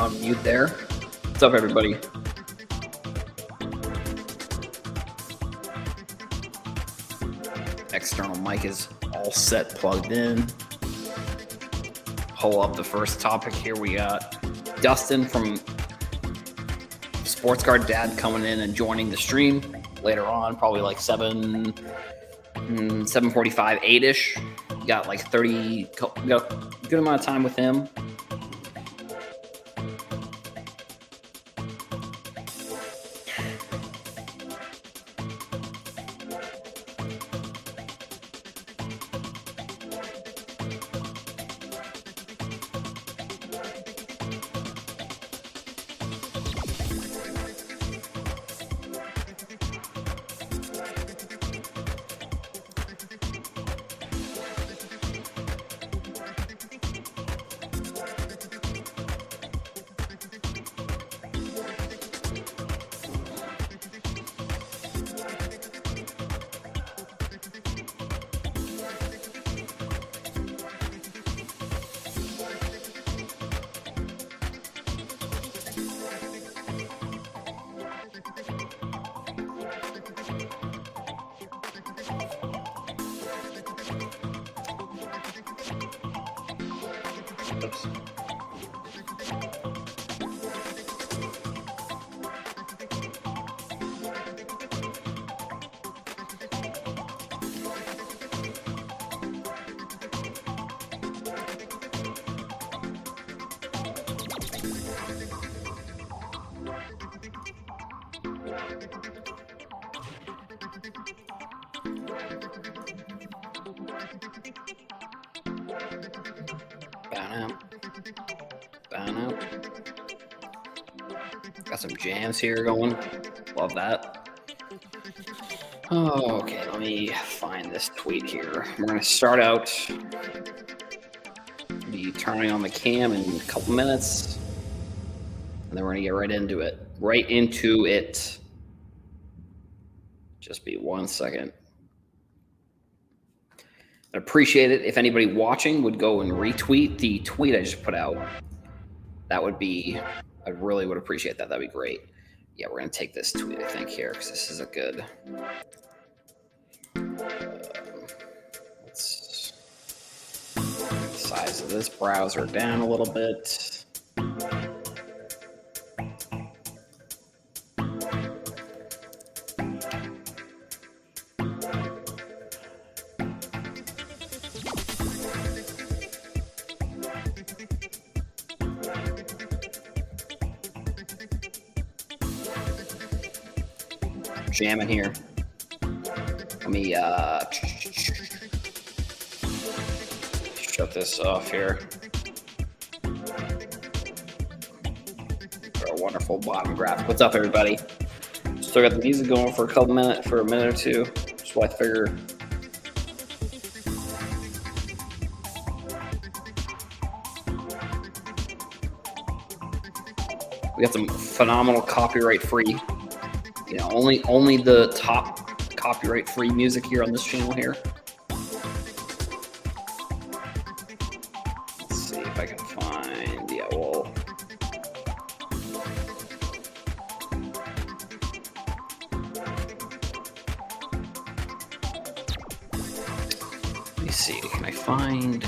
unmute there. What's up, everybody? External mic is all set, plugged in. Pull up the first topic here. We got Dustin from Sports Card Dad coming in and joining the stream later on, probably like 7:45, 8-ish. Got like 30, got a good amount of time with him. Oops. Got some jams here going. Love that. Oh, okay, let me find this tweet here. We're going to start out. Be turning on the cam in a couple minutes. And then we're going to get right into it. Just be 1 second. I'd appreciate it if anybody watching would go and retweet the tweet I just put out. That would be, I really would appreciate that. That'd be great. Yeah, we're going to take this tweet, I think, here, because this is a good. Let's the size of this browser down a little bit. Jamming here. Let me shut this off here. For a wonderful bottom graphic. What's up, everybody? Still got the music going for a minute or two. Just what I figure. We got some phenomenal copyright-free. You know, only the top copyright-free music here on this channel here. Let's see if I can find. Yeah, well. Let me see. Can I find?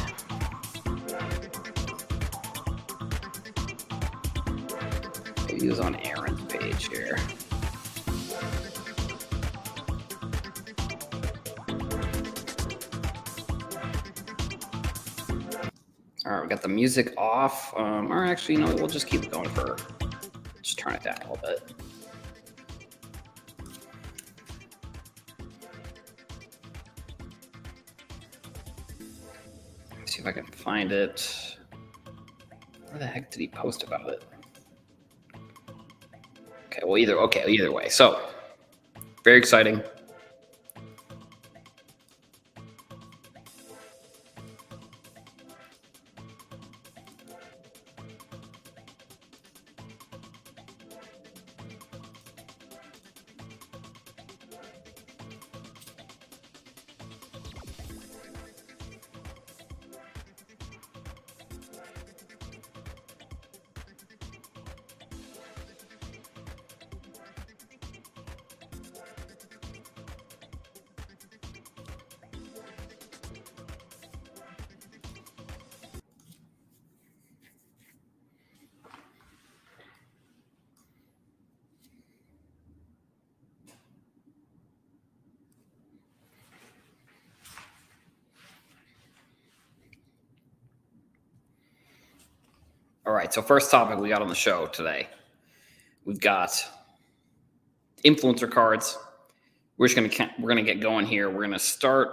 Maybe it was on Aaron's page here. All right, we got the music off. Or actually, you know, we'll just keep it going for. Just turn it down a little bit. Let's see if I can find it. Where the heck did he post about it? Okay, well, either way. So, very exciting. All right. So first topic we got on the show today, we've got influencer cards. We're gonna get going here. We're gonna start.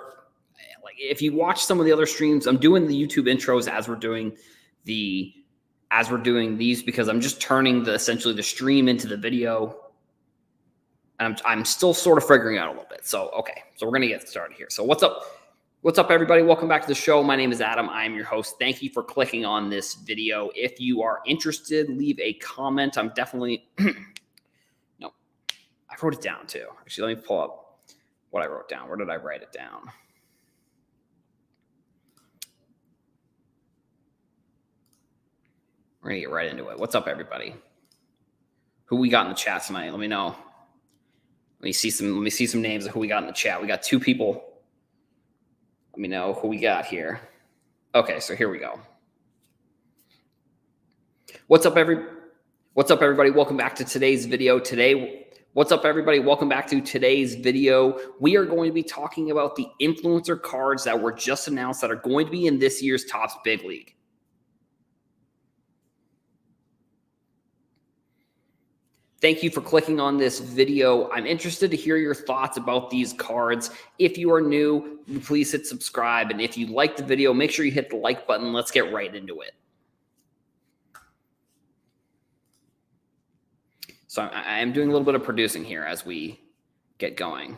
Like, if you watch some of the other streams, I'm doing the YouTube intros as we're doing these because I'm just turning essentially the stream into the video. And I'm still sort of figuring out a little bit. So okay, so we're gonna get started here. So what's up? What's up, everybody? Welcome back to the show. My name is Adam. I am your host. Thank you for clicking on this video. If you are interested, leave a comment. I'm definitely no, I wrote it down too. Actually, let me pull up what I wrote down. Where did I write it down? We're gonna get right into it. What's up, everybody? Who we got in the chat tonight? Let me know. Let me see some names of who we got in the chat. We got 2 people. Let me know who we got here. Okay, so here we go. What's up, everybody? Welcome back to today's video. What's up, everybody? Welcome back to today's video. We are going to be talking about the influencer cards that were just announced that are going to be in this year's Topps Big League. Thank you for clicking on this video. I'm interested to hear your thoughts about these cards. If you are new, please hit subscribe. And if you like the video, make sure you hit the like button. Let's get right into it. So I am doing a little bit of producing here as we get going.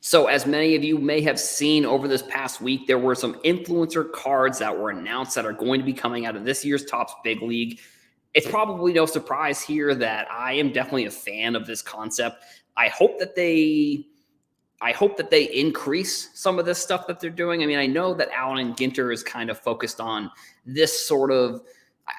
So as many of you may have seen over this past week, there were some influencer cards that were announced that are going to be coming out of this year's Topps Big League. It's probably no surprise here that I am definitely a fan of this concept. I hope that they increase some of this stuff that they're doing. I mean, I know that Allen and Ginter is kind of focused on this sort of,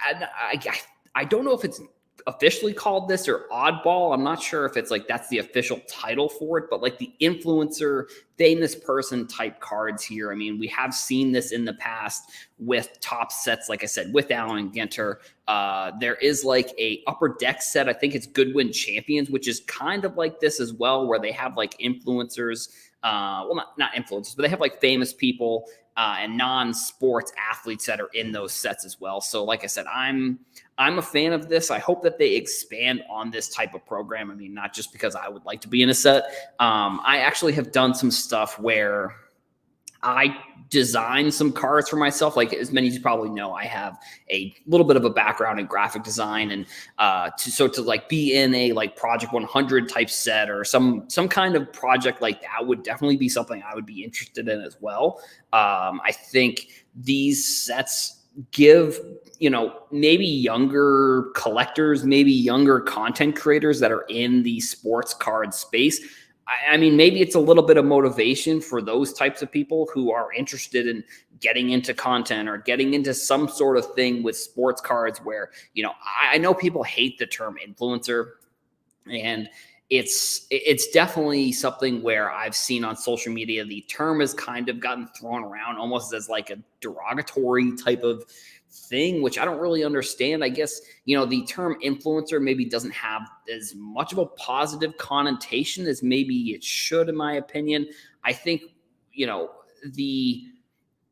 I don't know if it's officially called this or oddball. I'm not sure if it's like that's the official title for it, but like the influencer, famous person type cards here. I mean, we have seen this in the past with top sets, like I said, with Allen and Ginter. There is like a upper deck set. I think it's Goodwin Champions, which is kind of like this as well, where they have like influencers. Well, not influencers, but they have like famous people and non-sports athletes that are in those sets as well. So like I said, I'm a fan of this. I hope that they expand on this type of program. I mean, not just because I would like to be in a set. I actually have done some stuff where I designed some cards for myself. Like, as many of you probably know, I have a little bit of a background in graphic design, and to like be in a like Project 100 type set or some kind of project like that would definitely be something I would be interested in as well. I think these sets give, maybe younger collectors, maybe younger content creators that are in the sports card space. I mean, maybe it's a little bit of motivation for those types of people who are interested in getting into content or getting into some sort of thing with sports cards where, I know people hate the term influencer, and it's definitely something where I've seen on social media, the term has kind of gotten thrown around almost as like a derogatory type of thing, which I don't really understand. I guess, the term influencer maybe doesn't have as much of a positive connotation as maybe it should, in my opinion. I think,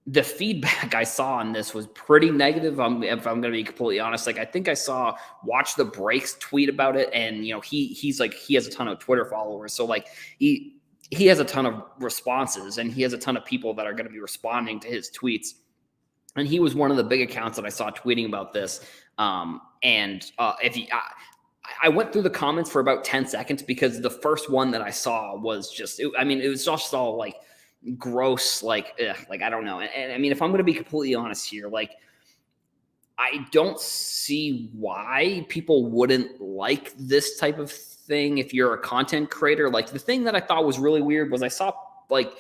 the feedback I saw on this was pretty negative. If I'm going to be completely honest, like I think I saw Watch the Breaks tweet about it, and he's like, he has a ton of Twitter followers, so like he has a ton of responses, and he has a ton of people that are going to be responding to his tweets. And he was one of the big accounts that I saw tweeting about this. I went through the comments for about 10 seconds because the first one that I saw was just, it was just all like gross, like, I don't know. And I mean, if I'm going to be completely honest here, like, I don't see why people wouldn't like this type of thing if you're a content creator. Like, the thing that I thought was really weird was I saw like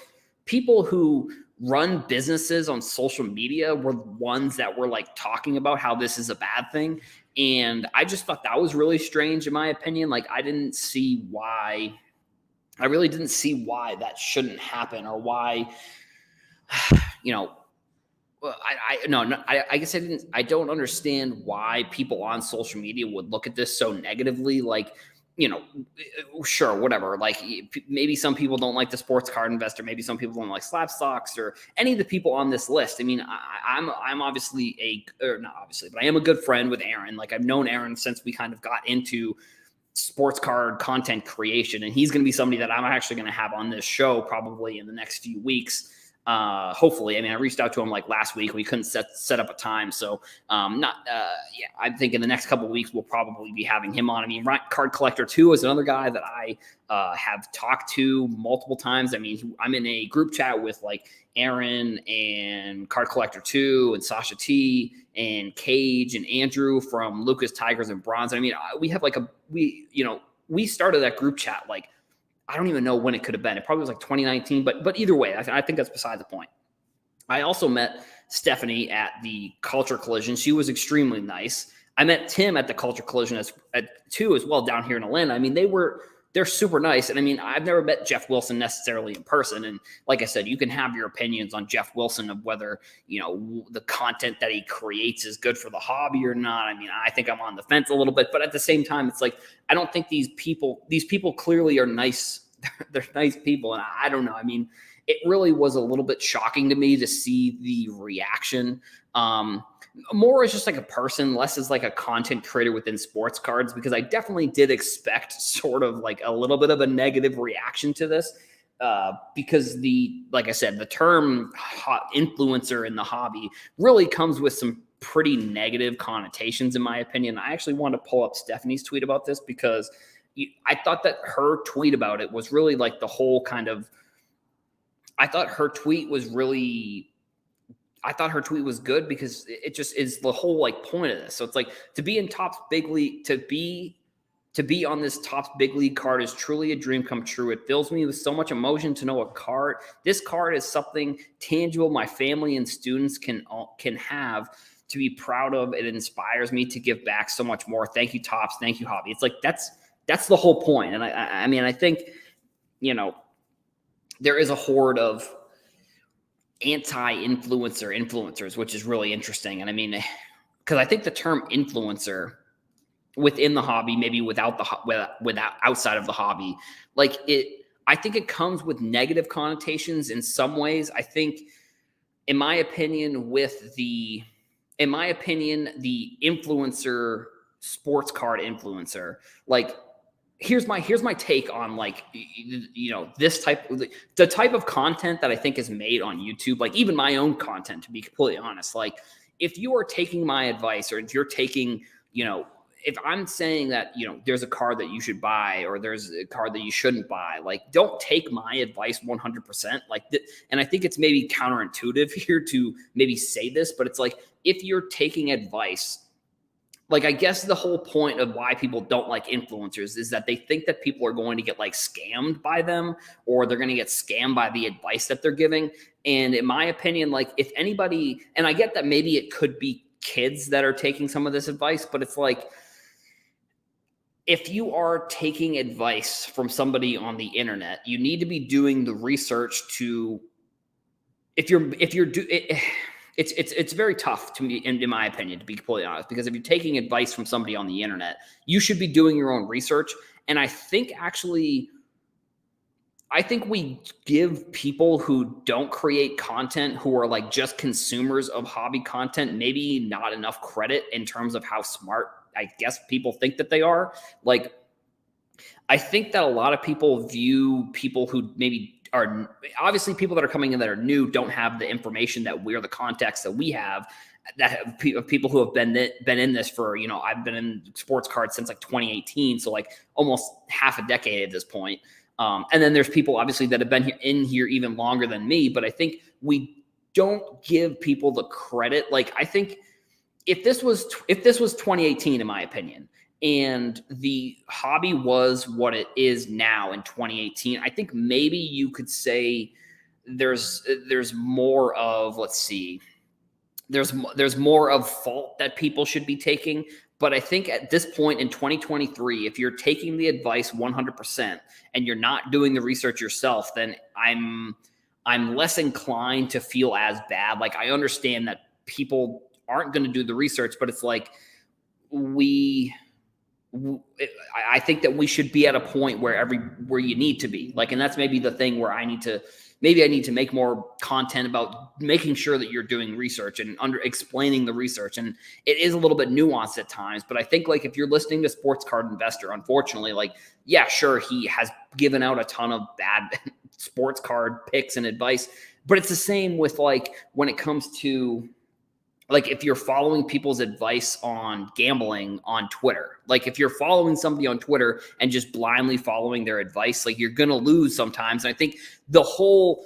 people who run businesses on social media were the ones that were like talking about how this is a bad thing. And I just thought that was really strange, in my opinion. Like, I really didn't see why that shouldn't happen, or why, I guess I don't understand why people on social media would look at this so negatively. Like, you know, sure, whatever. Like maybe some people don't like the sports card investor. Maybe some people don't like slab stocks or any of the people on this list. I mean, I'm obviously or not obviously, but I am a good friend with Aaron. Like I've known Aaron since we kind of got into sports card content creation, and he's going to be somebody that I'm actually going to have on this show probably in the next few weeks. Hopefully. I mean, I reached out to him like last week. We couldn't set up a time. So I think in the next couple of weeks, we'll probably be having him on. I mean, Card Collector 2 is another guy that I have talked to multiple times. I mean, I'm in a group chat with like Aaron and Card Collector 2 and Sasha T and Cage and Andrew from Lucas Tigers and Bronze. I mean, we have like we started that group chat like, I don't even know when it could have been. It probably was like 2019, but either way, I think that's beside the point. I also met Stephanie at the Culture Collision. She was extremely nice. I met Tim at the Culture Collision too as well down here in Atlanta. I mean, they're super nice. And I mean, I've never met Jeff Wilson necessarily in person. And like I said, you can have your opinions on Jeff Wilson of whether, the content that he creates is good for the hobby or not. I mean, I think I'm on the fence a little bit, but at the same time, it's like, I don't think these people clearly are nice. They're nice people. And I don't know. I mean, it really was a little bit shocking to me to see the reaction. More as just like a person, less as like a content creator within sports cards, because I definitely did expect sort of like a little bit of a negative reaction to this. Because like I said, the term influencer in the hobby really comes with some pretty negative connotations, in my opinion. I actually want to pull up Stephanie's tweet about this because I thought that her tweet about it was really like the whole kind of, I thought her tweet was good because it just is the whole like point of this. So it's like to be in Topps Big League, to be on this Topps Big League card is truly a dream come true. It fills me with so much emotion to know this card is something tangible my family and students can have to be proud of. It inspires me to give back so much more. Thank you, Topps. Thank you, hobby. It's like, that's the whole point. And I mean, I think, there is a horde of influencers, which is really interesting. And I mean, because I think the term influencer within the hobby, maybe without outside of the hobby, like I think it comes with negative connotations in some ways. I think, in my opinion, the influencer, sports card influencer, like, here's my take on like, this the type of content that I think is made on YouTube, like even my own content, to be completely honest. Like if you are taking my advice, or if you're taking, if I'm saying that, there's a card that you should buy or there's a card that you shouldn't buy, like don't take my advice 100%. Like, and I think it's maybe counterintuitive here to maybe say this, but it's like, if you're taking advice, like, I guess the whole point of why people don't like influencers is that they think that people are going to get like scammed by them, or they're going to get scammed by the advice that they're giving. And in my opinion, like if anybody, and I get that maybe it could be kids that are taking some of this advice, but it's like, if you are taking advice from somebody on the internet, you need to be doing the research to, it's very tough to me, in my opinion, to be completely honest, because if you're taking advice from somebody on the internet, you should be doing your own research. And I think we give people who don't create content, who are like just consumers of hobby content, maybe not enough credit in terms of how smart I guess people think that they are. Like, I think that a lot of people view people who maybe are, obviously people that are coming in that are new don't have the information that we're, the context that we have, that have people who have been in this for, I've been in sports cards since like 2018. So like almost half a decade at this point. And then there's people obviously that have been in here even longer than me, but I think we don't give people the credit. Like, I think if this was 2018, in my opinion, and the hobby was what it is now in 2018, I think maybe you could say there's more of, there's more of fault that people should be taking. But I think at this point in 2023, if you're taking the advice 100% and you're not doing the research yourself, then I'm less inclined to feel as bad. Like, I understand that people aren't going to do the research, but it's like, I think that we should be at a point where you need to be like, and that's maybe the thing where I need to make more content about making sure that you're doing research and explaining the research. And it is a little bit nuanced at times, but I think like if you're listening to Sports Card Investor, unfortunately, like, yeah, sure, he has given out a ton of bad sports card picks and advice, but it's the same with like when it comes to like if you're following people's advice on gambling on Twitter, like if you're following somebody on Twitter and just blindly following their advice, like you're going to lose sometimes. And I think the whole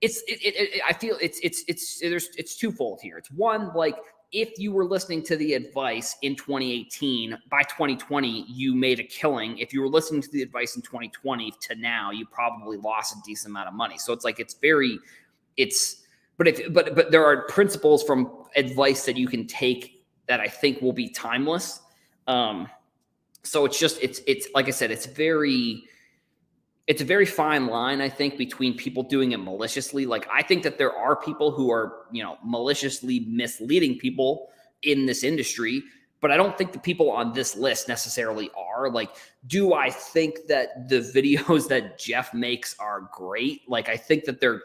I feel it's twofold here. It's one, like if you were listening to the advice in 2018, by 2020, you made a killing. If you were listening to the advice in 2020 to now, you probably lost a decent amount of money. So it's like, but there are principles from advice that you can take that I think will be timeless. So it's like I said, it's a very fine line, I think, between people doing it maliciously. Like I think that there are people who are, maliciously misleading people in this industry, but I don't think the people on this list necessarily are. Like, do I think that the videos that Jeff makes are great? Like, I think that they're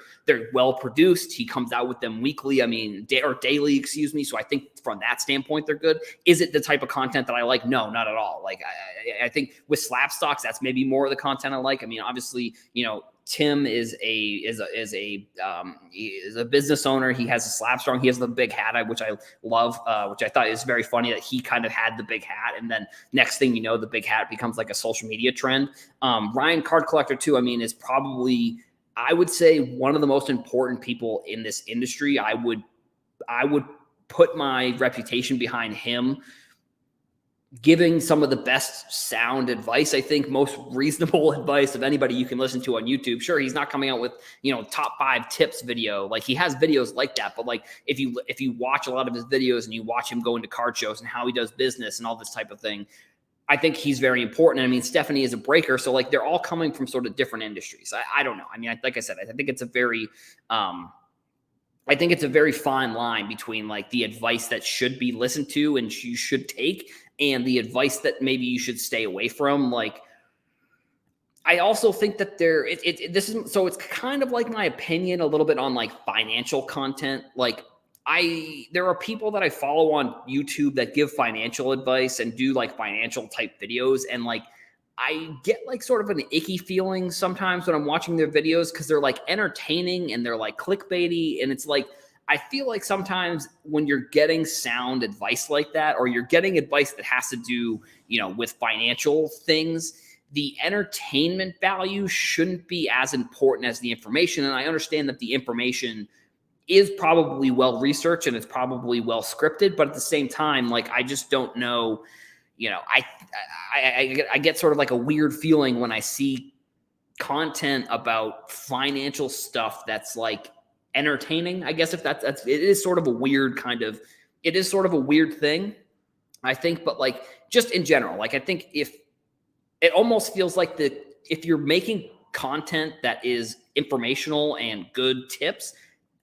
well produced. He comes out with them weekly. I mean, or daily, excuse me. So I think from that standpoint, they're good. Is it the type of content that I like? No, not at all. Like, I think with Slap Stocks, that's maybe more of the content I like. I mean, obviously, Tim is a business owner. He has a Slap Strong. He has the big hat, which I love, which I thought is very funny that he kind of had the big hat. And then next thing you know, the big hat becomes like a social media trend. Ryan Card Collector too, I mean, is probably, I would say, one of the most important people in this industry. I would put my reputation behind him giving some of the best sound advice, I think most reasonable advice of anybody you can listen to on YouTube. Sure, he's not coming out with, top 5 tips video. Like he has videos like that, but like if you watch a lot of his videos and you watch him go into card shows and how he does business and all this type of thing, I think he's very important. I mean, Stephanie is a breaker. So like they're all coming from sort of different industries. I don't know. I mean, like I said, I think it's a very, fine line between like the advice that should be listened to and you should take and the advice that maybe you should stay away from. Like, I also think that it's kind of like my opinion a little bit on like financial content. Like there are people that I follow on YouTube that give financial advice and do like financial type videos. And like, I get like sort of an icky feeling sometimes when I'm watching their videos because they're like entertaining and they're like clickbaity. And it's like, I feel like sometimes when you're getting sound advice like that, or you're getting advice that has to do, with financial things, the entertainment value shouldn't be as important as the information. And I understand that the information is probably well researched and it's probably well scripted, but at the same time, like, I just don't know, I get sort of like a weird feeling when I see content about financial stuff that's like entertaining. I guess if it is sort of a weird thing, I think, but like just in general, like I think if it almost feels like if you're making content that is informational and good tips,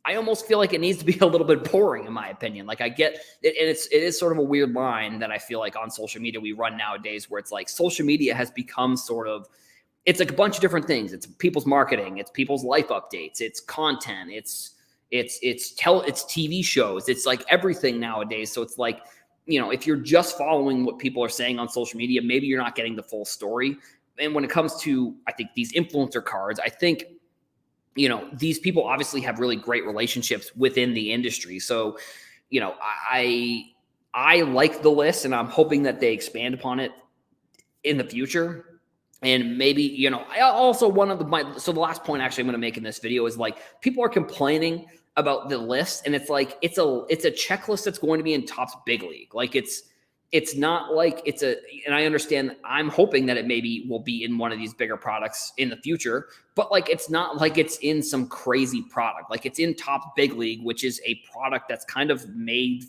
I almost feel like it needs to be a little bit boring, in my opinion. Like I get it, and it is sort of a weird line that I feel like on social media we run nowadays, where it's like social media has become sort of, it's like a bunch of different things. It's people's marketing, it's people's life updates, it's content, it's TV shows, it's like everything nowadays. So it's like, if you're just following what people are saying on social media, maybe you're not getting the full story. And when it comes to, I think, these influencer cards, I think, these people obviously have really great relationships within the industry. So, I like the list and I'm hoping that they expand upon it in the future. And maybe, I also so the last point actually I'm going to make in this video is like, people are complaining about the list and it's like, it's a checklist that's going to be in Topps Big League. Like it's not like and I understand, I'm hoping that it maybe will be in one of these bigger products in the future, but like, it's not like it's in some crazy product. Like it's in Topps Big League, which is a product that's kind of made,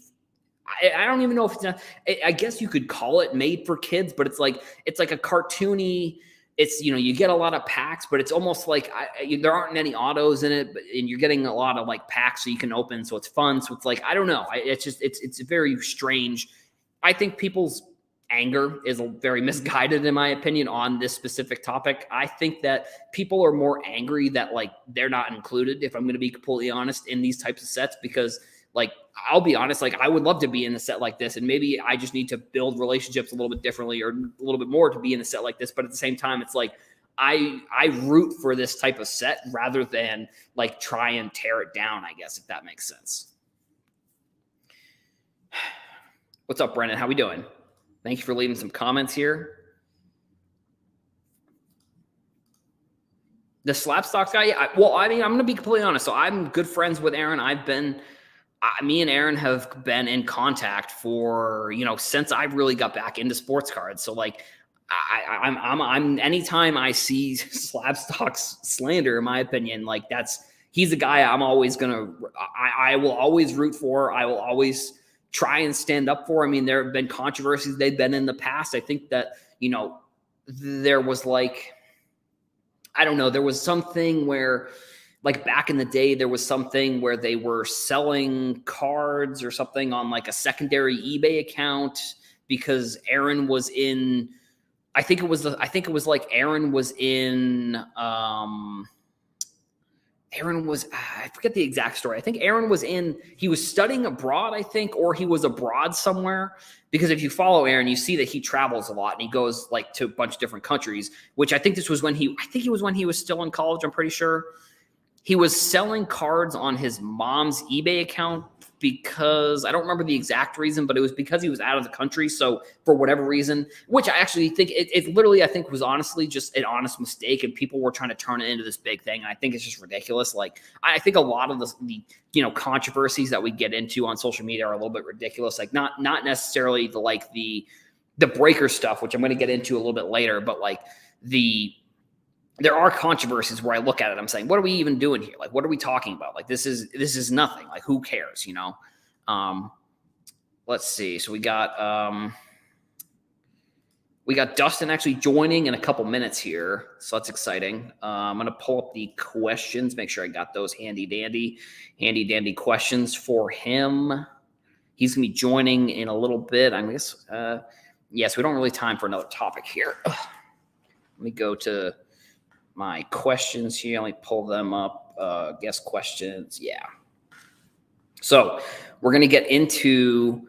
I don't even know if it's not, I guess you could call it made for kids, but it's like a cartoony, it's, you get a lot of packs, but it's almost like there aren't any autos in it, and you're getting a lot of like packs so you can open. So it's fun. So it's like, I don't know. It's very strange. I think people's anger is very misguided, in my opinion, on this specific topic. I think that people are more angry that like they're not included, if I'm going to be completely honest, in these types of sets, because like, I'll be honest, like I would love to be in a set like this, and maybe I just need to build relationships a little bit differently or a little bit more to be in a set like this. But at the same time, it's like I root for this type of set rather than like try and tear it down, I guess, if that makes sense. What's up, Brennan? How we doing? Thank you for leaving some comments here. The Slapstocks guy, I'm going to be completely honest. So I'm good friends with Aaron. Me and Aaron have been in contact for, since I really got back into sports cards. So like, I'm anytime I see Slapstocks slander, in my opinion, like he's a guy I'm always I will always root for. I will always try and stand up for. I mean, there have been controversies they've been in the past. I think that, there was like, I don't know, there was something where like back in the day, there was something where they were selling cards or something on like a secondary eBay account because Aaron was in, I think it was like Aaron was in, I forget the exact story. I think Aaron he was studying abroad, I think, or he was abroad somewhere. Because if you follow Aaron, you see that he travels a lot and he goes like to a bunch of different countries, which I think it was when he was still in college. I'm pretty sure he was selling cards on his mom's eBay account because I don't remember the exact reason, but it was because he was out of the country. So for whatever reason, which I actually think it literally, I think was honestly just an honest mistake, and people were trying to turn it into this big thing. And I think it's just ridiculous. Like, I think a lot of the controversies that we get into on social media are a little bit ridiculous. Like not necessarily the breaker stuff, which I'm going to get into a little bit later, but like there are controversies where I look at it, I'm saying, what are we even doing here? Like, what are we talking about? Like, this is nothing. Like, who cares, Let's see. So we got Dustin actually joining in a couple minutes here. So that's exciting. I'm going to pull up the questions, make sure I got those handy dandy questions for him. He's going to be joining in a little bit. I guess, yes, we don't really time for another topic here. Let me go to my questions here. Let me pull them up. Guest questions. Yeah. So we're going to get into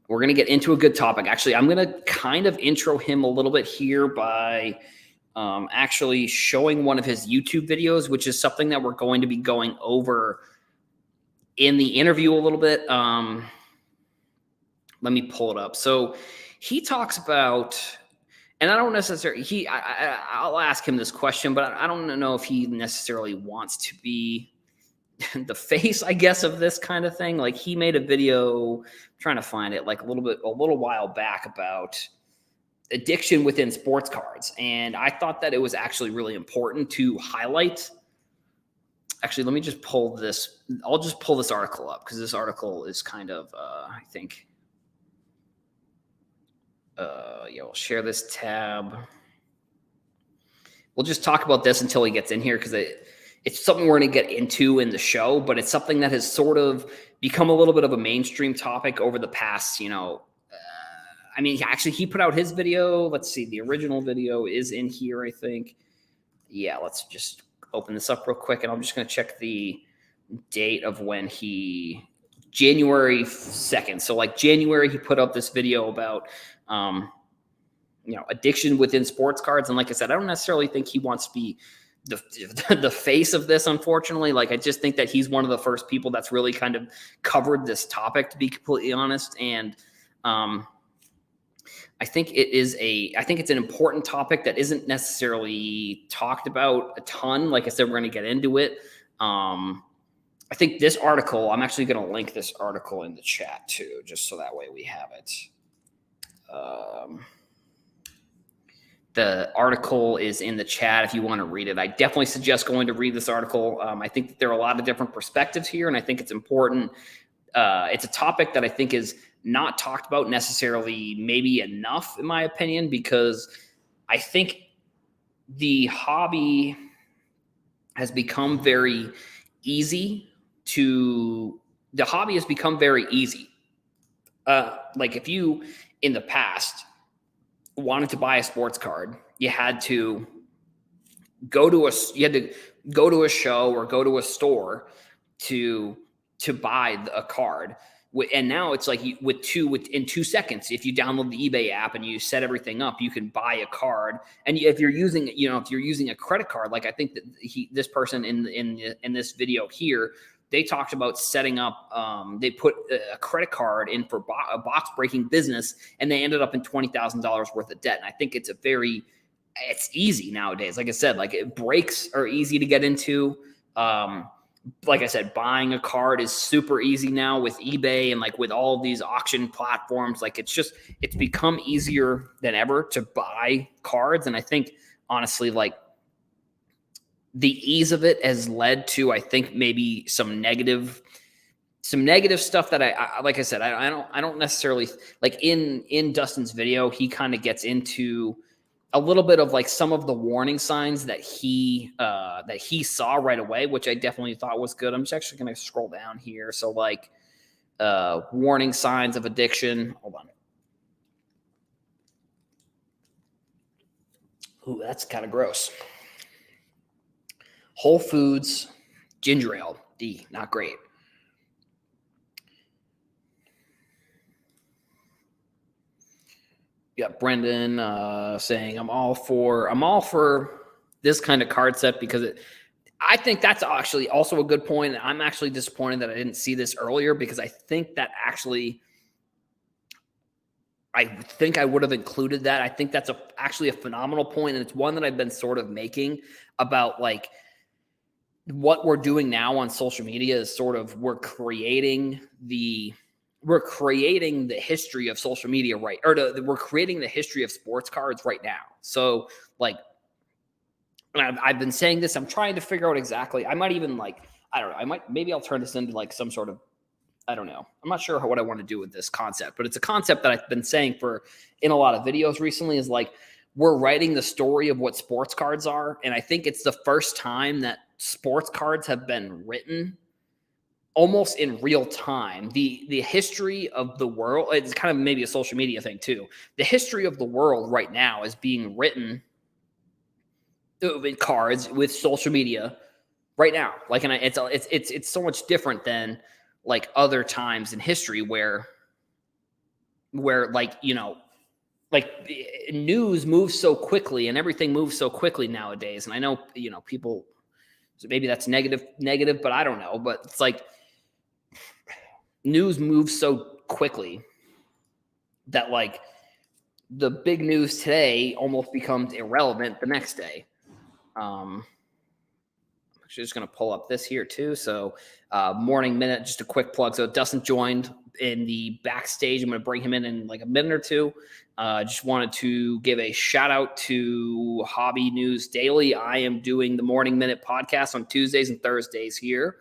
a good topic. Actually, I'm going to kind of intro him a little bit here by actually showing one of his YouTube videos, which is something that we're going to be going over in the interview a little bit. Let me pull it up. So he talks about, and I don't necessarily, I'll ask him this question, but I don't know if he necessarily wants to be the face, I guess, of this kind of thing. Like, he made a video, I'm trying to find it, like a little while back about addiction within sports cards. And I thought that it was actually really important to highlight. Actually, let me just pull this. I'll just pull this article up because this article is kind of, I think, we'll share this tab. We'll just talk about this until he gets in here because it's something we're going to get into in the show, but it's something that has sort of become a little bit of a mainstream topic over the past, he put out his video. Let's see. The original video is in here, I think. Yeah, let's just open this up real quick, and I'm just going to check the date of when January 2nd. So like January, he put up this video about, addiction within sports cards. And like I said, I don't necessarily think he wants to be the face of this, unfortunately. Like, I just think that he's one of the first people that's really kind of covered this topic, to be completely honest. And I think it's an important topic that isn't necessarily talked about a ton. Like I said, we're going to get into it. I think this article, I'm actually going to link this article in the chat too, just so that way we have it. The article is in the chat if you want to read it. I definitely suggest going to read this article. I think that there are a lot of different perspectives here, and I think it's important. It's a topic that I think is not talked about necessarily maybe enough, in my opinion, because I think the hobby has become very easy. Like, if you, in the past, wanted to buy a sports card, you had to go to a show or go to a store to buy a card. And now it's like in 2 seconds, if you download the eBay app and you set everything up, you can buy a card. And if you're using a credit card, like I think that this person in this video here, they talked about setting up, they put a credit card in for a box breaking business, and they ended up in $20,000 worth of debt. And I think it's easy nowadays. Like I said, like breaks are easy to get into. Like I said, buying a card is super easy now with eBay and like with all these auction platforms. Like it's become easier than ever to buy cards. And I think honestly, like the ease of it has led to, I think, maybe some negative stuff that I like I said, I don't necessarily like in Dustin's video, he kind of gets into a little bit of like some of the warning signs that he saw right away, which I definitely thought was good. I'm just actually going to scroll down here. So like warning signs of addiction. Hold on. Ooh, that's kind of gross. Whole Foods ginger ale, D, not great. Yeah, Brendan saying I'm all for this kind of card set because I think that's actually also a good point. I'm actually disappointed that I didn't see this earlier because I think that actually I would have included that. I think that's actually a phenomenal point, and it's one that I've been sort of making about like what we're doing now on social media is sort of we're creating the history of social media, right? We're creating the history of sports cards right now. So like, I've been saying this, I'm trying to figure out exactly, I might even like, I don't know, maybe I'll turn this into like some sort of, I don't know. I'm not sure what I want to do with this concept, but it's a concept that I've been saying in a lot of videos recently is like, we're writing the story of what sports cards are. And I think it's the first time that sports cards have been written almost in real time. The history of the world, it's kind of maybe a social media thing too. The history of the world right now is being written in cards with social media right now. Like, and it's so much different than like other times in history where like, you know, like news moves so quickly and everything moves so quickly nowadays. And I know, you know, people, maybe that's negative, but I don't know, but it's like, news moves so quickly that like the big news today almost becomes irrelevant the next day. I'm actually just going to pull up this here too. So Morning Minute, just a quick plug. So Dustin joined in the backstage. I'm going to bring him in like a minute or two. Just wanted to give a shout out to Hobby News Daily. I am doing the Morning Minute podcast on Tuesdays and Thursdays here.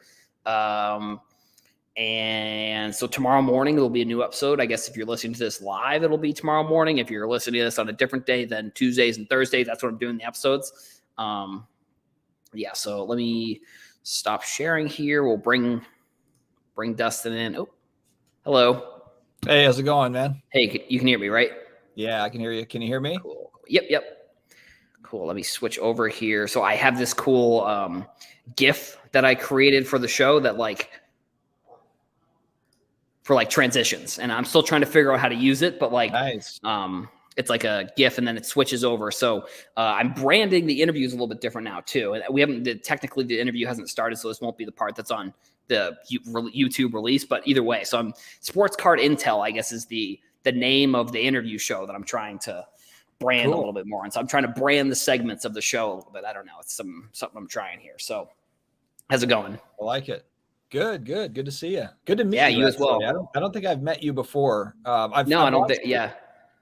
And so tomorrow morning, there'll be a new episode. I guess if you're listening to this live, it'll be tomorrow morning. If you're listening to this on a different day than Tuesdays and Thursdays, that's what I'm doing the episodes. Yeah, so let me stop sharing here. We'll bring Dustin in. Oh, hello. Hey, how's it going, man? Hey, you can hear me, right? Yeah, I can hear you. Can you hear me? Cool. Yep. Cool. Let me switch over here. So I have this cool GIF that I created for the show that for like transitions, and I'm still trying to figure out how to use it, but like, nice. It's like a GIF and then it switches over. So I'm branding the interviews a little bit different now too. And we haven't, technically the interview hasn't started, so this won't be the part that's on the YouTube release, but either way. So Sports Card Intel, I guess, is the name of the interview show that I'm trying to brand a little bit more. And so I'm trying to brand the segments of the show a little bit. I don't know. It's something I'm trying here. So how's it going? I like it. Good to see you. Good to meet you. Yeah, you as well. I don't think I've met you before. I don't think. Yeah.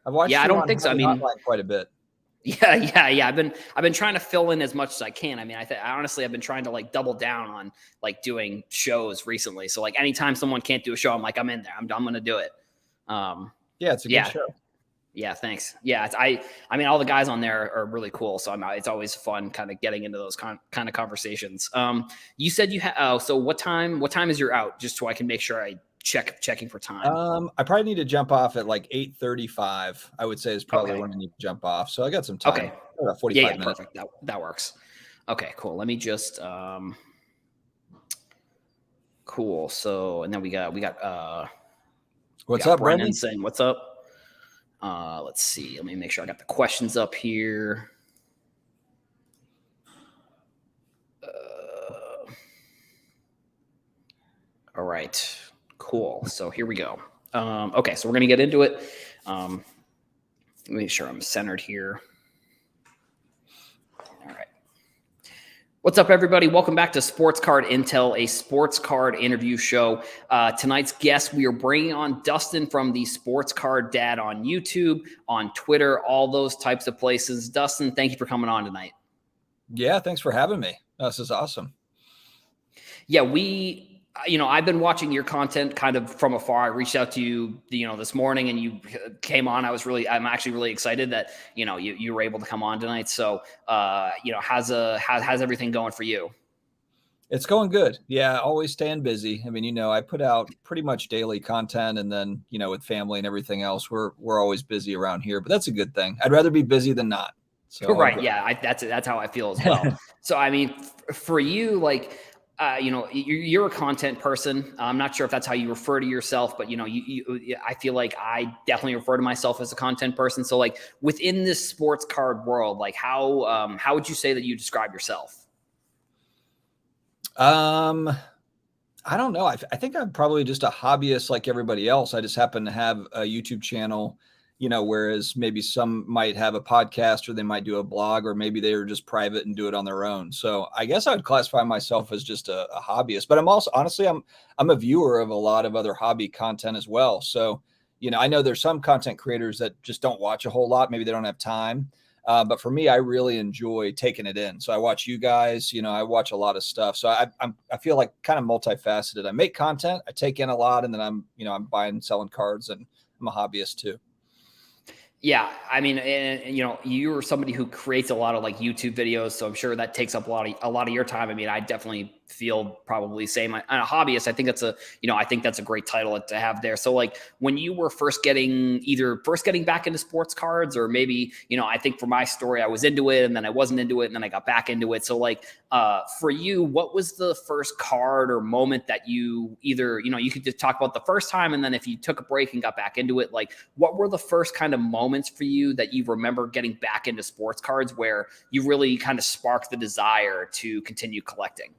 I've watched. Yeah, I don't think so. I mean, quite a bit. Yeah. I've been trying to fill in as much as I can. I mean, honestly, I've been trying to like double down on like doing shows recently. So like anytime someone can't do a show, I'm like, I'm in there. I'm going to do it. Yeah, it's a good show. Yeah, thanks. Yeah, I mean, all the guys on there are really cool. So it's always fun kind of getting into those kind of conversations. You said you so what time is your out? Just so I can make sure I checking for time? I probably need to jump off at like 8:35. I would say is probably when I need to jump off. So I got some time. Okay. About 45 minutes. Perfect. That works. Okay, cool. Let me just cool. So, and then we got what's up, Brendan Brendan? saying what's up. Let's see. Let me make sure I got the questions up here. All right, cool. So here we go. Okay, so we're gonna get into it. Let me make sure I'm centered here. All right. What's up, everybody? Welcome back to Sports Card Intel, a sports card interview show. Tonight's guest, we are bringing on Dustin from the Sports Card Dad on YouTube, on Twitter, all those types of places. Dustin, thank you for coming on tonight. Yeah, thanks for having me. This is awesome. Yeah, I've been watching your content kind of from afar. I reached out to you, this morning, and you came on. I'm actually really excited that, you were able to come on tonight. So, how's everything going for you? It's going good. Yeah, always staying busy. I mean, I put out pretty much daily content, and then, with family and everything else, we're always busy around here, but that's a good thing. I'd rather be busy than not. So right. Yeah. That's how I feel as well. So, I mean, for you, like, you're a content person. I'm not sure if that's how you refer to yourself, but I feel like I definitely refer to myself as a content person. So, like, within this sports card world, like, how would you say that you describe yourself? I don't know. I think I'm probably just a hobbyist like everybody else. I just happen to have a YouTube channel, whereas maybe some might have a podcast, or they might do a blog, or maybe they are just private and do it on their own. So I guess I would classify myself as just a hobbyist, but I'm also, honestly, I'm a viewer of a lot of other hobby content as well. So, I know there's some content creators that just don't watch a whole lot. Maybe they don't have time. But for me, I really enjoy taking it in. So I watch you guys, I watch a lot of stuff. So I feel like kind of multifaceted. I make content, I take in a lot, and then I'm buying and selling cards, and I'm a hobbyist too. Yeah, I mean, you're somebody who creates a lot of like YouTube videos, so I'm sure that takes up a lot of your time. I mean, I definitely feel probably the same. I'm a hobbyist. I think that's a great title to have there. So, like, when you were first getting back into sports cards, or maybe, I think for my story, I was into it and then I wasn't into it and then I got back into it. So, like, for you, what was the first card or moment that you either, you could just talk about the first time, and then if you took a break and got back into it, like, what were the first kind of moments for you that you remember getting back into sports cards where you really kind of sparked the desire to continue collecting?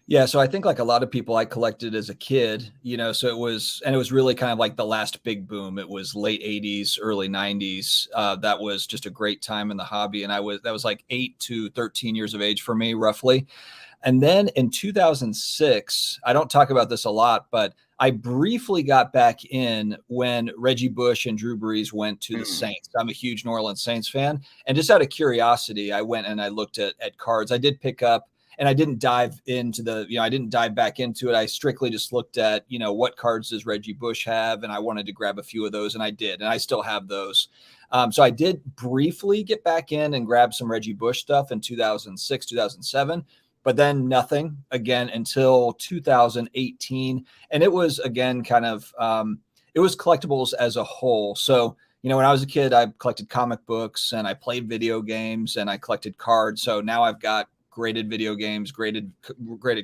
Yeah. So I think, like a lot of people, I collected as a kid, so it was really kind of like the last big boom. It was late 80s, early 90s. That was just a great time in the hobby. And that was like 8 to 13 years of age for me, roughly. And then in 2006, I don't talk about this a lot, but I briefly got back in when Reggie Bush and Drew Brees went to the Saints. I'm a huge New Orleans Saints fan. And just out of curiosity, I went and I looked at cards. I did pick up, and I didn't dive into I didn't dive back into it. I strictly just looked at, what cards does Reggie Bush have? And I wanted to grab a few of those, and I did. And I still have those. So I did briefly get back in and grab some Reggie Bush stuff in 2006, 2007. But then nothing again until 2018. And it was, again, kind of, it was collectibles as a whole. So, when I was a kid, I collected comic books, and I played video games, and I collected cards. So now I've got graded video games, graded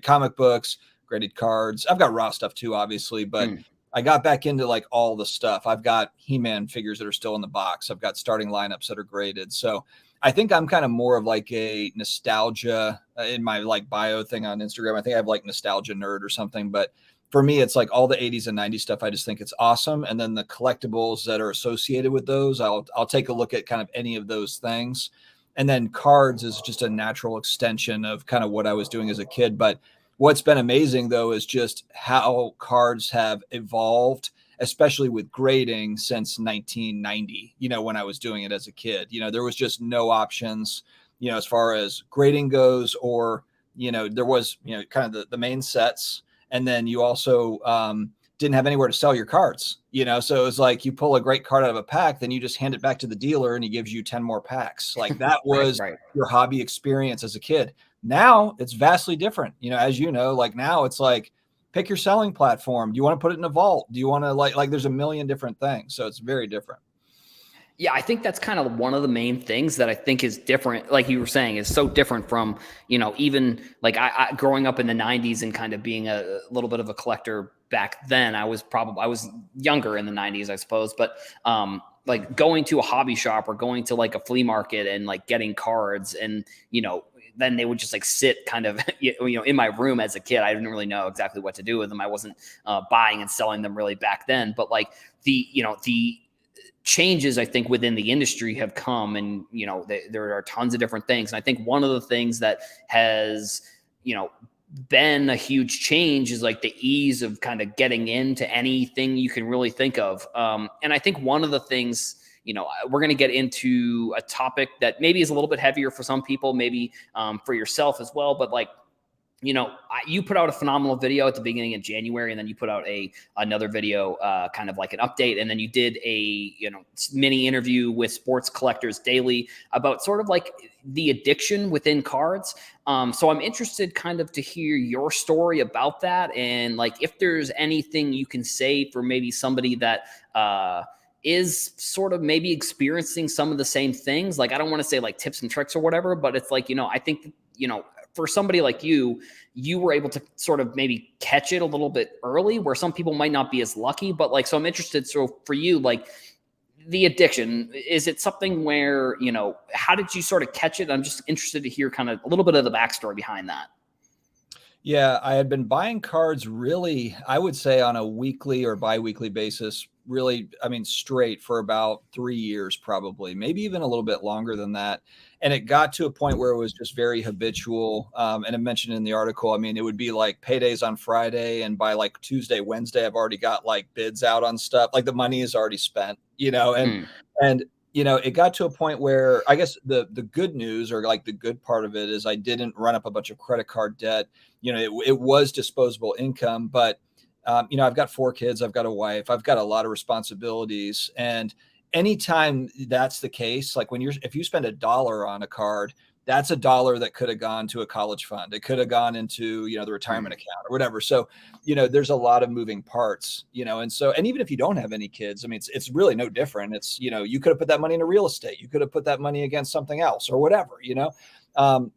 comic books, graded cards. I've got raw stuff too, obviously, but I got back into like all the stuff. I've got He-Man figures that are still in the box. I've got starting lineups that are graded. So I think I'm kind of more of like a nostalgia in my like bio thing on Instagram. I think I have like nostalgia nerd or something, but for me, it's like all the 80s and 90s stuff. I just think it's awesome. And then the collectibles that are associated with those, I'll take a look at kind of any of those things. And then cards is just a natural extension of kind of what I was doing as a kid. But what's been amazing, though, is just how cards have evolved, especially with grading, since 1990, when I was doing it as a kid. There was just no options, as far as grading goes, or, there was, kind of the main sets. And then you also didn't have anywhere to sell your cards, so it was like you pull a great card out of a pack, then you just hand it back to the dealer and he gives you 10 more packs. Like that was right. Your hobby experience as a kid. Now it's vastly different, as like now it's like pick your selling platform. Do you want to put it in a vault? Do you want to like there's a million different things. So it's very different. Yeah, I think that's kind of one of the main things that I think is different. Like you were saying, is so different from, even like I growing up in the 90s and kind of being a little bit of a collector back then. I was younger in the 90s, I suppose. But like going to a hobby shop or going to like a flea market and like getting cards and, then they would just like sit kind of, in my room as a kid. I didn't really know exactly what to do with them. I wasn't buying and selling them really back then. But like the changes I think within the industry have come, and there are tons of different things, and I think one of the things that has been a huge change is like the ease of kind of getting into anything you can really think of, and I think one of the things, we're going to get into a topic that maybe is a little bit heavier for some people, maybe for yourself as well, but like you put out a phenomenal video at the beginning of January, and then you put out another video, kind of like an update, and then you did a mini interview with Sports Collectors Daily about sort of like the addiction within cards. So I'm interested kind of to hear your story about that, and like if there's anything you can say for maybe somebody that is sort of maybe experiencing some of the same things. Like I don't want to say like tips and tricks or whatever, but it's like I think for somebody like you were able to sort of maybe catch it a little bit early where some people might not be as lucky, but like, so I'm interested. So for you, like the addiction, is it something where, how did you sort of catch it? I'm just interested to hear kind of a little bit of the backstory behind that. Yeah, I had been buying cards really, I would say on a weekly or biweekly basis, really, I mean, straight for about 3 years, probably, maybe even a little bit longer than that. And it got to a point where it was just very habitual. And I mentioned in the article, I mean, it would be like paydays on Friday, and by like Tuesday, Wednesday, I've already got like bids out on stuff. Like the money is already spent, and it got to a point where I guess the good news, or like the good part of it, is I didn't run up a bunch of credit card debt. It was disposable income, but I've got 4 kids, I've got a wife, I've got a lot of responsibilities, and anytime that's the case, like if you spend $1 on a card, that's $1 that could have gone to a college fund. It could have gone into, the retirement account or whatever. So, there's a lot of moving parts, and even if you don't have any kids, I mean, it's really no different. It's, you could have put that money into real estate. You could have put that money against something else or whatever,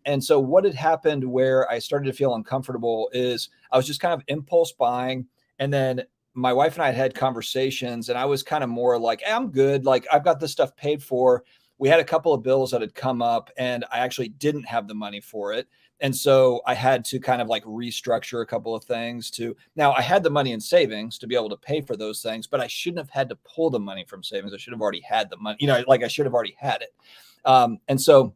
and so what had happened where I started to feel uncomfortable is I was just kind of impulse buying. And then my wife and I had conversations, and I was kind of more like, hey, I'm good. Like I've got this stuff paid for. We had a couple of bills that had come up, and I actually didn't have the money for it. And so I had to kind of like restructure a couple of things now I had the money in savings to be able to pay for those things, but I shouldn't have had to pull the money from savings. I should have already had the money, like I should have already had it. And so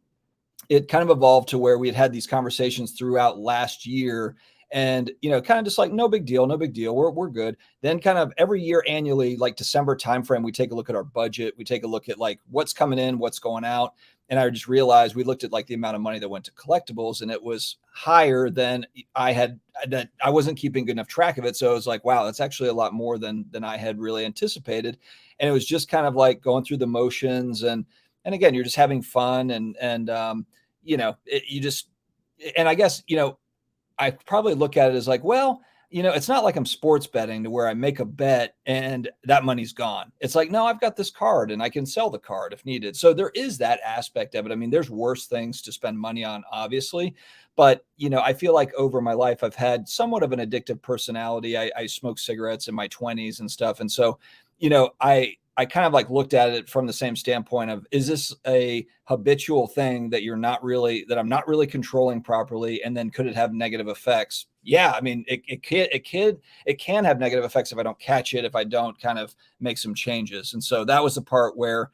it kind of evolved to where we had these conversations throughout last year, and kind of just like no big deal, we're good. Then kind of every year annually, like December timeframe, we take a look at our budget, we take a look at like what's coming in, what's going out. And I just realized we looked at like the amount of money that went to collectibles, and it was higher than that I wasn't keeping good enough track of it. So it was like, wow, that's actually a lot more than I had really anticipated. And it was just kind of like going through the motions, and again, you're just having fun, and I guess, I probably look at it as like, well, it's not like I'm sports betting to where I make a bet and that money's gone. It's like, no, I've got this card and I can sell the card if needed. So there is that aspect of it. I mean, there's worse things to spend money on, obviously, but I feel like over my life, I've had somewhat of an addictive personality. I smoked cigarettes in my 20s and stuff. And so, I kind of like looked at it from the same standpoint of, is this a habitual thing that I'm not really controlling properly? And then could it have negative effects? Yeah. I mean, it can have negative effects if I don't catch it, if I don't kind of make some changes. And so that was the part where,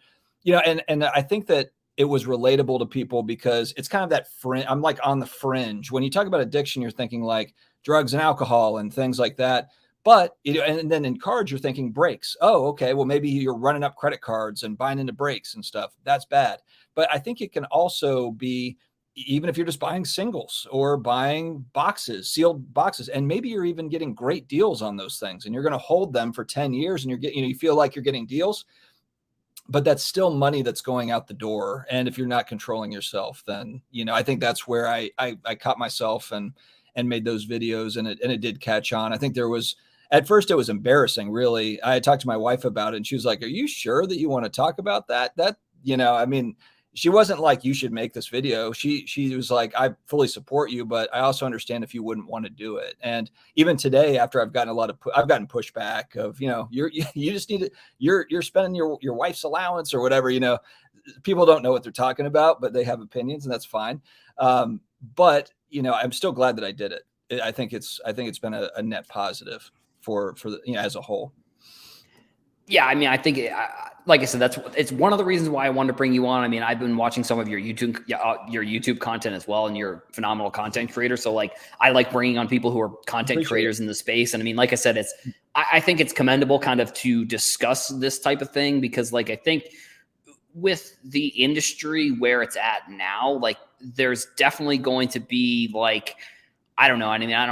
and I think that it was relatable to people because it's kind of that fringe. I'm like on the fringe. When you talk about addiction, you're thinking like drugs and alcohol and things like that. But, and then in cards, you're thinking breaks. Oh, okay. Well, maybe you're running up credit cards and buying into breaks and stuff. That's bad. But I think it can also be, even if you're just buying singles or buying boxes, sealed boxes, and maybe you're even getting great deals on those things, and you're going to hold them for 10 years and you're getting, you feel like you're getting deals, but that's still money that's going out the door. And if you're not controlling yourself, then, I think that's where I caught myself, and and made those videos, and it did catch on. I think at first it was embarrassing, really. I talked to my wife about it, and she was like, "Are you sure that you want to talk about that?" I mean, she wasn't like, "You should make this video." She was like, "I fully support you, but I also understand if you wouldn't want to do it." And even today, after I've gotten pushback of, you just need to, you're spending your wife's allowance or whatever, people don't know what they're talking about, but they have opinions, and that's fine. But I'm still glad that I did it. I think it's been a net positive for the, as a whole. Yeah, I mean, I think, like I said, it's one of the reasons why I wanted to bring you on. I mean, I've been watching some of your YouTube content as well, and you're a phenomenal content creator. So, like, I like bringing on people who are content creators in the space. And I mean, like I said, I think it's commendable kind of to discuss this type of thing, because, like, I think with the industry where it's at now, like, there's definitely going to be, like, I don't know. I mean, I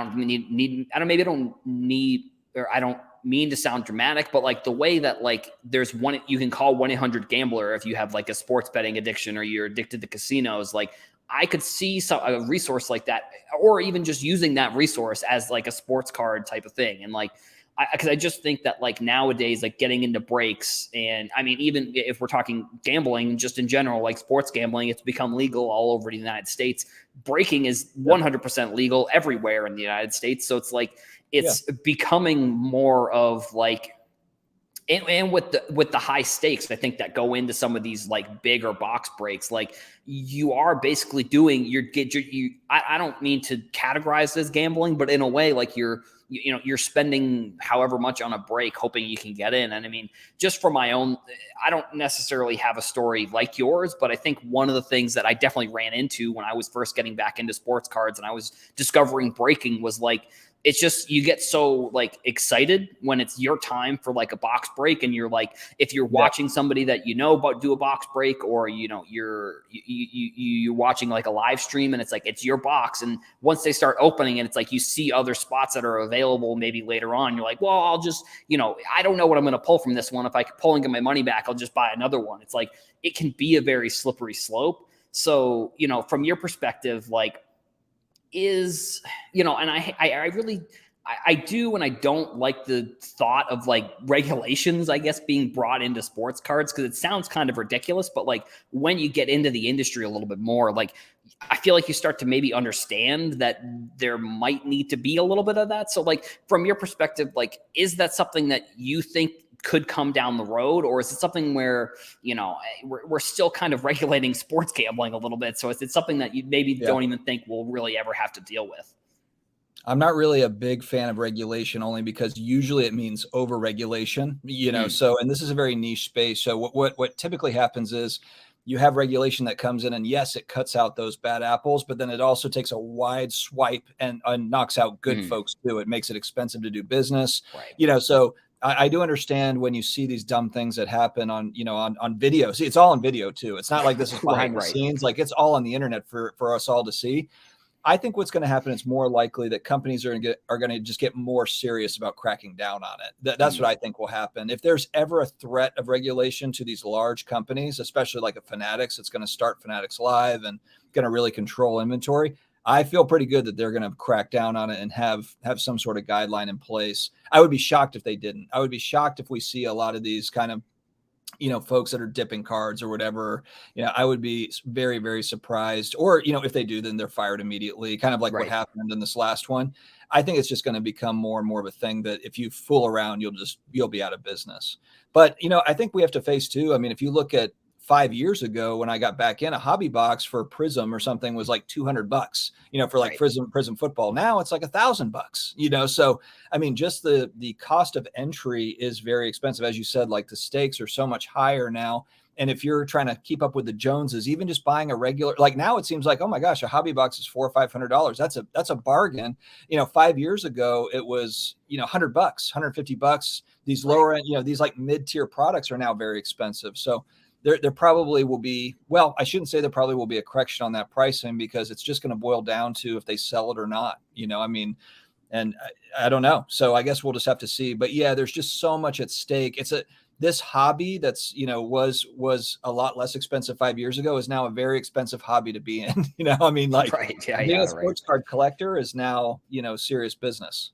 don't mean to sound dramatic, but like the way that, like, there's you can call 1-800-GAMBLER if you have like a sports betting addiction or you're addicted to casinos. Like, I could see a resource like that, or even just using that resource as like a sports card type of thing. And like, because I just think that, like, nowadays, like, getting into breaks, and I mean, even if we're talking gambling just in general, like sports gambling, it's become legal all over the United States. Breaking is 100% legal everywhere in the United States. So it's like, it's becoming more of like, and with the high stakes, I think, that go into some of these like bigger box breaks, like, you are basically doing I don't mean to categorize this gambling, but in a way, like, you're spending however much on a break hoping you can get in. And I mean, just for my own, I don't necessarily have a story like yours, but I think one of the things that I definitely ran into when I was first getting back into sports cards and I was discovering breaking was like, it's just, you get so like excited when it's your time for like a box break, and you're like, if you're watching somebody that about do a box break, or you're watching like a live stream, and it's like, it's your box, and once they start opening it, it's like you see other spots that are available maybe later on, you're like, well, I'll just, I don't know what I'm going to pull from this one. If I can pull and get my money back, I'll just buy another one. It's like, it can be a very slippery slope. So, from your perspective, like, and I do, and I don't like the thought of like regulations, I guess, being brought into sports cards, because it sounds kind of ridiculous. But like, when you get into the industry a little bit more, like, I feel like you start to maybe understand that there might need to be a little bit of that. So like, from your perspective, like, is that something that you think could come down the road, or is it something where, we're still kind of regulating sports gambling a little bit? So it's something that you maybe don't even think we'll really ever have to deal with? I'm not really a big fan of regulation, only because usually it means over-regulation, so, and this is a very niche space. So what typically happens is you have regulation that comes in, and yes, it cuts out those bad apples, but then it also takes a wide swipe and knocks out good folks too. It makes it expensive to do business, right. So I do understand when you see these dumb things that happen on video. See, it's all on video too. It's not like this is behind the scenes. Like, it's all on the internet for us all to see. I think what's going to happen, it's more likely that companies are going to just get more serious about cracking down on it. That's what I think will happen. If there's ever a threat of regulation to these large companies, especially like a Fanatics, it's going to start Fanatics Live and going to really control inventory. I feel pretty good that they're going to crack down on it and have some sort of guideline in place. I would be shocked if they didn't. I would be shocked if we see a lot of these kind of, folks that are dipping cards or whatever. I would be very, very surprised. Or, if they do, then they're fired immediately, kind of like what happened in this last one. I think it's just going to become more and more of a thing that if you fool around, you'll be out of business. But, I think we have to face too. I mean, if you look at 5 years ago, when I got back in, a hobby box for Prism or something was like $200, for like Prism football. Now it's like $1,000, so, I mean, just the cost of entry is very expensive. As you said, like, the stakes are so much higher now. And if you're trying to keep up with the Joneses, even just buying a regular, like, now it seems like, oh my gosh, a hobby box is $400 or $500. That's a bargain. 5 years ago, it was, $100, $150. These lower end, these like mid-tier products are now very expensive. So there probably will be, well, I shouldn't say there probably will be a correction on that pricing, because it's just going to boil down to if they sell it or not. I mean, And I don't know. So I guess we'll just have to see. But yeah, there's just so much at stake. This hobby that's, was a lot less expensive 5 years ago is now a very expensive hobby to be in. I mean, like Right. Yeah. being Yeah. a sports card collector is now, serious business.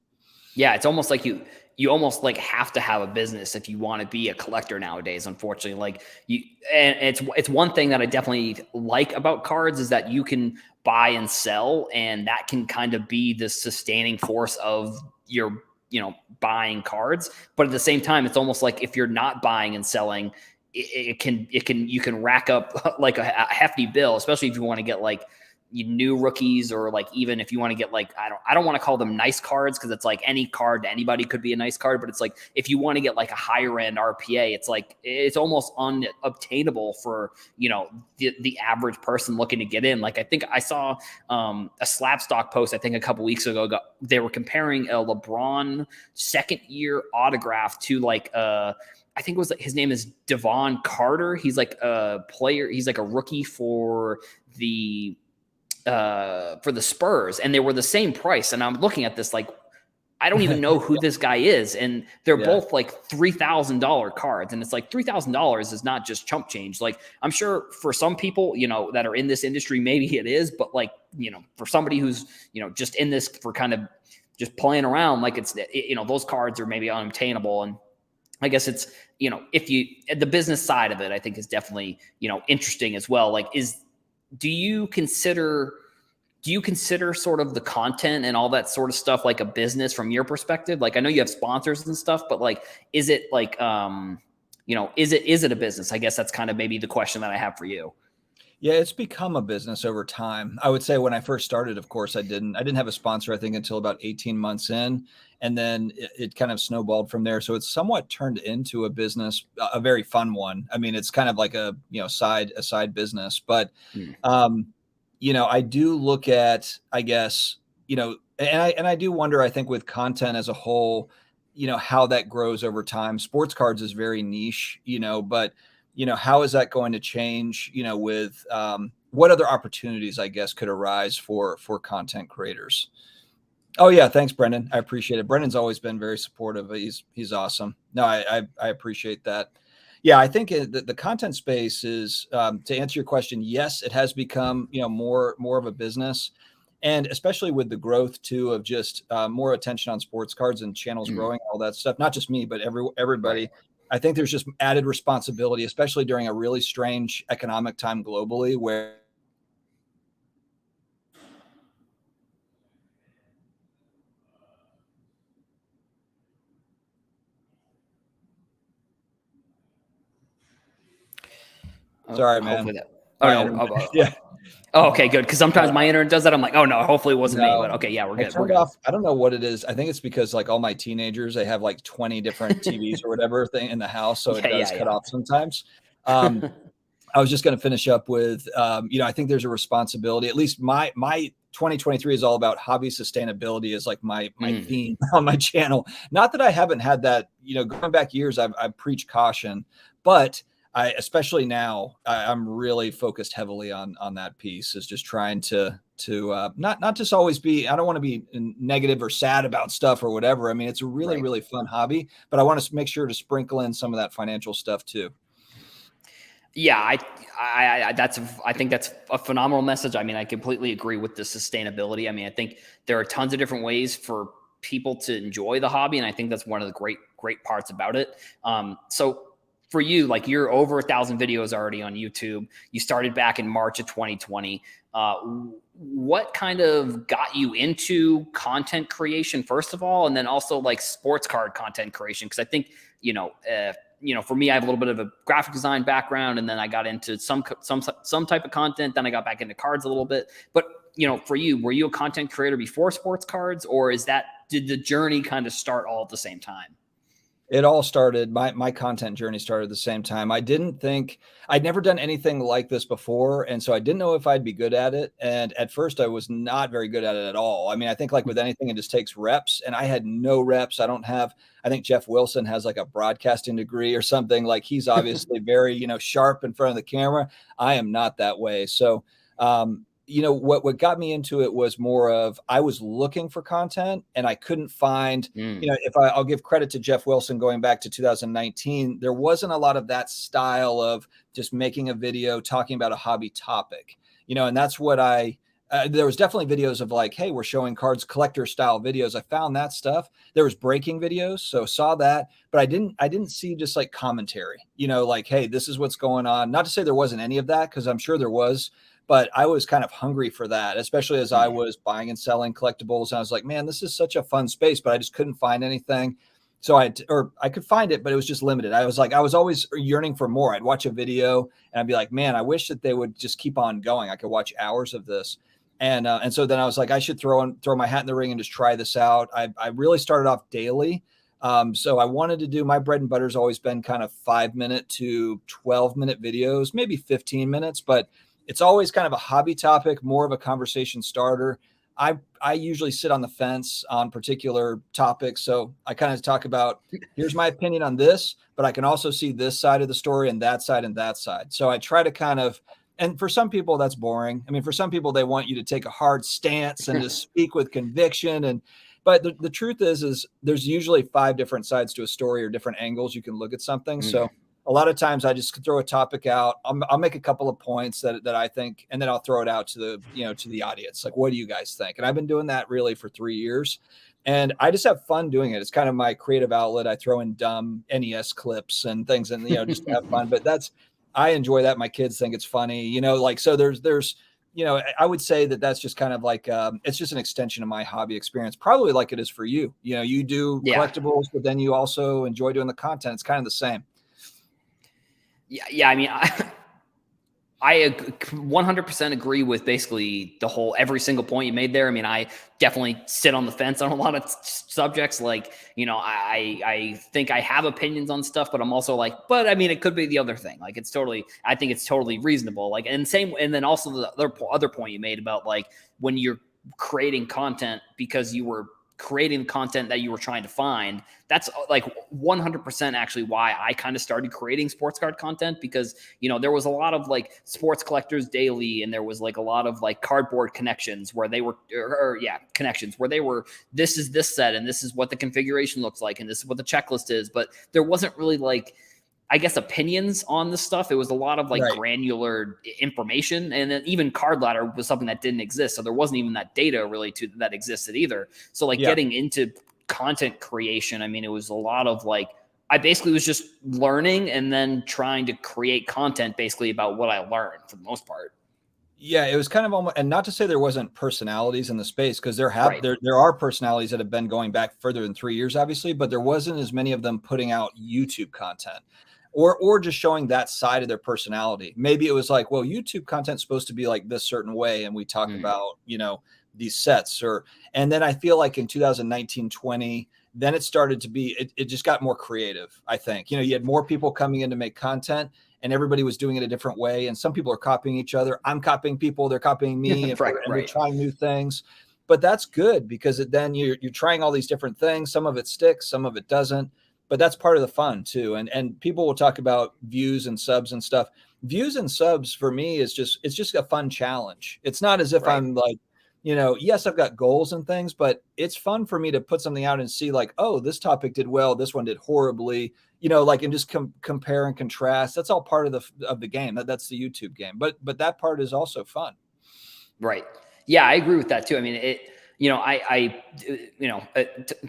Yeah, it's almost like you almost like have to have a business if you want to be a collector nowadays, unfortunately. Like and it's one thing that I definitely like about cards is that you can buy and sell, and that can kind of be the sustaining force of your, buying cards. But at the same time, it's almost like if you're not buying and selling, you can rack up like a hefty bill, especially if you want to get like new rookies, or like even if you want to get like I don't want to call them nice cards, because it's like any card to anybody could be a nice card, but it's like if you want to get like a higher end RPA, it's like it's almost unobtainable for the average person looking to get in. Like I think I saw a Slapstock post I think a couple weeks ago. They were comparing a LeBron second year autograph to like I think it was his name is Devon Carter. He's like a player. He's like a rookie for the Spurs, and they were the same price. And I'm looking at this like, I don't even know who this guy is. And they're both like $3,000 cards. And it's like $3,000 is not just chump change. Like I'm sure for some people, that are in this industry, maybe it is, but like, for somebody who's, just in this for kind of just playing around, like it's, those cards are maybe unobtainable. And I guess it's, if the business side of it, I think is definitely, interesting as well. Like do you consider sort of the content and all that sort of stuff like a business from your perspective? Like I know you have sponsors and stuff, but like, is it like, is it a business? I guess that's kind of maybe the question that I have for you. Yeah, it's become a business over time. I would say when I first started, of course, I didn't have a sponsor, I think, until about 18 months in. And then it kind of snowballed from there. So it's somewhat turned into a business, a very fun one. I mean, it's kind of like a side business. But, I do look at, I guess, and I do wonder, I think with content as a whole, how that grows over time. Sports cards is very niche, but how is that going to change, with what other opportunities, I guess, could arise for content creators? Oh yeah. Thanks, Brendan. I appreciate it. Brendan's always been very supportive. He's awesome. No, I appreciate that. Yeah. I think the content space is, to answer your question, yes, it has become, more of a business, and especially with the growth too, of just more attention on sports cards and channels growing, all that stuff, not just me, but everybody. Right. I think there's just added responsibility, especially during a really strange economic time globally where sorry, man. Yeah. Oh, okay, good. Because sometimes my internet does that. I'm like, oh no, hopefully it wasn't me. But okay, yeah, we're good. We're good. I don't know what it is. I think it's because like all my teenagers, they have like 20 different TVs or whatever thing in the house, so it does cut off sometimes. I was just going to finish up with, I think there's a responsibility. At least my 2023 is all about hobby sustainability is like my theme on my channel. Not that I haven't had that, going back years, I've preached caution, but especially now, I'm really focused heavily on that piece, is just trying to not just always be, I don't want to be negative or sad about stuff or whatever. I mean, it's a really, really fun hobby, but I want to make sure to sprinkle in some of that financial stuff too. Yeah, I think that's a phenomenal message. I mean, I completely agree with the sustainability. I mean, I think there are tons of different ways for people to enjoy the hobby, and I think that's one of the great parts about it. So for you, like you're over 1,000 videos already on YouTube. You started back in March of 2020. What kind of got you into content creation, first of all, and then also like sports card content creation? Because I think, for me, I have a little bit of a graphic design background, and then I got into some type of content. Then I got back into cards a little bit. But, for you, were you a content creator before sports cards, or did the journey kind of start all at the same time? It all started, my content journey started at the same time. I'd never done anything like this before. And so I didn't know if I'd be good at it. And at first I was not very good at it at all. I mean, I think like with anything, it just takes reps, and I had no reps. I think Jeff Wilson has like a broadcasting degree or something. Like he's obviously very, sharp in front of the camera. I am not that way. So, what got me into it was more of, I was looking for content and I couldn't find, if I'll give credit to Jeff Wilson going back to 2019, there wasn't a lot of that style of just making a video talking about a hobby topic, and that's what there was definitely videos of like, hey, we're showing cards, collector style videos. I found that stuff. There was breaking videos, so saw that, but I didn't see just like commentary, like, hey, this is what's going on. Not to say there wasn't any of that, because I'm sure there was, but I was kind of hungry for that, especially as I was buying and selling collectibles. And I was like, man, this is such a fun space, but I just couldn't find anything. So I could find it, but it was just limited. I was always yearning for more. I'd watch a video and I'd be like, man, I wish that they would just keep on going. I could watch hours of this. And so then I was like, I should throw my hat in the ring and just try this out. I really started off daily. So I wanted to do, my bread and butter's always been kind of 5-minute to 12-minute videos, maybe 15 minutes, but it's always kind of a hobby topic, more of a conversation starter. I usually sit on the fence on particular topics. So I kind of talk about, here's my opinion on this, but I can also see this side of the story and that side and that side. So I try to kind of, and for some people that's boring. I mean, for some people, they want you to take a hard stance and to speak with conviction. But the truth is there's usually 5 different sides to a story or different angles you can look at something. So a lot of times I just throw a topic out. I'll make a couple of points that I think, and then I'll throw it out to the audience. Like, what do you guys think? And I've been doing that really for 3 years, and I just have fun doing it. It's kind of my creative outlet. I throw in dumb NES clips and things, and just to have fun. But I enjoy that. My kids think it's funny. So there's I would say that's just kind of like it's just an extension of my hobby experience, probably like it is for you. You do collectibles, but then you also enjoy doing the content. It's kind of the same. Yeah. I mean, I 100% agree with basically every single point you made there. I mean, I definitely sit on the fence on a lot of subjects. Like, I think I have opinions on stuff, but I'm also like, but I mean, it could be the other thing. Like, I think it's totally reasonable. Like, and then also the other point you made about like when you're creating content because you were creating content that you were trying to find, that's like 100% actually why I kind of started creating sports card content, because there was a lot of like Sports Collectors Daily, and there was like a lot of like Cardboard Connections where they were this is this set and this is what the configuration looks like and this is what the checklist is, but there wasn't really like, I guess, opinions on this stuff. It was a lot of like granular information. And then even Card Ladder was something that didn't exist. So there wasn't even that data really that existed either. So like getting into content creation, I mean, it was a lot of like, I basically was just learning and then trying to create content basically about what I learned for the most part. Yeah, it was kind of almost, and not to say there wasn't personalities in the space, because there are personalities that have been going back further than 3 years, obviously, but there wasn't as many of them putting out YouTube content. Or just showing that side of their personality. Maybe it was like, well, YouTube content's supposed to be like this certain way, and we talk about, these sets. And then I feel like in 2019, 20, then it started to be, it just got more creative, I think. You had more people coming in to make content, and everybody was doing it a different way. And some people are copying each other. I'm copying people, they're copying me, and we're trying new things. But that's good, because then you're trying all these different things. Some of it sticks, some of it doesn't. But that's part of the fun too. And people will talk about views and subs and stuff. Views and subs for me it's just a fun challenge. It's not as if I'm like, yes, I've got goals and things, but it's fun for me to put something out and see like, oh, this topic did well, this one did horribly, and just compare and contrast. That's all part of the game. That's the YouTube game. But that part is also fun. Right. Yeah, I agree with that too. I mean, a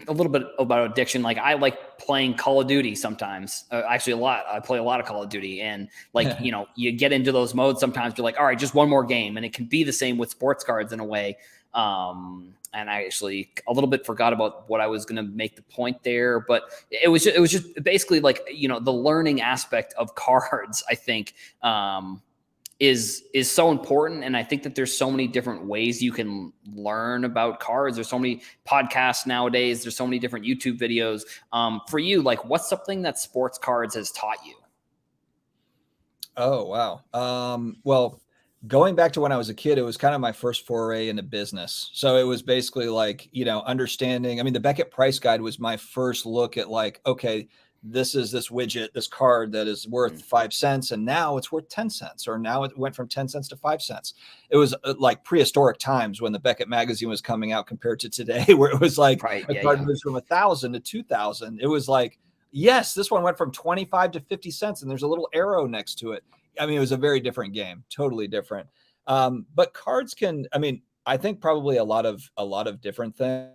little bit about addiction. Like, I like playing Call of Duty sometimes. Actually, a lot. I play a lot of Call of Duty, and like, you get into those modes. Sometimes you're like, all right, just one more game, and it can be the same with sports cards in a way. And I actually a little bit forgot about what I was going to make the point there, but it was just basically like, the learning aspect of cards, I think, is so important. And I think that there's so many different ways you can learn about cards. There's so many podcasts nowadays. There's so many different YouTube videos. For you, like, what's something that sports cards has taught you? Oh, wow. Well, going back to when I was a kid, it was kind of my first foray into business. So it was basically like, understanding, I mean, the Beckett Price Guide was my first look at like, okay, this is this widget, this card that is worth 5 cents, and now it's worth 10 cents, or now it went from 10 cents to 5 cents. It was like prehistoric times when the Beckett magazine was coming out compared to today, where it was like a card moves from 1,000 to 2,000. It was like, yes, this one went from 25 to 50 cents, and there's a little arrow next to it. I mean, it was a very different game, totally different. But cards can, I mean, I think probably a lot of different things.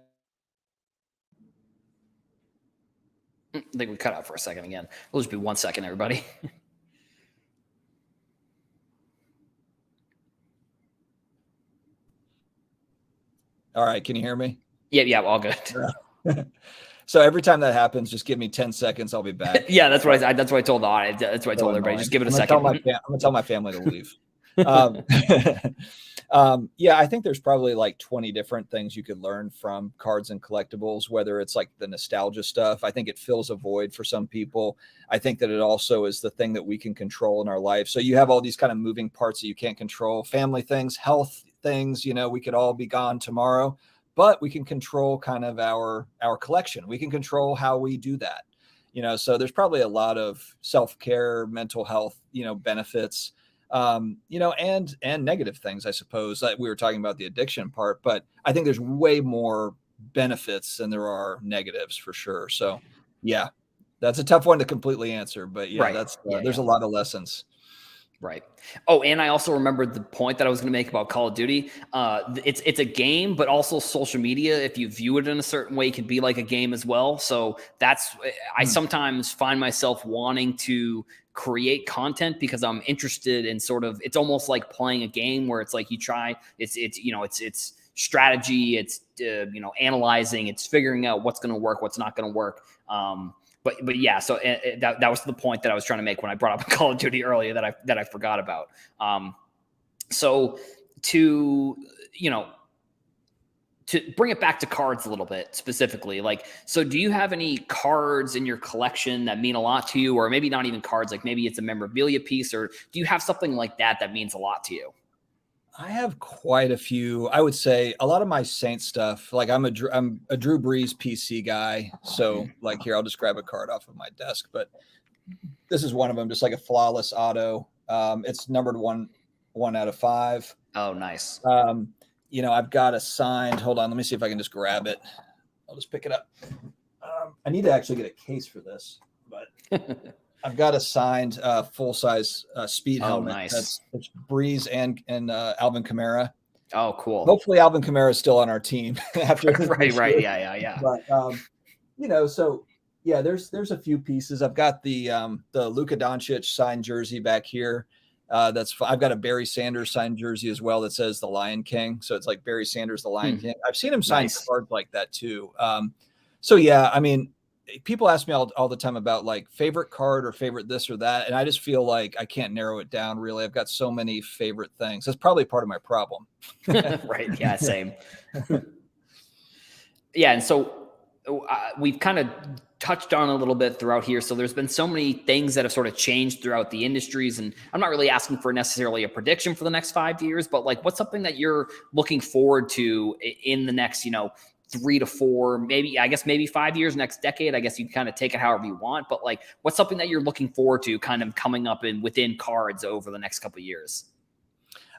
I think we cut out for a second again. We'll just be 1 second, everybody. All right. Can you hear me? Yeah, all good. So every time that happens, just give me 10 seconds. I'll be back. Yeah, that's what I told the audience. That's what I told everybody. Just give it a second. I'm gonna tell my family to leave. Yeah, I think there's probably like 20 different things you could learn from cards and collectibles, whether it's like the nostalgia stuff. I think it fills a void for some people. I think that it also is the thing that we can control in our life. So you have all these kind of moving parts that you can't control, family things, health things, we could all be gone tomorrow, but we can control kind of our collection. We can control how we do that. So there's probably a lot of self-care, mental health, benefits, and negative things, I suppose. Like we were talking about the addiction part, but I think there's way more benefits than there are negatives for sure. So yeah, that's a tough one to completely answer, but yeah, there's a lot of lessons. Right. Oh, and I also remembered the point that I was going to make about Call of Duty. It's a game, but also social media, if you view it in a certain way, can be like a game as well. So I sometimes find myself wanting to create content because I'm interested in it's almost like playing a game where it's like you try, it's strategy, it's, analyzing, it's figuring out what's going to work, what's not going to work. But yeah, so that was the point that I was trying to make when I brought up Call of Duty earlier that I forgot about. So to bring it back to cards a little bit specifically, so do you have any cards in your collection that mean a lot to you, or maybe not even cards, like maybe it's a memorabilia piece, or do you have something like that means a lot to you? I have quite a few. I would say a lot of my Saints stuff. Like I'm a Drew Brees PC guy. So like here, I'll just grab a card off of my desk. But this is one of them, just like a flawless auto. It's numbered 1 out of 5. Oh, nice. I've got a signed. Hold on, let me see if I can just grab it. I'll just pick it up. I need to actually get a case for this, but. I've got a signed full-size speed helmet. Oh, nice. It's Breeze and Alvin Kamara. Oh, cool. Hopefully Alvin Kamara is still on our team after right. Yeah. But so yeah, there's a few pieces. I've got the Luka Doncic signed jersey back here. I've got a Barry Sanders signed jersey as well that says the Lion King. So it's like Barry Sanders, the Lion King. I've seen him sign cards like that too. So yeah, I mean, people ask me all the time about like favorite card or favorite this or that. And I just feel like I can't narrow it down really. I've got so many favorite things. That's probably part of my problem. Right. Yeah. Same. Yeah. And so we've kind of touched on a little bit throughout here. So there's been so many things that have sort of changed throughout the industries. And I'm not really asking for necessarily a prediction for the next 5 years, but like what's something that you're looking forward to in the next, 3 to 4, maybe 5 years, next decade. I guess you kind of take it however you want, but like, what's something that you're looking forward to kind of coming up within cards over the next couple of years?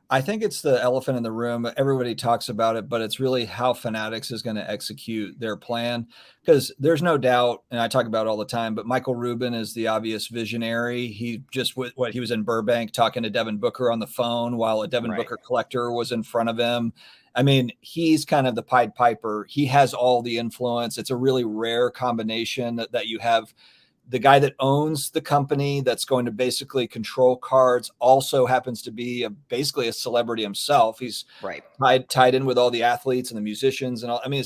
I think it's the elephant in the room. Everybody talks about it, but it's really how Fanatics is going to execute their plan, because there's no doubt, and I talk about it all the time, but Michael Rubin is the obvious visionary. He just, he was in Burbank talking to Devin Booker on the phone while a Devin Booker collector was in front of him. I mean, he's kind of the Pied Piper. He has all the influence. It's a really rare combination that you have the guy that owns the company that's going to basically control cards also happens to be basically a celebrity himself. He's tied in with all the athletes and the musicians and all. I mean,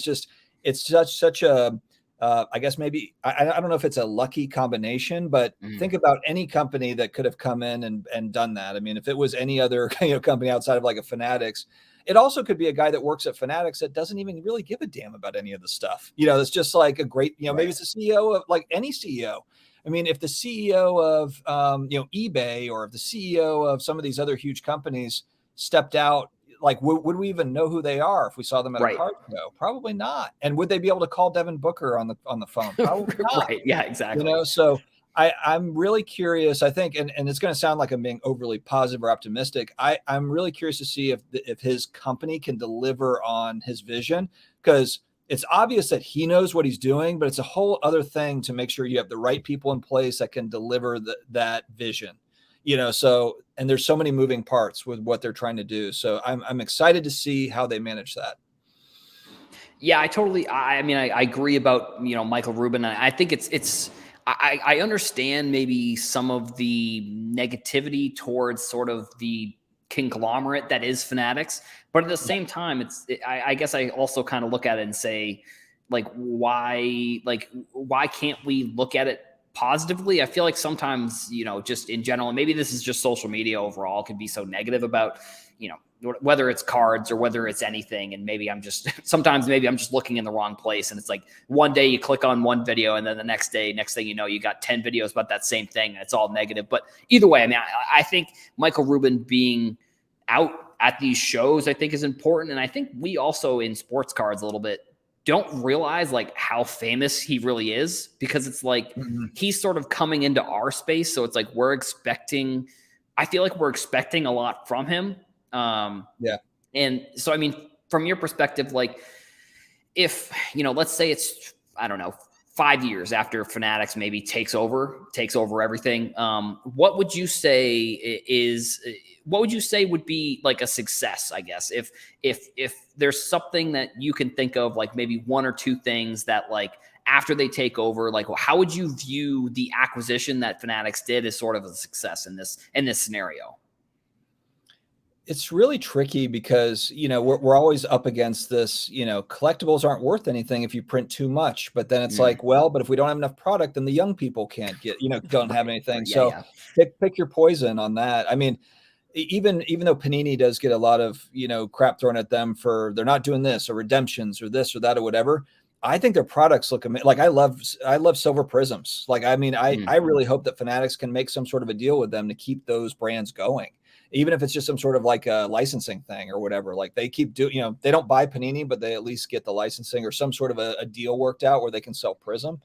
it's such a, I guess maybe, I don't know if it's a lucky combination, but think about any company that could have come in and done that. I mean, if it was any other company outside of like a Fanatics, it also could be a guy that works at Fanatics that doesn't even really give a damn about any of the stuff. It's just like a great, maybe it's the CEO of like any CEO. I mean, if the CEO of, eBay or if the CEO of some of these other huge companies stepped out like, would we even know who they are if we saw them at a Right. card show? Probably not. And would they be able to call Devin Booker on the phone? Probably not. Right. Yeah, exactly. So I'm really curious. I think, and it's going to sound like I'm being overly positive or optimistic. I'm really curious to see if his company can deliver on his vision, because it's obvious that he knows what he's doing, but it's a whole other thing to make sure you have the right people in place that can deliver that vision. So, and there's so many moving parts with what they're trying to do. So I'm excited to see how they manage that. Yeah, I agree about, Michael Rubin. I think I understand maybe some of the negativity towards sort of the conglomerate that is Fanatics, but at the same time, I guess I also kind of look at it and say, why can't we look at it positively? I feel like sometimes, just in general, and maybe this is just social media overall, can be so negative about, whether it's cards or whether it's anything. And maybe I'm just looking in the wrong place. And it's like one day you click on one video and then the next thing you know, you got 10 videos about that same thing and it's all negative. But either way, I think Michael Rubin being out at these shows, I think is important. And I think we also in sports cards a little bit don't realize how famous he really is, because it's he's sort of coming into our space. So it's I feel like we're expecting a lot from him. And so, from your perspective, if, let's say it's, I don't know, 5 years after Fanatics maybe takes over everything, what would you say would be a success, I guess, if there's something that you can think of, maybe one or two things that after they take over, how would you view the acquisition that Fanatics did as sort of a success in this scenario? It's really tricky because, we're always up against this, collectibles aren't worth anything if you print too much, but then it's but if we don't have enough product, then the young people can't get, don't have anything. Pick your poison on that. Even though Panini does get a lot of, crap thrown at them for, they're not doing this or redemptions or this or that or whatever, I think their products look amazing. I love silver prisms. I really hope that Fanatics can make some sort of a deal with them to keep those brands going, even if it's just some sort of a licensing thing or whatever. They keep doing, they don't buy Panini, but they at least get the licensing or some sort of a deal worked out where they can sell Prism.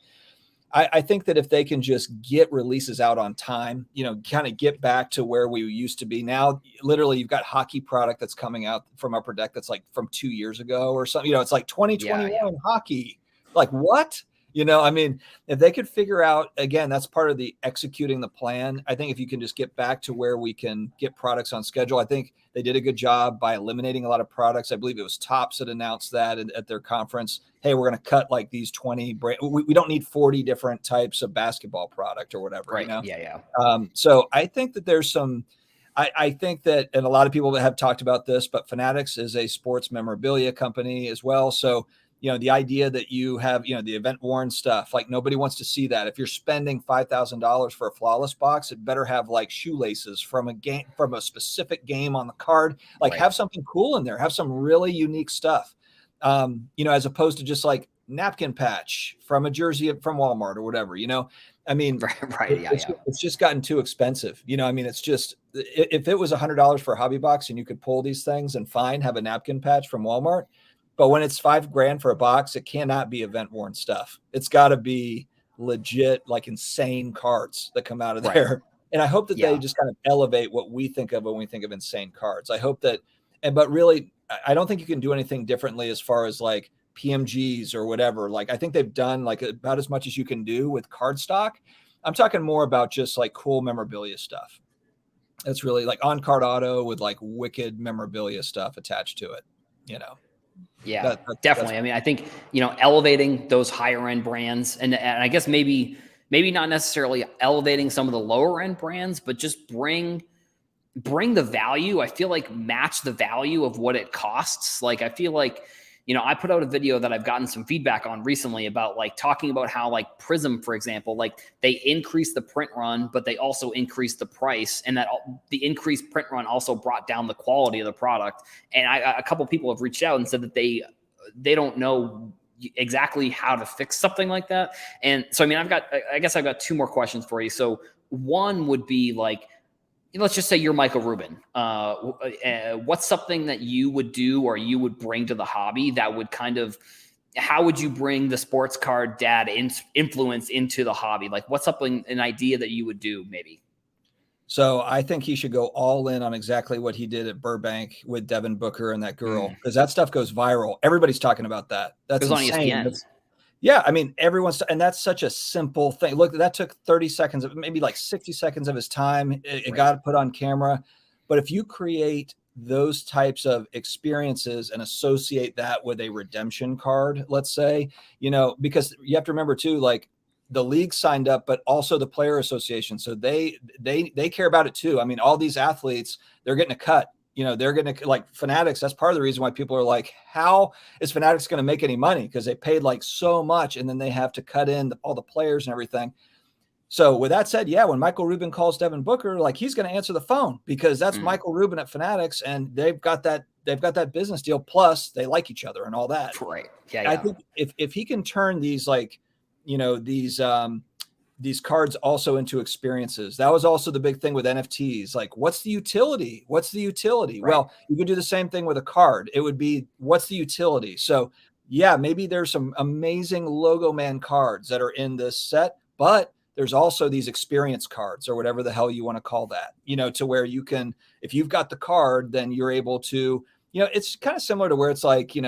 I think that if they can just get releases out on time, kind of get back to where we used to be. Now, literally, you've got hockey product that's coming out from Upper Deck that's from 2 years ago or something. It's 2021 hockey. What? If they could figure out, again, that's part of the executing the plan. I think if you can just get back to where we can get products on schedule, I think they did a good job by eliminating a lot of products. I believe it was Topps that announced that at their conference. Hey, we're going to cut these 20 we don't need 40 different types of basketball product or whatever. Right. Yeah. So I think that there's some, I think that, and a lot of people that have talked about this, but Fanatics is a sports memorabilia company as well. So, the idea that you have, the event worn stuff, nobody wants to see that. If you're spending $5,000 for a Flawless box, it better have shoelaces from a specific game on the card. Have something cool in there, have some really unique stuff. As opposed to just napkin patch from a jersey from Walmart or whatever, Right. Yeah. It's just gotten too expensive. It's just, if it was $100 for a hobby box and you could pull these things and have a napkin patch from Walmart, but when it's $5,000 for a box, it cannot be event worn stuff. It's got to be legit, insane cards that come out of there. Right. And I hope that they just kind of elevate what we think of when we think of insane cards. I hope that, but really, I don't think you can do anything differently as far as PMGs or whatever. I think they've done about as much as you can do with card stock. I'm talking more about just cool memorabilia stuff. It's really on card auto with wicked memorabilia stuff attached to it, Yeah, definitely. I think, elevating those higher end brands and I guess maybe not necessarily elevating some of the lower end brands, but just bring the value. I feel match the value of what it costs. I feel I put out a video that I've gotten some feedback on recently about talking about how Prism, for example, they increased the print run, but they also increased the price, and that the increased print run also brought down the quality of the product. And a couple people have reached out and said that they don't know exactly how to fix something like that. And so, I've got two more questions for you. So one would be let's just say you're Michael Rubin. What's something that you would do or you would bring to the hobby that would kind of, how would you bring the sports card dad influence into the hobby? Like what's something, an idea that you would do maybe? So I think he should go all in on exactly what he did at Burbank with Devin Booker and that girl, because that stuff goes viral. Everybody's talking about that. That's It was insane. on ESPN. Yeah, I mean, and that's such a simple thing. Look, that took 30 seconds, maybe like 60 seconds of his time. It got put on camera. But if you create those types of experiences and associate that with a redemption card, let's say, because you have to remember too, like the league signed up, but also the player association. So they care about it too. I mean, all these athletes, they're getting a cut. They're going to, like Fanatics. That's part of the reason why people are like, how is Fanatics going to make any money? Because they paid like so much and then they have to cut in all the players and everything. So with that said, yeah, when Michael Rubin calls Devin Booker, like he's going to answer the phone because that's Michael Rubin at Fanatics and they've got that business deal. Plus they like each other and all that. Right. Yeah. I think if he can turn these, like, these cards also into experiences. That was also the big thing with NFTs. Like, what's the utility? What's the utility? Right. Well, you could do the same thing with a card. It would be, what's the utility? So yeah, maybe there's some amazing Logo Man cards that are in this set, but there's also these experience cards or whatever the hell you want to call that, to where you can, if you've got the card, then you're able to, it's kind of similar to where it's like, you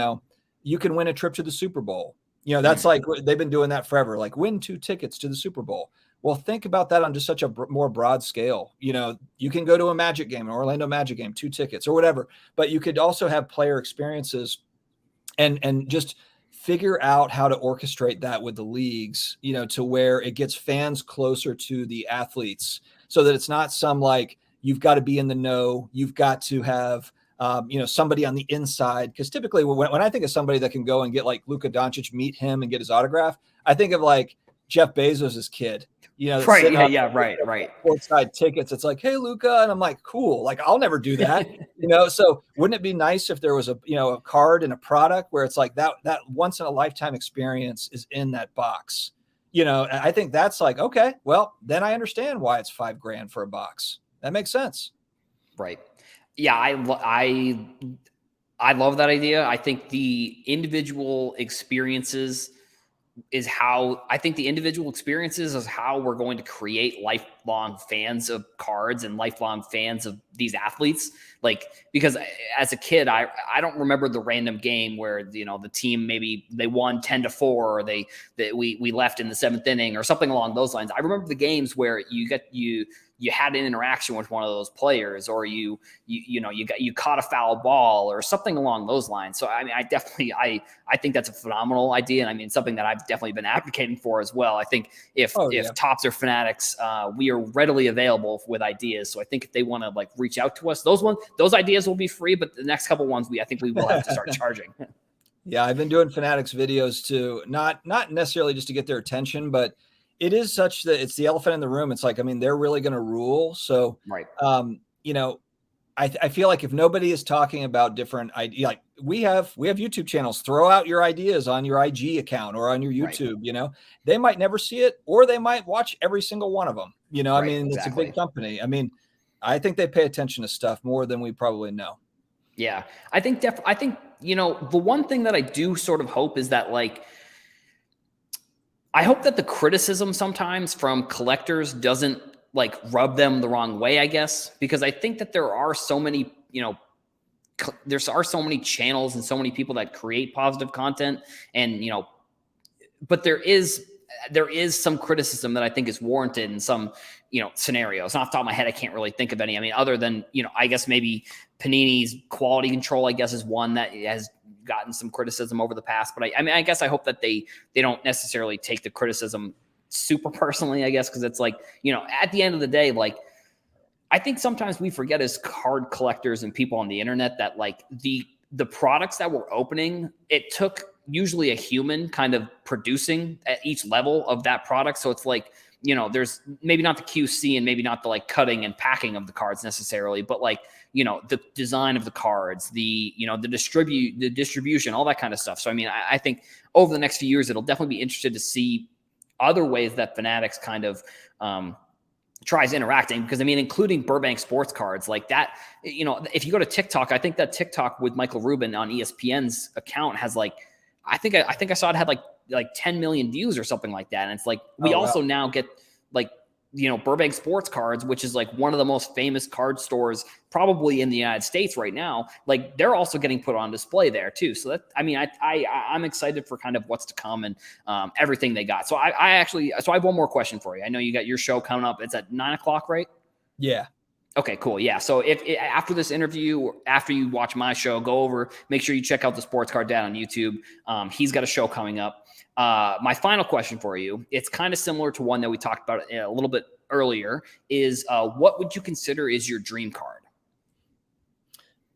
can win a trip to the Super Bowl. That's like, they've been doing that forever, like win 2 tickets to the Super Bowl. Well, think about that on just such a more broad scale. You can go to a Magic game, an Orlando Magic game, 2 tickets or whatever, but you could also have player experiences and just figure out how to orchestrate that with the leagues, to where it gets fans closer to the athletes so that it's not some, like, you've got to be in the know. You've got to have, somebody on the inside. Because typically when I think of somebody that can go and get like Luka Doncic, meet him and get his autograph, I think of like Jeff Bezos's kid, right. Yeah. Right. Courtside tickets. It's like, hey, Luka. And I'm like, cool. Like, I'll never do that, so wouldn't it be nice if there was a card and a product where it's like that once in a lifetime experience is in that box? I think that's like, okay, well, then I understand why it's $5,000 for a box. That makes sense. Right. Yeah, I love that idea. I think the individual experiences is how we're going to create lifelong fans of cards and lifelong fans of these athletes. Like, because as a kid, I don't remember the random game where, the team, maybe they won 10-4 or we left in the 7th inning or something along those lines. I remember the games where you had an interaction with one of those players, or you caught a foul ball or something along those lines. So I mean, I think that's a phenomenal idea, and I mean something that I've definitely been advocating for as well. I think if Tops or Fanatics, we are readily available with ideas. So I think if they want to like reach out to us, those ideas will be free, but the next couple ones I think we will have to start charging. Yeah, I've been doing Fanatics videos too, not necessarily just to get their attention, but it is such that it's the elephant in the room. It's like, I mean, they're really going to rule. So, right. I feel like if nobody is talking about different ideas, like we have YouTube channels, throw out your ideas on your IG account or on your YouTube, right. They might never see it, or they might watch every single one of them. Right, I mean, exactly. It's a big company. I mean, I think they pay attention to stuff more than we probably know. Yeah. I think the one thing that I do sort of hope is that, like, I hope that the criticism sometimes from collectors doesn't like rub them the wrong way, I guess, because I think that there are so many, there are so many channels and so many people that create positive content, and, but there is some criticism that I think is warranted in some, scenarios. Off the top of my head, I can't really think of any. I mean, other than, I guess maybe Panini's quality control, I guess, is one that has gotten some criticism over the past. But I guess I hope that they don't necessarily take the criticism super personally, I guess, because it's like, at the end of the day, like, I think sometimes we forget as card collectors and people on the internet that, like, the products that we're opening, it took usually a human kind of producing at each level of that product. So it's like, there's maybe not the QC and maybe not the like cutting and packing of the cards necessarily, but like, the design of the cards, the distribution, all that kind of stuff. So, I mean, I think over the next few years, it'll definitely be interested to see other ways that Fanatics kind of tries interacting, because I mean, including Burbank sports cards like that, you know, if you go to TikTok, I think that TikTok with Michael Rubin on ESPN's account has like, I think I saw it had like 10 million views or something like that. And it's like, we also now get like, you know, Burbank sports cards, which is like one of the most famous card stores probably in the United States right now. Like, they're also getting put on display there too. So that, I mean, I'm excited for kind of what's to come and everything they got. So I have one more question for you. I know you got your show coming up. It's at 9:00, right? Yeah. Okay, cool. Yeah. So if after this interview, after you watch my show, go over, make sure you check out the Sports Card Dad on YouTube. He's got a show coming up. My final question for you, it's kind of similar to one that we talked about a little bit earlier, is what would you consider is your dream card?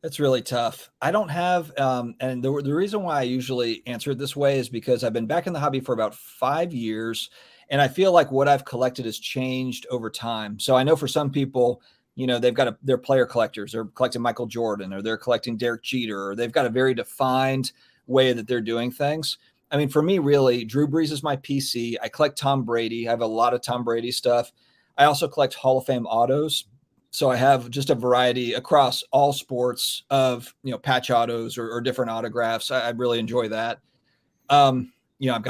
That's really tough. I don't have, and the reason why I usually answer it this way is because I've been back in the hobby for about 5 years, and I feel like what I've collected has changed over time. So I know for some people, you know, they're player collectors. They're collecting Michael Jordan, or they're collecting Derek Jeter, or they've got a very defined way that they're doing things. I mean, for me, really, Drew Brees is my PC. I collect Tom Brady. I have a lot of Tom Brady stuff. I also collect Hall of Fame autos. So I have just a variety across all sports of, you know, patch autos or different autographs. I really enjoy that. You know, I've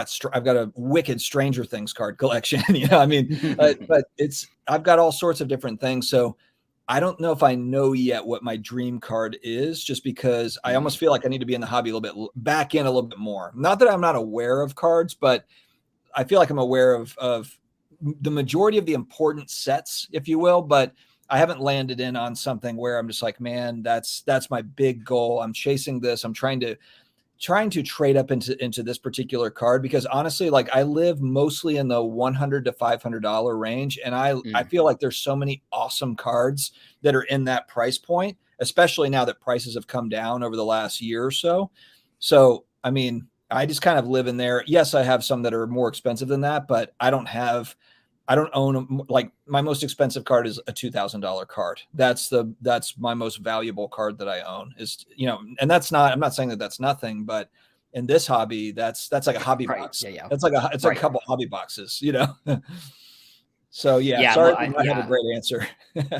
got a wicked Stranger Things card collection. You know, I mean, but I've got all sorts of different things. So I don't know if I know yet what my dream card is, just because I almost feel like I need to be in the hobby a little bit, back in a little bit more. Not that I'm not aware of cards, but I feel like I'm aware of the majority of the important sets, if you will, but I haven't landed in on something where I'm just like, man, that's my big goal. I'm chasing this. I'm trying to trade up into this particular card, because honestly, like, I live mostly in the $100 to $500 range. And I feel like there's so many awesome cards that are in that price point, especially now that prices have come down over the last year or so. So, I mean, I just kind of live in there. Yes, I have some that are more expensive than that, but I don't own, like, my most expensive card is a $2,000 card. That's my most valuable card that I own, is, you know, and I'm not saying that that's nothing, but in this hobby, that's like a hobby box. Yeah. That's like like a couple hobby boxes, you know? So yeah, sorry, I have a great answer.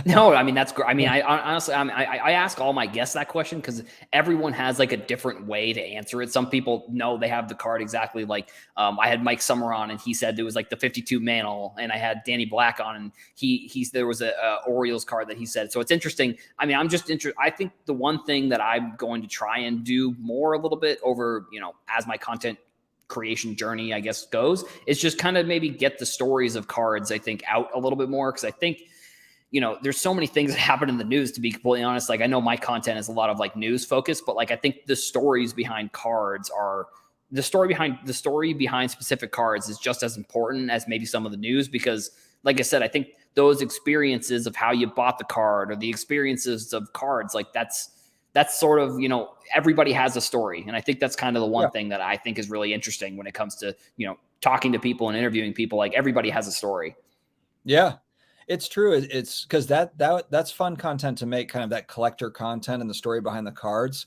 No, I mean, that's great. I mean, I honestly, I ask all my guests that question because everyone has like a different way to answer it. Some people know they have the card exactly like, I had Mike Summer on, and he said there was like the 52 mantle, and I had Danny Black on, and there was a Orioles card that he said. So it's interesting. I mean, I'm just interested. I think the one thing that I'm going to try and do more a little bit over, you know, as my content creation journey, I guess, goes, is just kind of maybe get the stories of cards, I think, out a little bit more. Cause I think, you know, there's so many things that happen in the news, to be completely honest. Like, I know my content is a lot of like news focused, but like, I think the stories behind cards are the story behind specific cards is just as important as maybe some of the news. Because like I said, I think those experiences of how you bought the card, or the experiences of cards, like that's sort of, you know, everybody has a story. And I think that's kind of the one thing that I think is really interesting when it comes to, you know, talking to people and interviewing people. Like, everybody has a story. Yeah, it's true. It's because that's fun content to make, kind of that collector content and the story behind the cards.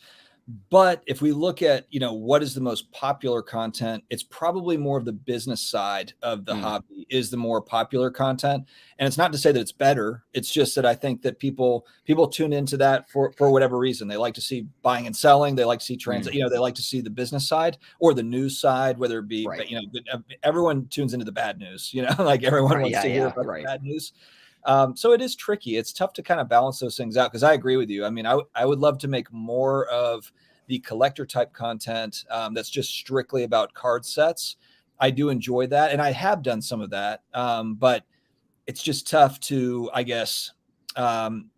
But if we look at, you know, what is the most popular content, it's probably more of the business side of the hobby is the more popular content. And it's not to say that it's better. It's just that I think that people tune into that for whatever reason. They like to see buying and selling. They like to see you know, they like to see the business side or the news side, whether it be, you know, everyone tunes into the bad news, you know, like everyone wants to hear about the bad news. So it is tricky. It's tough to kind of balance those things out, because I agree with you. I mean, I would love to make more of the collector type content that's just strictly about card sets. I do enjoy that, and I have done some of that, but it's just tough to, I guess,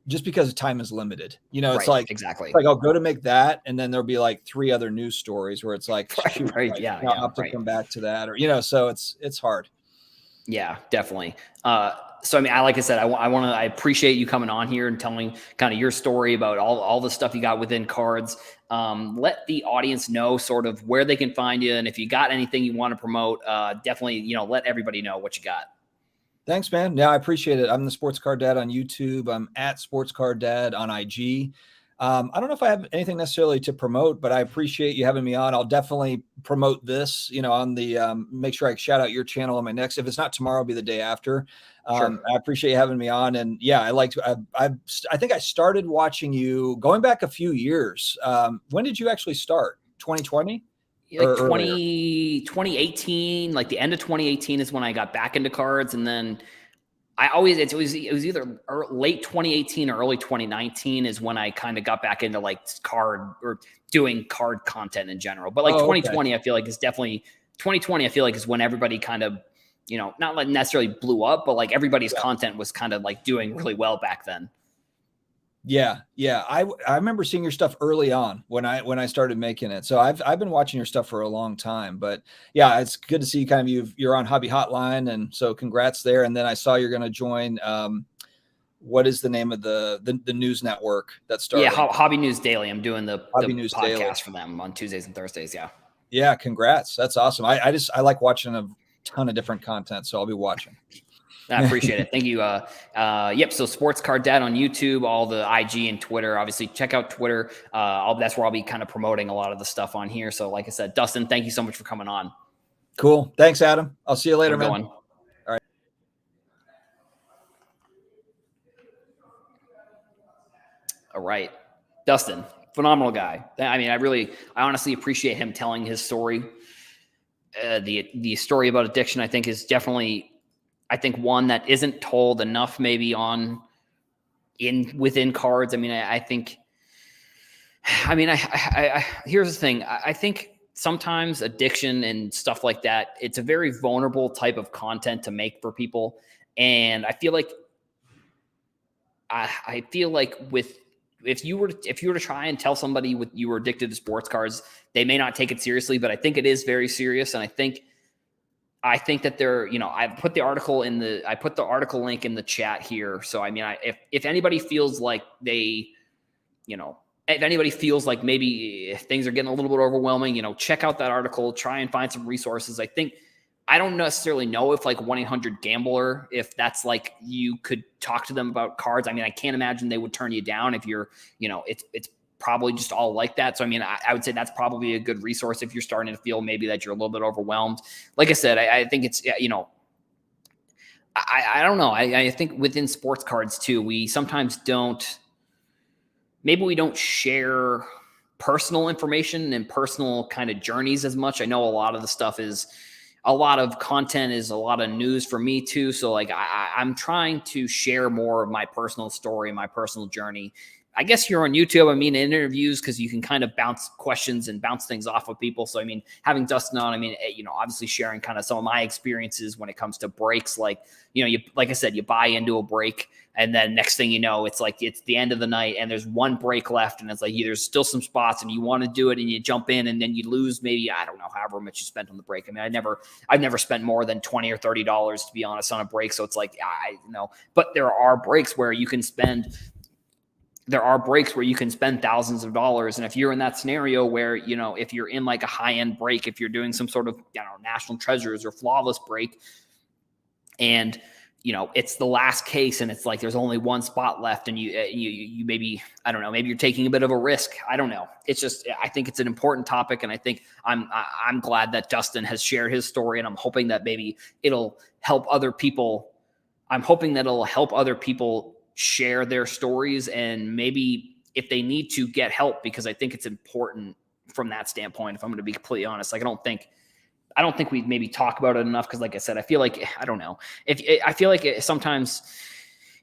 just because time is limited. You know, it's like, exactly. Like, I'll go to make that, and then there'll be like 3 other news stories where it's like, I'll have to come back to that, or, you know, so it's hard. Yeah, definitely. So, I mean, like I said, I appreciate you coming on here and telling kind of your story about all the stuff you got within cards. Let the audience know sort of where they can find you. And if you got anything you want to promote, definitely, you know, let everybody know what you got. Thanks, man. Yeah, I appreciate it. I'm the Sports Card Dad on YouTube. I'm at Sports Card Dad on IG. I don't know if I have anything necessarily to promote, but I appreciate you having me on. I'll definitely promote this, on the, make sure I shout out your channel on my next, if it's not tomorrow, it'll be the day after. Sure. I appreciate you having me on. And yeah, I think I started watching you going back a few years. When did you actually start? 2020? Like 2018, like the end of 2018 is when I got back into cards. And then it was either late 2018 or early 2019 is when I kind of got back into like card or doing card content in general. But like 2020, okay. I feel like is definitely 2020. I feel like is when everybody kind of, not like necessarily blew up, but like everybody's content was kind of like doing really well back then. Yeah. I remember seeing your stuff early on when I started making it. So I've been watching your stuff for a long time, but yeah, it's good to see kind of you're on Hobby Hotline. And so congrats there. And then I saw you're going to join, what is the name of the news network that started? Yeah. Hobby News Daily. I'm doing the News podcast Daily for them on Tuesdays and Thursdays. Yeah. Yeah. Congrats. That's awesome. I like watching a ton of different content. So I'll be watching. I appreciate it. Thank you. Yep. So Sports Card Dad on YouTube, all the IG and Twitter, obviously check out Twitter. That's where I'll be kind of promoting a lot of the stuff on here. So like I said, Dustin, thank you so much for coming on. Cool. Thanks, Adam. I'll see you later, man. All right. All right. Dustin, phenomenal guy. I mean, I honestly appreciate him telling his story. The story about addiction, I think, is definitely, one that isn't told enough maybe within cards. I mean, here's the thing. I think sometimes addiction and stuff like that, it's a very vulnerable type of content to make for people. And I feel like if you were to try and tell somebody you were addicted to sports cards, they may not take it seriously, but I think it is very serious. And I think that I put the article link in the chat here. So, I mean, if anybody feels like if anybody feels like maybe if things are getting a little bit overwhelming, check out that article, try and find some resources. I don't necessarily know if like 1-800-GAMBLER, if that's like, you could talk to them about cards. I mean, I can't imagine they would turn you down if you're, it's probably just all like that. So, I mean, I would say that's probably a good resource if you're starting to feel maybe that you're a little bit overwhelmed. Like I said, I think it's, I don't know. I think within sports cards too, we sometimes maybe we don't share personal information and personal kind of journeys as much. I know a lot of the stuff a lot of content is a lot of news for me too. So like I'm trying to share more of my personal story, my personal journey. I guess here on YouTube, I mean, in interviews, because you can kind of bounce questions and bounce things off of people. So, I mean, having Dustin on, I mean, obviously sharing kind of some of my experiences when it comes to breaks. Like, like I said, you buy into a break, and then next thing you know, it's like it's the end of the night and there's one break left, and it's like there's still some spots and you want to do it and you jump in and then you lose maybe, I don't know, however much you spent on the break. I mean, I've never spent more than $20 or $30, to be honest, on a break. So it's like, but there are breaks where you can spend thousands of dollars. And if you're in that scenario where, if you're in like a high-end break, if you're doing some sort of, National Treasures or Flawless break, and, it's the last case and it's like there's only one spot left and you maybe, I don't know, maybe you're taking a bit of a risk. I don't know. It's just, I think it's an important topic. And I think I'm glad that Dustin has shared his story, and I'm hoping that maybe it'll help other people. I'm hoping that it'll help other people share their stories, and maybe if they need to get help, because I think it's important from that standpoint. If I'm going to be completely honest, like I don't think we maybe talk about it enough. Cause like I said, I feel like, I don't know, sometimes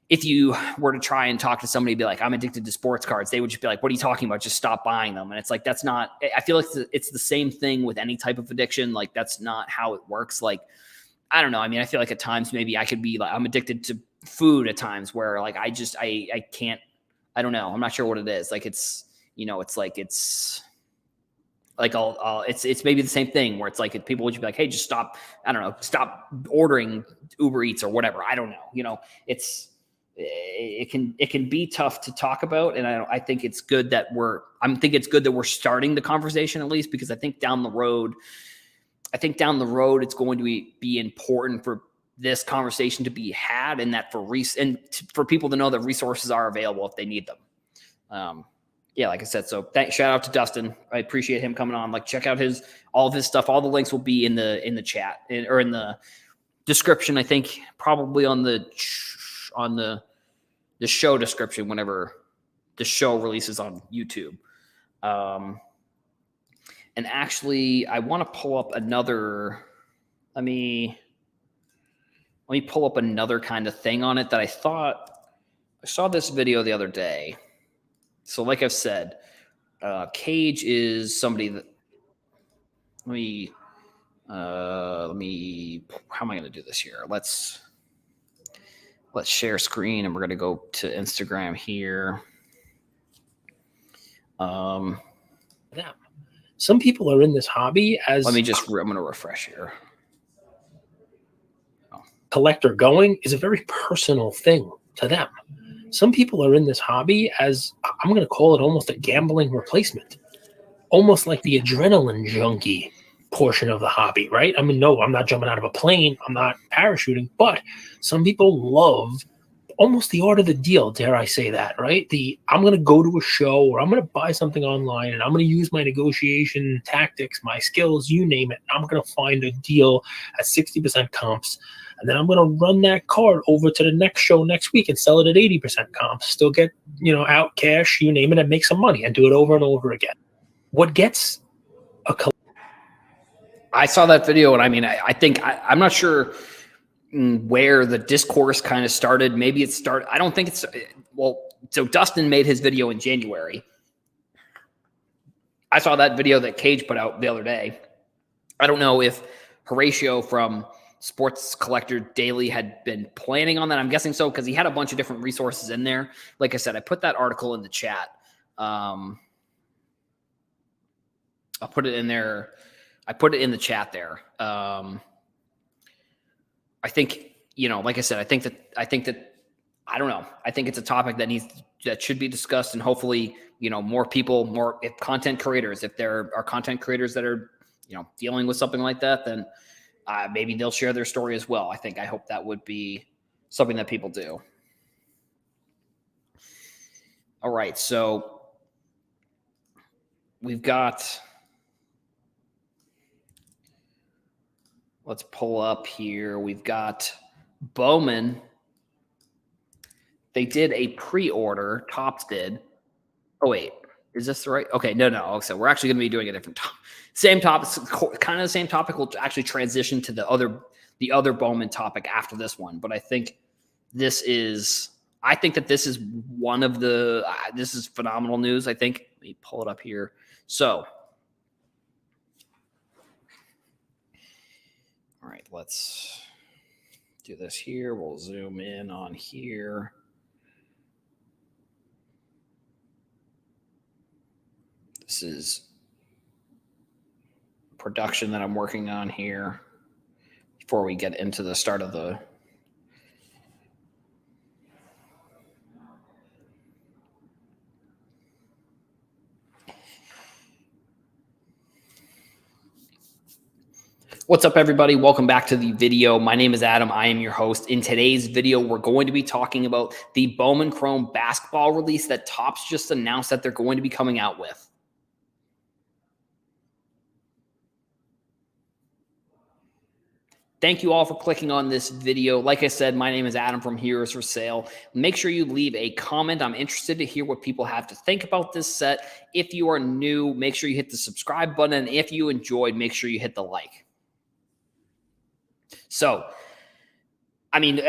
if you were to try and talk to somebody, be like, I'm addicted to sports cards, they would just be like, what are you talking about? Just stop buying them. And it's like, that's not, I feel like it's the same thing with any type of addiction. Like that's not how it works. Like, I don't know. I mean, I feel like at times maybe I could be like, I'm addicted to food at times where like, I can't, I don't know. I'm not sure what it is. Like, it's it's maybe the same thing where it's like, people would just be like, hey, just stop. I don't know, stop ordering Uber Eats or whatever. I don't know. It can be tough to talk about. And I think it's good that we're starting the conversation at least, because I think down the road, it's going to be important for this conversation to be had, and that for people to know that resources are available if they need them. yeah, like I said, so shout out to Dustin. I appreciate him coming on. Like, check out all of his stuff. All the links will be in the chat or in the description. I think probably on the show description whenever the show releases on YouTube. And actually, I want to pull up another. Let me pull up another kind of thing on it that I saw this video the other day. So, like I've said, Cage is somebody that. Let me. How am I going to do this here? Let's share screen, and we're going to go to Instagram here. Some people are in this hobby as. I'm going to refresh here. Collector going is a very personal thing to them. Some people are in this hobby as, I'm going to call it almost a gambling replacement, almost like the adrenaline junkie portion of the hobby, right? I mean, no, I'm not jumping out of a plane, I'm not parachuting, but some people love almost the art of the deal, dare I say that, right? I'm going to go to a show or I'm going to buy something online and I'm going to use my negotiation tactics, my skills, you name it. I'm going to find a deal at 60% comps. And then I'm going to run that card over to the next show next week and sell it at 80% comps. Still get, out cash, you name it, and make some money and do it over and over again. What gets I saw that video, and I mean, I think I'm not sure where the discourse kind of started. Maybe it started. I don't think it's so Dustin made his video in January. I saw that video that Cage put out the other day. I don't know if Horatio from Sports Collector Daily had been planning on that. I'm guessing so, because he had a bunch of different resources in there. Like I said, I put that article in the chat. I'll put it in there. I put it in the chat there. I think, like I said, I think that I don't know. I think it's a topic that should be discussed, and hopefully, more people, if content creators, if there are content creators that are, dealing with something like that, then maybe they'll share their story as well. I hope that would be something that people do. All right. So we've got, let's pull up here. We've got Bowman. They did a pre-order. Topps did. Oh, wait. Is this the right? Okay. No. So we're actually going to be doing a different topic. Same topic, kind of the same topic. We'll actually transition to the other Bowman topic after this one. But I think that this is one of the, this is phenomenal news. I think, let me pull it up here. So, all right, let's do this here. We'll zoom in on here. This is production that I'm working on here before we get into the start of the What's up, everybody? Welcome back to the video. My name is Adam. I am your host. In today's video, we're going to be talking about the Bowman Chrome basketball release that Topps just announced that they're going to be coming out with. Thank you all for clicking on this video. Like I said, my name is Adam from Heroes for Sale. Make sure you leave a comment. I'm interested to hear what people have to think about this set. If you are new, make sure you hit the subscribe button. And if you enjoyed, make sure you hit the like. So, I mean,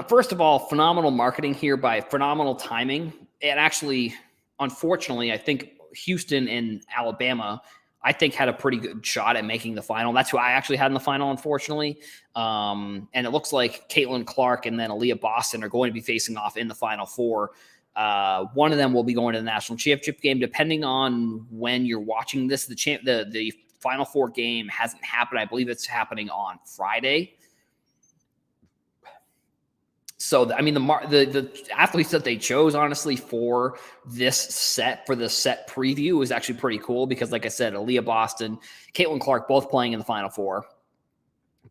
first of all, phenomenal marketing here by phenomenal timing. And actually, unfortunately, I think Houston and Alabama, I think, had a pretty good shot at making the final. That's who I actually had in the final, unfortunately. And it looks like Caitlin Clark and then Aaliyah Boston are going to be facing off in the Final Four. One of them will be going to the national championship game, depending on when you're watching this. The Final Four game hasn't happened. I believe it's happening on Friday. So, I mean, the athletes that they chose, honestly, for this set, for the set preview, is actually pretty cool because, like I said, Aaliyah Boston, Caitlin Clark, both playing in the Final Four.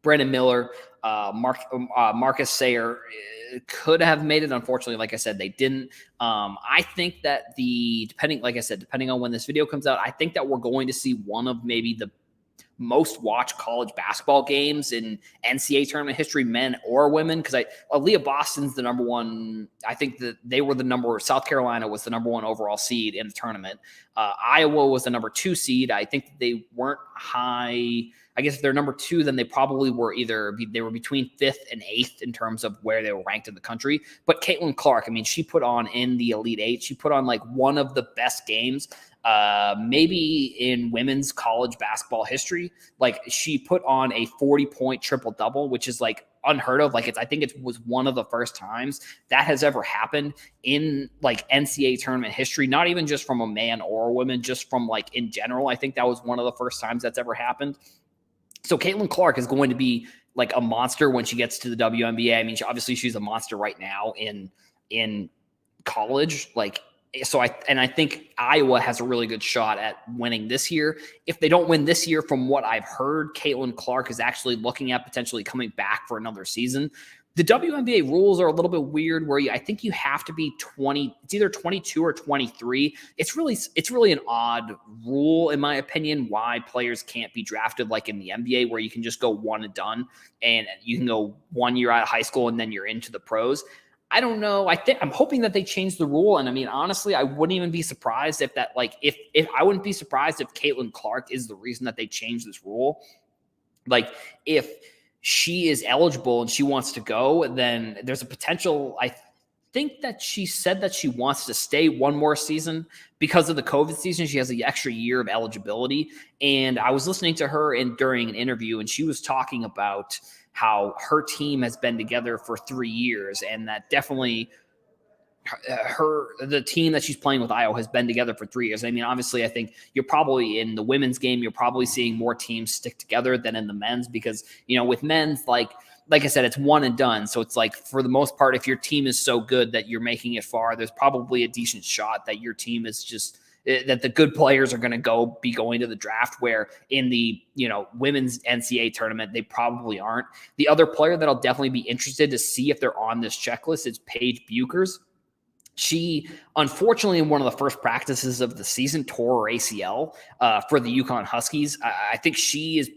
Brandon Miller, Marcus Sayer could have made it. Unfortunately, like I said, they didn't. I think that depending on when this video comes out, I think that we're going to see one of maybe the most watched college basketball games in NCAA tournament history, men or women. Because Aaliyah Boston's the number one. I think that they were South Carolina was the number one overall seed in the tournament. Iowa was the number 2 seed. I think that they weren't high. I guess if they're number 2, then they probably were they were between 5th and 8th in terms of where they were ranked in the country. But Caitlin Clark, I mean, she put on in the Elite 8. She put on like one of the best games maybe in women's college basketball history. Like she put on a 40-point triple-double, which is like unheard of. Like I think it was one of the first times that has ever happened in like NCAA tournament history, not even just from a man or a woman, just from like in general. I think that was one of the first times that's ever happened. So Caitlin Clark is going to be like a monster when she gets to the WNBA. I mean, she's a monster right now in college. Like, so I think Iowa has a really good shot at winning this year. If they don't win this year, from what I've heard, Caitlin Clark is actually looking at potentially coming back for another season. The WNBA rules are a little bit weird where I think you have to be 20. It's either 22 or 23. It's really an odd rule, in my opinion, why players can't be drafted like in the NBA, where you can just go one and done and you can go 1 year out of high school and then you're into the pros. I don't know. I'm hoping that they change the rule. And I mean, honestly, I wouldn't even be surprised if that, like, if I wouldn't be surprised if Caitlin Clark is the reason that they changed this rule. Like, if she is eligible and she wants to go, then there's a potential. I think that she said that she wants to stay one more season because of the COVID season. She has an extra year of eligibility. And I was listening to her during an interview, and she was talking about how her team has been together for 3 years, and that definitely the team that she's playing with Iowa has been together for 3 years. I mean, obviously, I think you're probably in the women's game, you're probably seeing more teams stick together than in the men's, because, you know, with men's, like I said, it's one and done. So it's like, for the most part, if your team is so good that you're making it far, there's probably a decent shot that your team is just, that the good players are going to be going to the draft, where in the, you know, women's NCAA tournament, they probably aren't. The other player that I'll definitely be interested to see if they're on this checklist is Paige Buchers. She, unfortunately, in one of the first practices of the season, tore her ACL for the UConn Huskies. I think she is,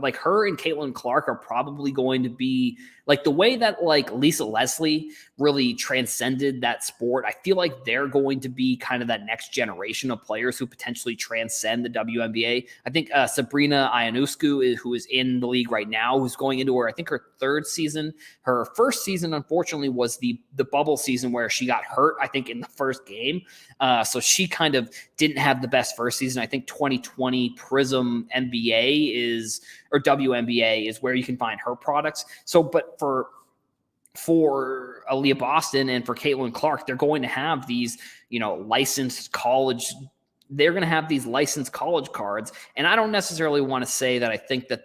like, her and Caitlin Clark are probably going to be, like, the way that, like, Lisa Leslie really transcended that sport. I feel like they're going to be kind of that next generation of players who potentially transcend the WNBA. I think Sabrina Ionescu, who is in the league right now, who's going into I think her 3rd season. Her first season, unfortunately, was the bubble season where she got hurt, I think, in the first game. So she kind of didn't have the best first season. I think 2020 Prism NBA or WNBA is where you can find her products. So, but for Aaliyah Boston and for Caitlin Clark, they're going to have these, you know, licensed college. They're going to have these licensed college cards. And I don't necessarily want to say that I think that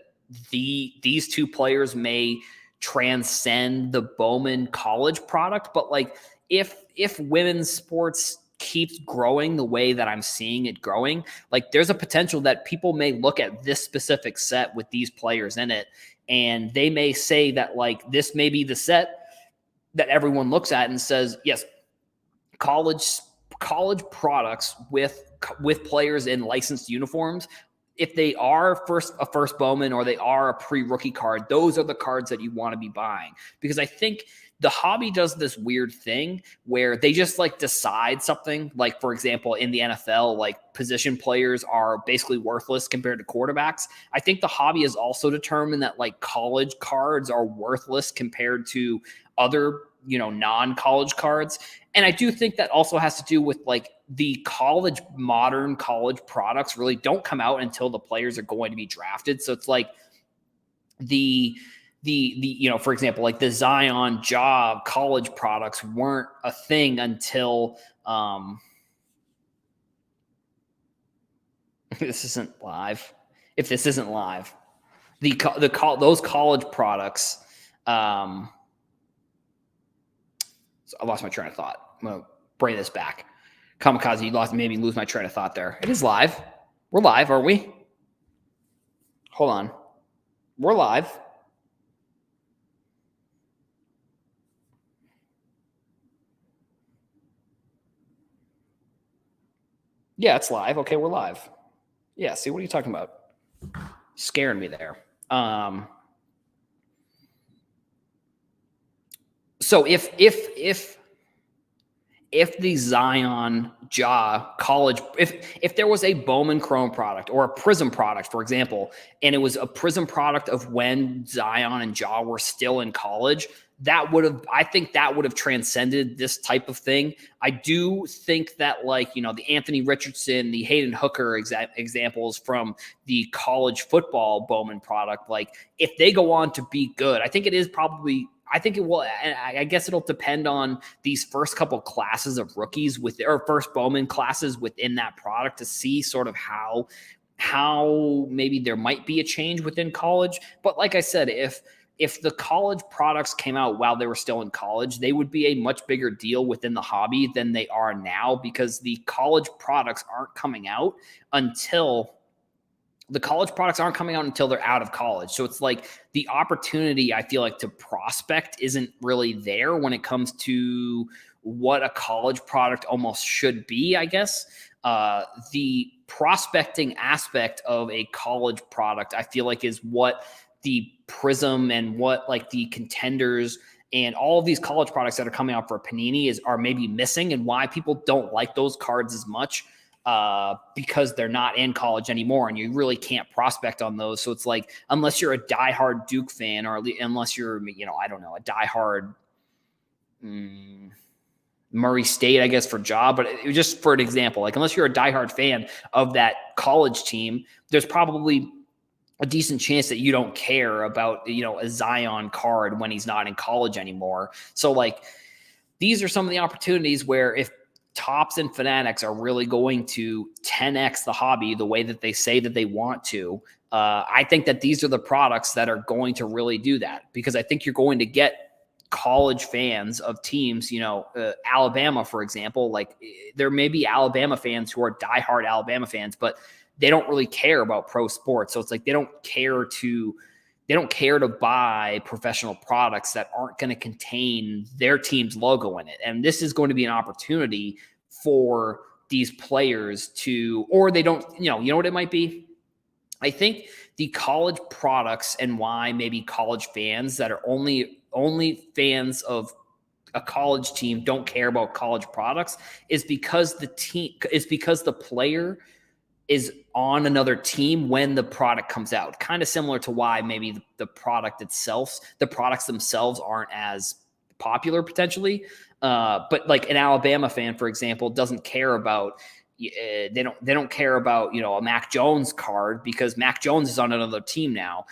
these two players may transcend the Bowman college product, but like, if women's sports keeps growing the way that I'm seeing it growing, like, there's a potential that people may look at this specific set with these players in it, and they may say that, like, this may be the set that everyone looks at and says, yes, college products with players in licensed uniforms, if they are a first Bowman or they are a pre-rookie card, those are the cards that you want to be buying. Because I think the hobby does this weird thing where they just, like, decide something. Like, for example, in the NFL, like, position players are basically worthless compared to quarterbacks. I think the hobby has also determined that, like, college cards are worthless compared to other, you know, non-college cards. And I do think that also has to do with, like, the modern college products really don't come out until the players are going to be drafted. So it's like the you know, for example, like the Zion Job college products weren't a thing until this isn't live. If this isn't live, those college products. So I lost my train of thought. I'm gonna bring this back. Kamikaze, you made me lose my train of thought there. It is live. We're live, aren't we? Hold on. We're live. Yeah, it's live. Okay, we're live. Yeah, see, what are you talking about? Scaring me there. So if the Zion college, if there was a Bowman Chrome product or a Prism product, for example, and it was a Prism product of when Zion and Ja were still in college, I think that would have transcended this type of thing. I do think that, like, the Anthony Richardson, the Hayden Hooker examples from the college football Bowman product, like, if they go on to be good, I think it will. I guess it'll depend on these first couple classes of rookies or first Bowman classes within that product to see sort of how maybe there might be a change within college. But like I said, if the college products came out while they were still in college, they would be a much bigger deal within the hobby than they are now, because the college products aren't coming out until they're out of college. So it's like the opportunity, I feel like, to prospect isn't really there when it comes to what a college product almost should be, I guess. The prospecting aspect of a college product, I feel like, is what the Prism and what, like, the Contenders and all of these college products that are coming out for Panini are maybe missing, and why people don't like those cards as much. Because they're not in college anymore, and you really can't prospect on those. So it's like, unless you're a diehard Duke fan, or unless you're, I don't know, a diehard Murray State, I guess, for Ja, but just for an example, like, unless you're a diehard fan of that college team, there's probably a decent chance that you don't care about, a Zion card when he's not in college anymore. So, like, these are some of the opportunities where, if Topps and Fanatics are really going to 10x the hobby the way that they say that they want to, I think that these are the products that are going to really do that, because I think you're going to get college fans of teams, Alabama, for example. Like, there may be Alabama fans who are diehard Alabama fans, but they don't really care about pro sports. So it's like, they don't care to buy professional products that aren't going to contain their team's logo in it. And this is going to be an opportunity for these players or they don't, you know what it might be? I think the college products, and why maybe college fans that are only fans of a college team don't care about college products, is because the player is on another team when the product comes out. Kind of similar to why maybe the products themselves aren't as popular potentially. But like an Alabama fan, for example, doesn't care about, they don't care about, a Mac Jones card, because Mac Jones is on another team now.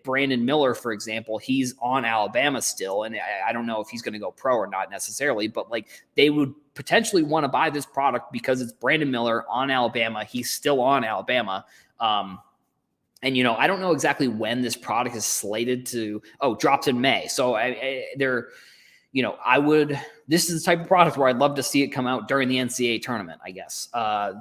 Brandon Miller, for example, he's on Alabama still, and I don't know if he's going to go pro or not necessarily, but like, they would potentially want to buy this product because it's Brandon Miller on Alabama. He's still on Alabama. And, I don't know exactly when this product is slated to, drops in May. So this is the type of product where I'd love to see it come out during the NCAA tournament, I guess. For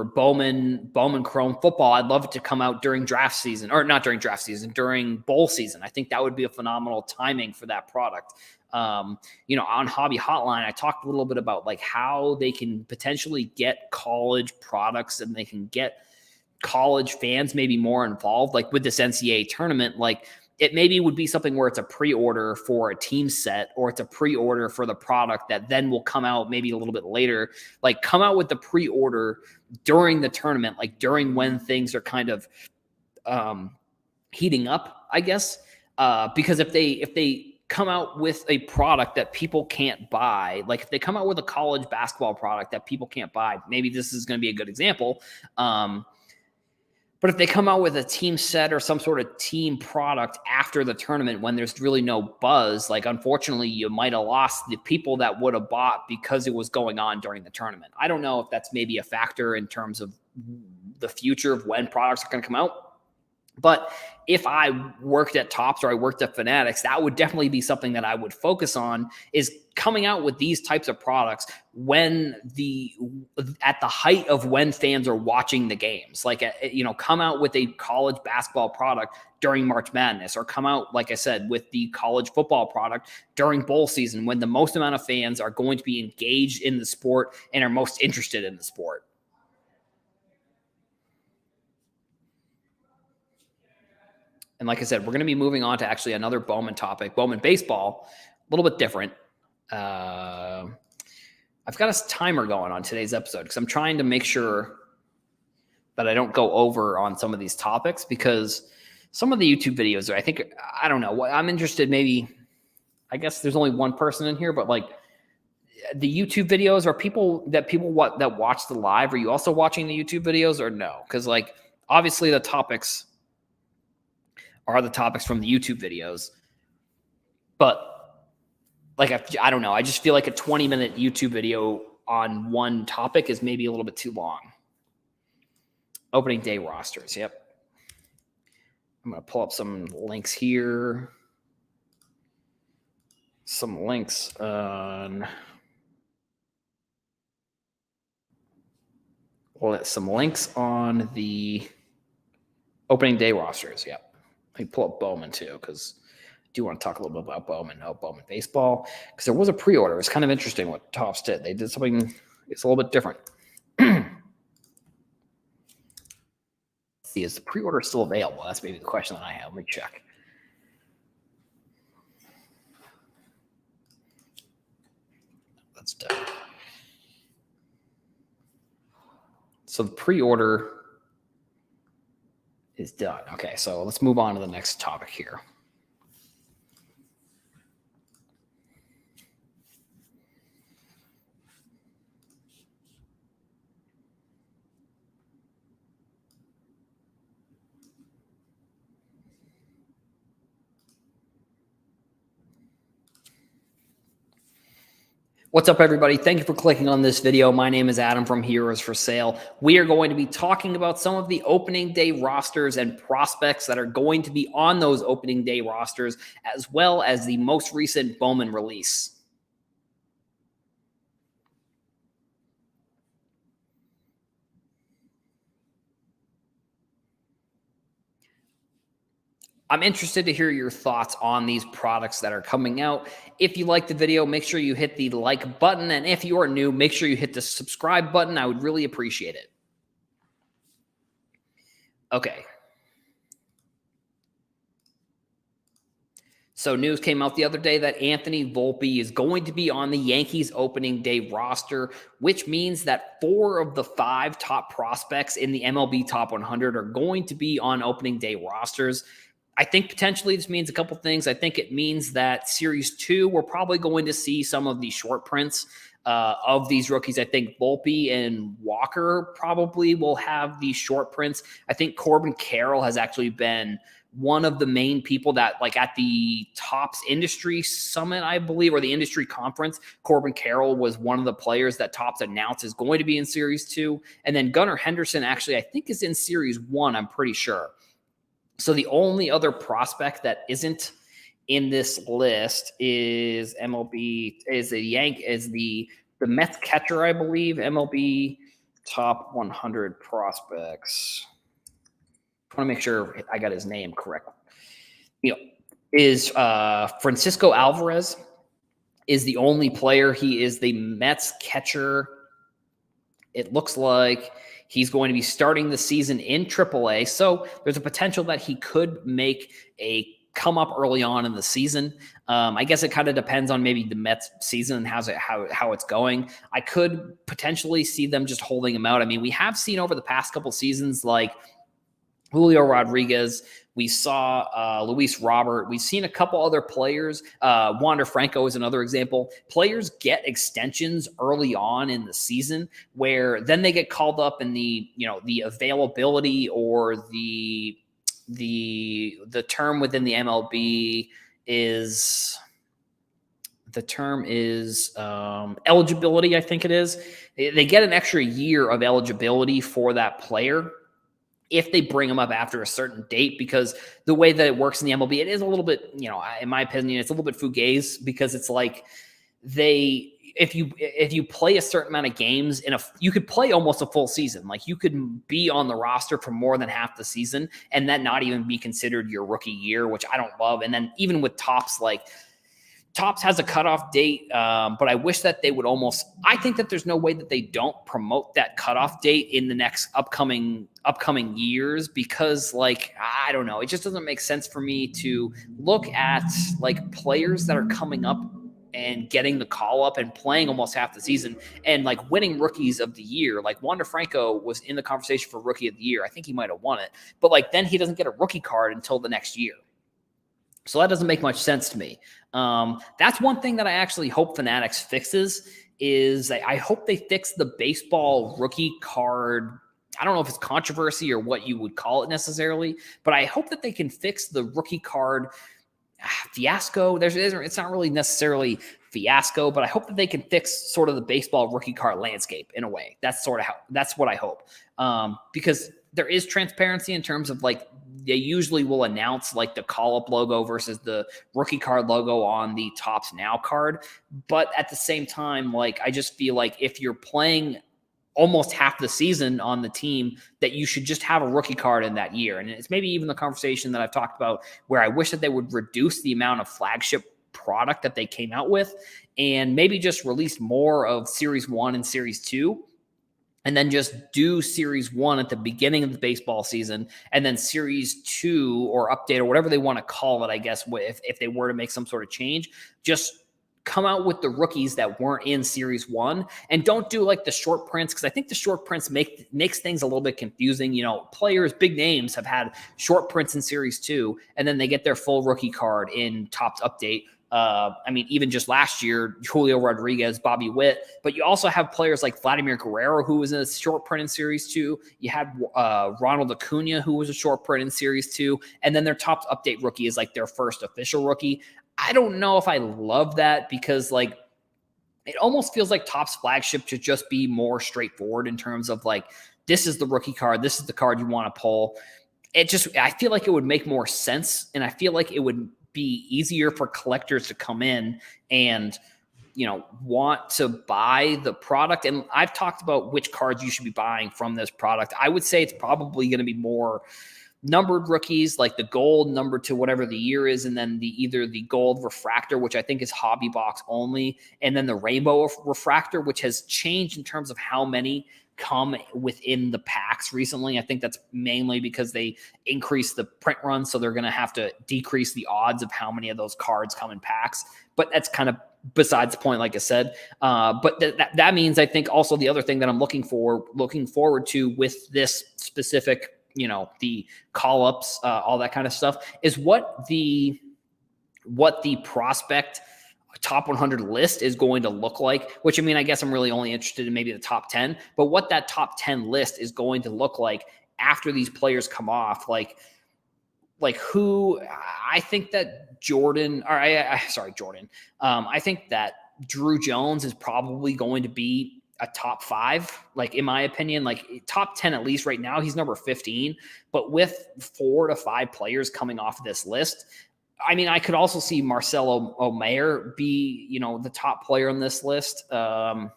Bowman Chrome football, I'd love it to come out during draft season, or not during draft season, during bowl season. I think that would be a phenomenal timing for that product. On Hobby Hotline, I talked a little bit about, like, how they can potentially get college products, and they can get college fans maybe more involved, like with this NCAA tournament. Like, it maybe would be something where it's a pre-order for a team set, or it's a pre-order for the product that then will come out maybe a little bit later. Like, come out with the pre-order during the tournament, like during when things are kind of heating up, I guess. Because if they come out with a product that people can't buy, like if they come out with a college basketball product that people can't buy, maybe this is going to be a good example. But if they come out with a team set or some sort of team product after the tournament when there's really no buzz, like, unfortunately, you might have lost the people that would have bought because it was going on during the tournament. I don't know if that's maybe a factor in terms of the future of when products are going to come out. But if I worked at Topps or I worked at Fanatics, that would definitely be something that I would focus on, is coming out with these types of products at the height of when fans are watching the games. Like, come out with a college basketball product during March Madness, or come out, like I said, with the college football product during bowl season, when the most amount of fans are going to be engaged in the sport and are most interested in the sport. And like I said, we're going to be moving on to actually another Bowman topic, Bowman Baseball, a little bit different. I've got a timer going on today's episode because I'm trying to make sure that I don't go over on some of these topics, because some of the YouTube videos I don't know. I'm interested, maybe, I guess there's only one person in here, but like the YouTube videos, are people that watch the live, are you also watching the YouTube videos or no? Because like obviously the topics are the topics from the YouTube videos. But like, I don't know. I just feel like a 20-minute YouTube video on one topic is maybe a little bit too long. Opening day rosters. Yep. I'm going to pull up some links here. Some links on the opening day rosters. Yep. Let me pull up Bowman too, because I do want to talk a little bit about Bowman Baseball, because there was a pre-order. It's kind of interesting what Topps did. They did something, it's a little bit different. See, is the pre-order still available? That's maybe the question that I have. Let me check. That's done. So the pre-order is done. Okay, so let's move on to the next topic here. What's up, everybody? Thank you for clicking on this video. My name is Adam from Heroes for Sale. We are going to be talking about some of the opening day rosters and prospects that are going to be on those opening day rosters, as well as the most recent Bowman release. I'm interested to hear your thoughts on these products that are coming out. If you like the video, make sure you hit the like button. And if you are new, make sure you hit the subscribe button. I would really appreciate it. Okay. So news came out the other day that Anthony Volpe is going to be on the Yankees opening day roster, which means that 4 of the 5 top prospects in the MLB Top 100 are going to be on opening day rosters. I think potentially this means a couple things. I think it means that Series 2, we're probably going to see some of the short prints of these rookies. I think Volpe and Walker probably will have the short prints. I think Corbin Carroll has actually been one of the main people that, like, at the Topps Industry Summit, I believe, or the industry conference, Corbin Carroll was one of the players that Topps announced is going to be in Series 2. And then Gunnar Henderson actually, I think, is in Series 1, I'm pretty sure. So the only other prospect that isn't in this list is the Mets catcher, I believe, MLB Top 100 prospects. I want to make sure I got his name correct. Is Francisco Alvarez is the only player. He is the Mets catcher. It looks like he's going to be starting the season in AAA, so there's a potential that he could make a come up early on in the season. I guess it kind of depends on maybe the Mets season and how it's going. I could potentially see them just holding him out. I mean, we have seen over the past couple seasons, like Julio Rodriguez, we saw Luis Robert. We've seen a couple other players. Wander Franco is another example. Players get extensions early on in the season where then they get called up, and the availability or the term within the MLB is eligibility. I think it is. They get an extra year of eligibility for that player. if they bring him up after a certain date, because the way that it works in the MLB, it is a little bit, in my opinion, it's a little bit fugazi, because it's like if you play a certain amount of games you could play almost a full season. Like you could be on the roster for more than half the season and that not even be considered your rookie year, which I don't love. And then even with Topps, like Topps has a cutoff date, but I wish that they would I think that there's no way that they don't promote that cutoff date in the next upcoming years, because like, I don't know, it just doesn't make sense for me to look at like players that are coming up and getting the call up and playing almost half the season and like winning rookies of the year. Like Wander Franco was in the conversation for rookie of the year. I think he might've won it, but like then he doesn't get a rookie card until the next year. So that doesn't make much sense to me. That's one thing that I actually hope Fanatics fixes is I hope they fix the baseball rookie card. I don't know if it's controversy or what you would call it necessarily, but I hope that they can fix the rookie card fiasco. It's not really necessarily fiasco, but I hope that they can fix sort of the baseball rookie card landscape in a way. That's what I hope. Because there is transparency in terms of like, they usually will announce like the call-up logo versus the rookie card logo on the Topps Now card. But at the same time, like, I just feel like if you're playing almost half the season on the team, that you should just have a rookie card in that year. And it's maybe even the conversation that I've talked about where I wish that they would reduce the amount of flagship product that they came out with and maybe just release more of Series 1 and Series 2. And then just do Series 1 at the beginning of the baseball season, and then Series 2 or update or whatever they want to call it, I guess, if they were to make some sort of change, just come out with the rookies that weren't in Series 1, and don't do like the short prints, because I think the short prints makes things a little bit confusing. Players, big names have had short prints in Series 2, and then they get their full rookie card in Topps Update. Even just last year, Julio Rodriguez, Bobby Witt, but you also have players like Vladimir Guerrero, who was in a short print in Series 2. You had Ronald Acuna, who was a short print in Series 2. And then their Topps Update rookie is like their first official rookie. I don't know if I love that, because like, it almost feels like Topps flagship should just be more straightforward in terms of like, this is the rookie card, this is the card you want to pull. I feel like it would make more sense, and I feel like it would be easier for collectors to come in and want to buy the product. And I've talked about which cards you should be buying from this product. I would say it's probably going to be more numbered rookies, like the gold number to whatever the year is, and then either the gold refractor, which I think is hobby box only, and then the rainbow refractor, which has changed in terms of how many come within the packs recently. I think that's mainly because they increased the print run, so they're going to have to decrease the odds of how many of those cards come in packs. But that's kind of besides the point, like I said. But that means, I think, also the other thing that I'm looking forward to with this specific, the call-ups, all that kind of stuff, is what the prospect top 100 list is going to look like, which, I guess I'm really only interested in maybe the top 10, but what that top 10 list is going to look like after these players come off, like who I think that I think that Drew Jones is probably going to be a top 5, like in my opinion, like top 10 at least right now. He's number 15, but with 4 to 5 players coming off this list, I could also see Marcelo Omeyer be, the top player on this list. I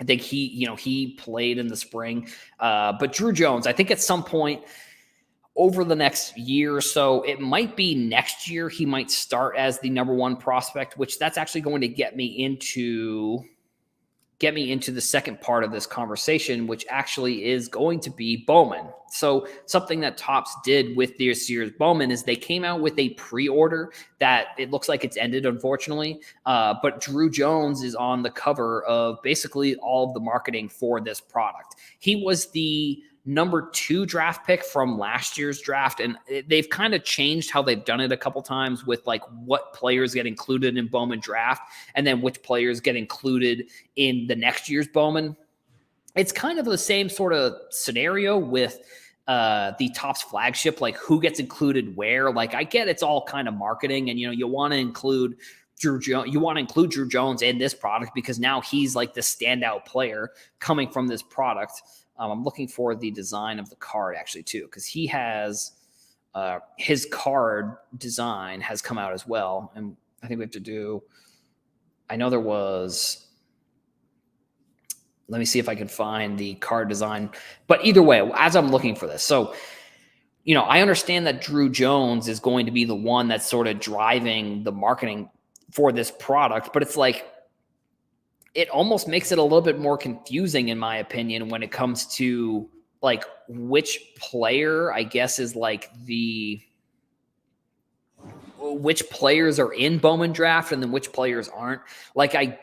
think he played in the spring. But Drew Jones, I think at some point over the next year or so, it might be next year, he might start as the number 1 prospect, which that's actually going to get me into the second part of this conversation, which actually is going to be Bowman. So something that Topps did with this year's Bowman is they came out with a pre-order that it looks like it's ended, unfortunately. But Drew Jones is on the cover of basically all of the marketing for this product. He was the number 2 draft pick from last year's draft. And they've kind of changed how they've done it a couple times with like what players get included in Bowman draft and then which players get included in the next year's Bowman. It's kind of the same sort of scenario with the Topps flagship, like who gets included where. Like, I get it's all kind of marketing, and you want to include Drew Jones in this product because now he's like the standout player coming from this product. I'm looking for the design of the card actually too, because he has his card design has come out as well. And I think we have to do, I know there was, let me see if I can find the card design. But either way, as I'm looking for this, so, I understand that Drew Jones is going to be the one that's sort of driving the marketing for this product, but it's like, it almost makes it a little bit more confusing, in my opinion, when it comes to like which player, I guess, is like which players are in Bowman draft and then which players aren't. Like I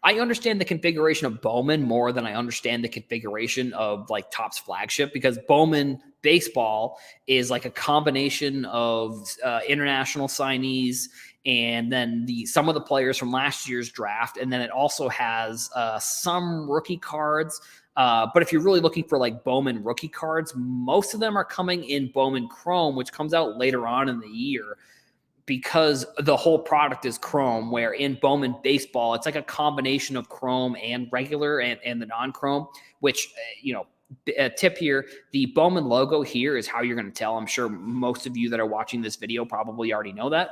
understand the configuration of Bowman more than I understand the configuration of like Topps flagship, because Bowman baseball is like a combination of international signees and then some of the players from last year's draft. And then it also has some rookie cards. But if you're really looking for like Bowman rookie cards, most of them are coming in Bowman Chrome, which comes out later on in the year, because the whole product is Chrome, where in Bowman baseball, it's like a combination of Chrome and regular and the non-Chrome, which, a tip here, the Bowman logo here is how you're going to tell. I'm sure most of you that are watching this video probably already know that.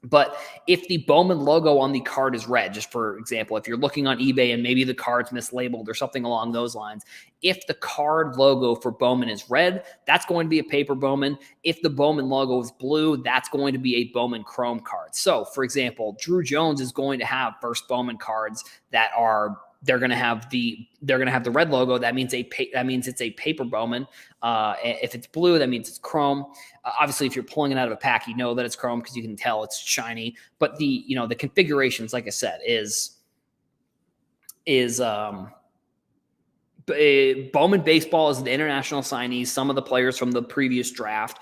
But if the Bowman logo on the card is red, just for example, if you're looking on eBay and maybe the card's mislabeled or something along those lines, if the card logo for Bowman is red, that's going to be a paper Bowman. If the Bowman logo is blue, that's going to be a Bowman Chrome card. So, for example, Drew Jones is going to have first Bowman cards that are they're going to have the red logo. That means it's a paper Bowman. If it's blue, that means it's Chrome. Obviously, if you're pulling it out of a pack, you know that it's Chrome because you can tell it's shiny. But the configurations, like I said, is Bowman baseball is the international signees. Some of the players from the previous draft.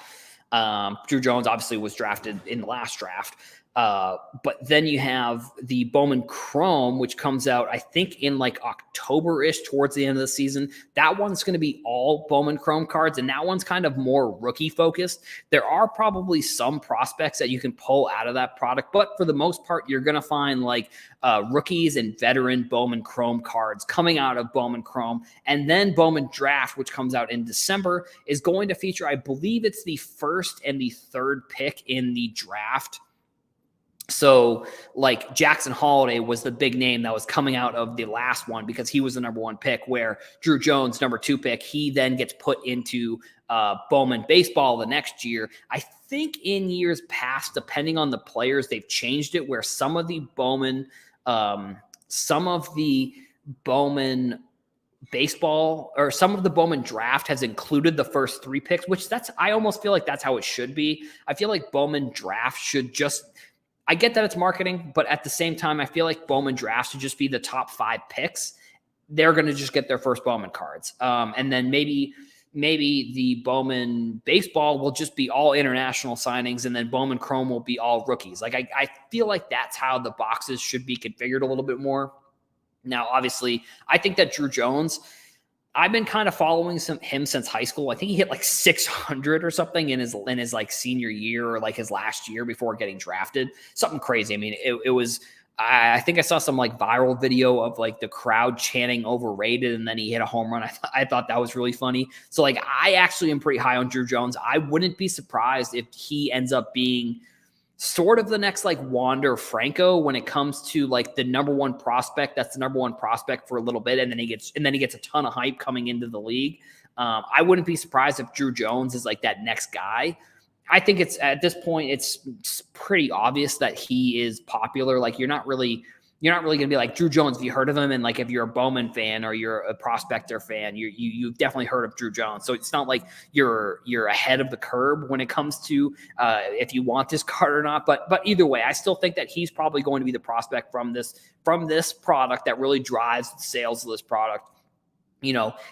Drew Jones obviously was drafted in the last draft. But then you have the Bowman Chrome, which comes out, I think, in like October-ish towards the end of the season. That one's going to be all Bowman Chrome cards, and that one's kind of more rookie-focused. There are probably some prospects that you can pull out of that product, but for the most part, you're going to find like rookies and veteran Bowman Chrome cards coming out of Bowman Chrome. And then Bowman Draft, which comes out in December, is going to feature, I believe it's the first and the third pick in the draft. So like Jackson Holiday was the big name that was coming out of the last one because he was the number one pick, where Drew Jones, number two pick, he then gets put into Bowman baseball the next year. I think in years past, depending on the players, they've changed it where some of the Bowman baseball or some of the Bowman draft has included the first three picks, which I almost feel like that's how it should be. I feel like Bowman draft should just, I get that it's marketing, but at the same time, I feel like Bowman drafts should just be the top 5 picks. They're going to just get their first Bowman cards. And then maybe the Bowman baseball will just be all international signings, and then Bowman Chrome will be all rookies. Like I feel like that's how the boxes should be configured a little bit more. Now, obviously, I think that Drew Jones, I've been kind of following him since high school. I think he hit like 600 or something in his like senior year or like his last year before getting drafted. Something crazy. I mean, it was, I think I saw some like viral video of like the crowd chanting overrated, and then he hit a home run. I thought that was really funny. So like, I actually am pretty high on Drew Jones. I wouldn't be surprised if he ends up being sort of the next like Wander Franco when it comes to like the number one prospect. That's the number one prospect for a little bit, and then he gets a ton of hype coming into the league. I wouldn't be surprised if Drew Jones is like that next guy. I think it's at this point it's pretty obvious that he is popular. Like you're not really going to be like Drew Jones. Have you heard of him? And like if you're a Bowman fan or you're a Prospector fan, you've definitely heard of Drew Jones. So it's not like you're ahead of the curve when it comes to if you want this card or not. But either way, I still think that he's probably going to be the prospect from this product that really drives the sales of this product.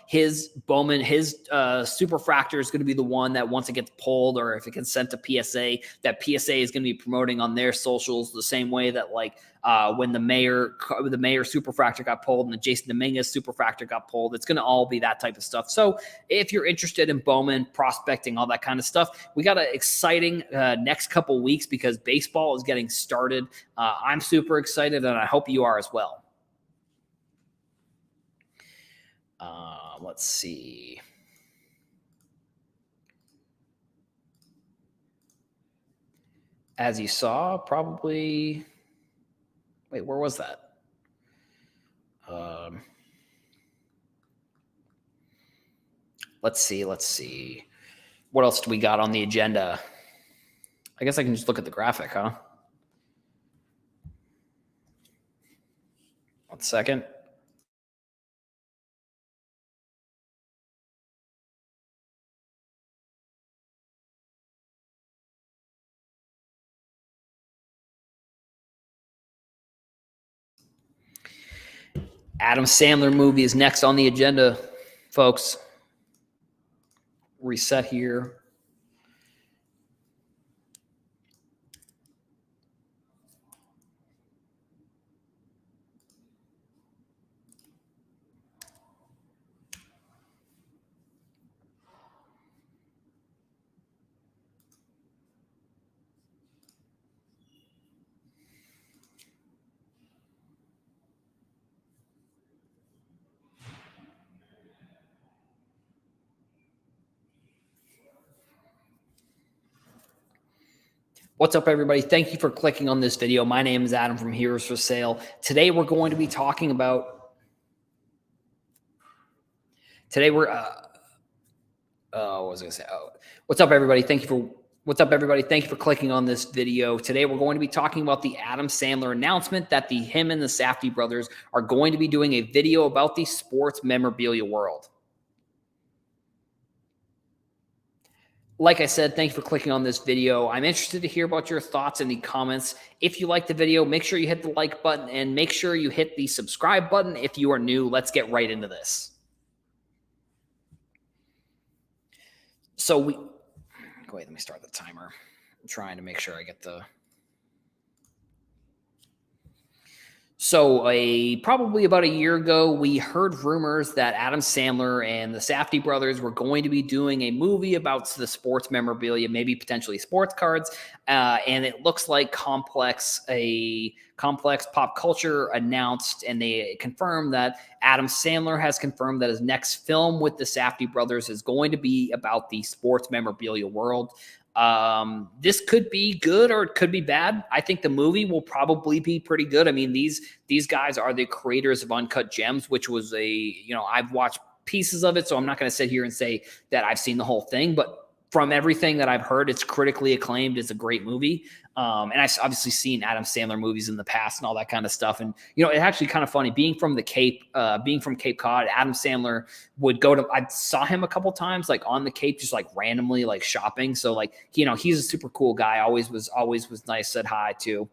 His Bowman, his superfractor is going to be the one that once it gets pulled, or if it gets sent to PSA, that PSA is going to be promoting on their socials the same way that like when the Mayor superfractor got pulled and the Jason Dominguez superfractor got pulled. It's going to all be that type of stuff. So if you're interested in Bowman prospecting, all that kind of stuff, we got an exciting next couple weeks because baseball is getting started. I'm super excited, and I hope you are as well. Let's see. As you saw, probably. Wait, where was that? Let's see. What else do we got on the agenda? I guess I can just look at the graphic, huh? 1 second. Adam Sandler movie is next on the agenda, folks. Reset here. What's up, everybody? Thank you for clicking on this video. My name is Adam from Heroes for Sale. Today, we're going to be talking about... what was I going to say? What's up, everybody? Thank you for clicking on this video. Today, we're going to be talking about the Adam Sandler announcement that him and the Safdie brothers are going to be doing a video about the sports memorabilia world. Like I said, thank you for clicking on this video. I'm interested to hear about your thoughts in the comments. If you like the video, make sure you hit the like button and make sure you hit the subscribe button if you are new. Let's get right into this. So wait, let me start the timer. I'm trying to make sure I get the... So probably about a year ago, we heard rumors that Adam Sandler and the Safdie brothers were going to be doing a movie about the sports memorabilia, maybe potentially sports cards. And it looks like Complex Pop Culture announced, and they confirmed that Adam Sandler has confirmed that his next film with the Safdie brothers is going to be about the sports memorabilia world. This could be good or it could be bad. I think the movie will probably be pretty good. I mean, these guys are the creators of Uncut Gems, which was I've watched pieces of it, so I'm not going to sit here and say that I've seen the whole thing, but from everything that I've heard, it's critically acclaimed. It's a great movie. And I've obviously seen Adam Sandler movies in the past and all that kind of stuff. And, it's actually kind of funny being from Cape Cod. Adam Sandler would I saw him a couple times, like on the Cape, just like randomly, like shopping. So like, he's a super cool guy. Always was nice. Said hi to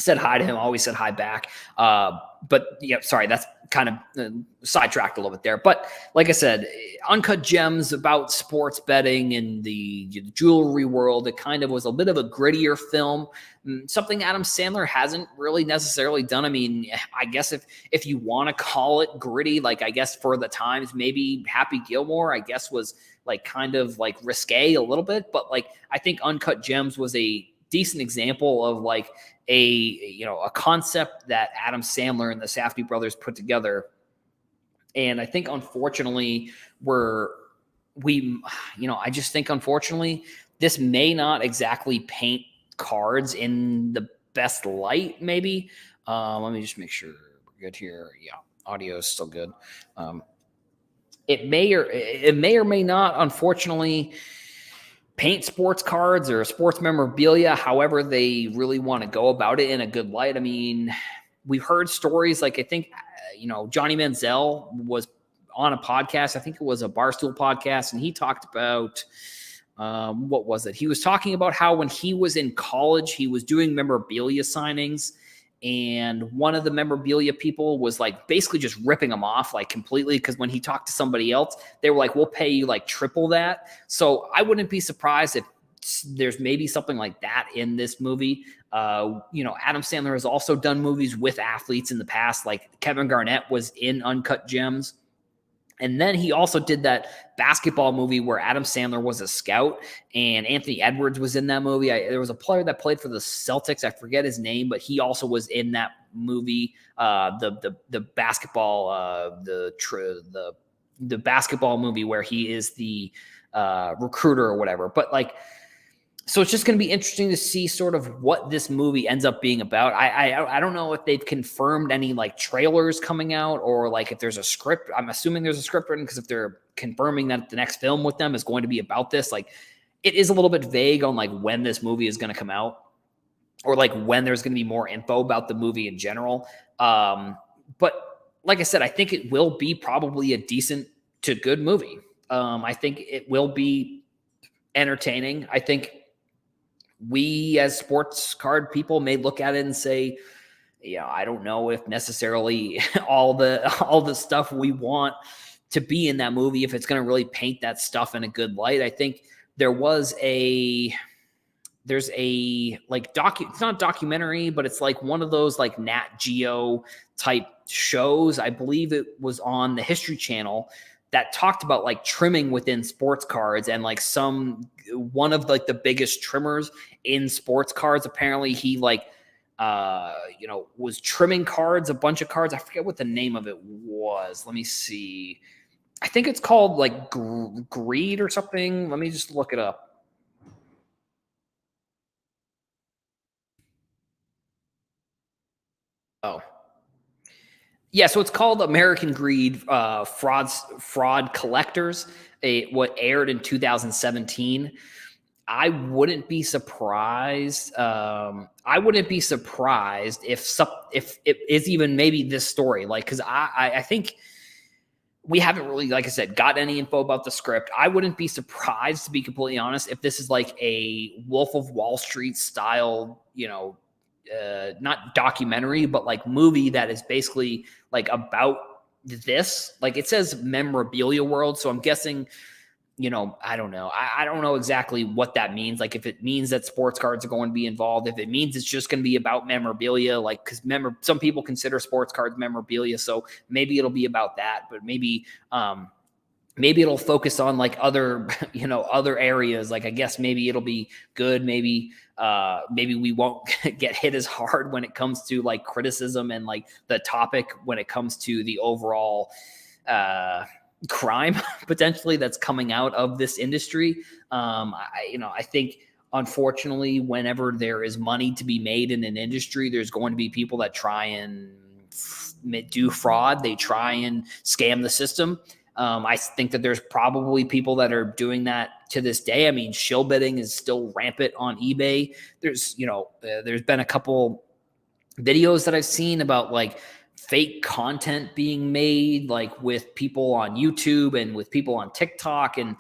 him. Always said hi back. But yeah, sorry, that's kind of sidetracked a little bit there. But like I said, Uncut Gems about sports betting and the jewelry world. It kind of was a bit of a grittier film, something Adam Sandler hasn't really necessarily done. I mean, I guess if you want to call it gritty, like I guess for the times, maybe Happy Gilmore, I guess was like kind of like risque a little bit. But like I think Uncut Gems was a decent example of like a concept that Adam Sandler and the Safdie brothers put together. And I think unfortunately I just think unfortunately this may not exactly paint cards in the best light, maybe. Let me just make sure we're good here. Yeah, audio is still good. It may or may not, unfortunately, paint sports cards or sports memorabilia however they really want to go about it in a good light. I mean, we've heard stories like I think, Johnny Manziel was on a podcast. I think it was a Barstool podcast, and he talked about what was it? He was talking about how when he was in college, he was doing memorabilia signings, and one of the memorabilia people was like basically just ripping him off like completely, because when he talked to somebody else, they were like, we'll pay you like triple that. So I wouldn't be surprised if there's maybe something like that in this movie. Adam Sandler has also done movies with athletes in the past, like Kevin Garnett was in Uncut Gems. And then he also did that basketball movie where Adam Sandler was a scout and Anthony Edwards was in that movie. There was a player that played for the Celtics. I forget his name, but he also was in that movie. The basketball, basketball movie where he is the recruiter or whatever. But like, so it's just going to be interesting to see sort of what this movie ends up being about. I don't know if they've confirmed any like trailers coming out or like if there's a script. I'm assuming there's a script written because if they're confirming that the next film with them is going to be about this, like it is a little bit vague on like when this movie is going to come out or like when there's going to be more info about the movie in general. But like I said, I think it will be probably a decent to good movie. I think it will be entertaining. I think we as sports card people may look at it and say, I don't know if necessarily all the stuff we want to be in that movie, if it's going to really paint that stuff in a good light. I think there's a like it's not a documentary, but it's like one of those like Nat Geo type shows. I believe it was on the History Channel that talked about like trimming within sports cards and like one of like the biggest trimmers in sports cards. Apparently he like, was trimming cards, a bunch of cards. I forget what the name of it was. Let me see. I think it's called like Greed or something. Let me just look it up. Oh, yeah, so it's called American Greed, Fraud Collectors. What aired in 2017. I wouldn't be surprised. If it is even maybe this story, like because I think we haven't really, like I said, got any info about the script. I wouldn't be surprised, to be completely honest, if this is like a Wolf of Wall Street style, not documentary, but like movie that is basically like about this. Like it says memorabilia world. So I'm guessing, I don't know. I don't know exactly what that means. Like if it means that sports cards are going to be involved, if it means it's just going to be about memorabilia, like, cause some people consider sports cards memorabilia. So maybe it'll be about that, but maybe it'll focus on like other, other areas. Like, I guess maybe it'll be good. Maybe we won't get hit as hard when it comes to like criticism and like the topic when it comes to the overall crime potentially that's coming out of this industry. I think unfortunately, whenever there is money to be made in an industry, there's going to be people that try and do fraud. They try and scam the system. I think that there's probably people that are doing that to this day. I mean, shill bidding is still rampant on eBay. There's been a couple videos that I've seen about like fake content being made, like with people on YouTube and with people on TikTok. And,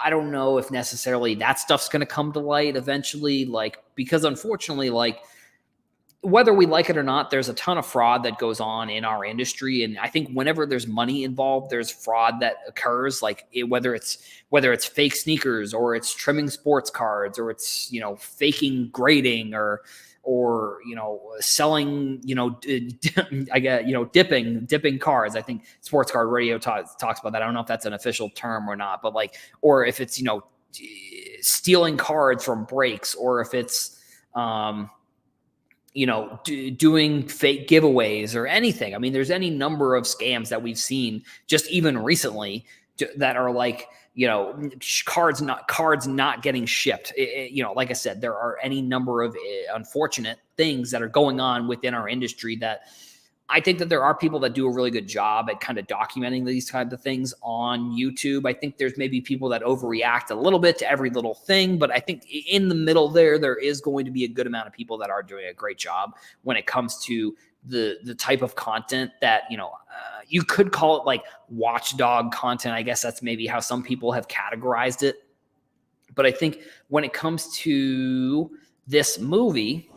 I don't know if necessarily that stuff's going to come to light eventually, like, because unfortunately, like, whether we like it or not, there's a ton of fraud that goes on in our industry. And I think whenever there's money involved, there's fraud that occurs, like whether it's fake sneakers or it's trimming sports cards or it's, faking grading or selling, dipping cards. I think Sports Card Radio talks about that. I don't know if that's an official term or not, but like, or if it's, stealing cards from breaks, or if it's, doing fake giveaways or anything. I mean, there's any number of scams that we've seen just even recently that are like, cards not getting shipped. Like I said, there are any number of unfortunate things that are going on within our industry that I think that there are people that do a really good job at kind of documenting these kinds of things on YouTube. I think there's maybe people that overreact a little bit to every little thing, but I think in the middle there is going to be a good amount of people that are doing a great job when it comes to the type of content that, you could call it like watchdog content. I guess that's maybe how some people have categorized it. But I think when it comes to this movie,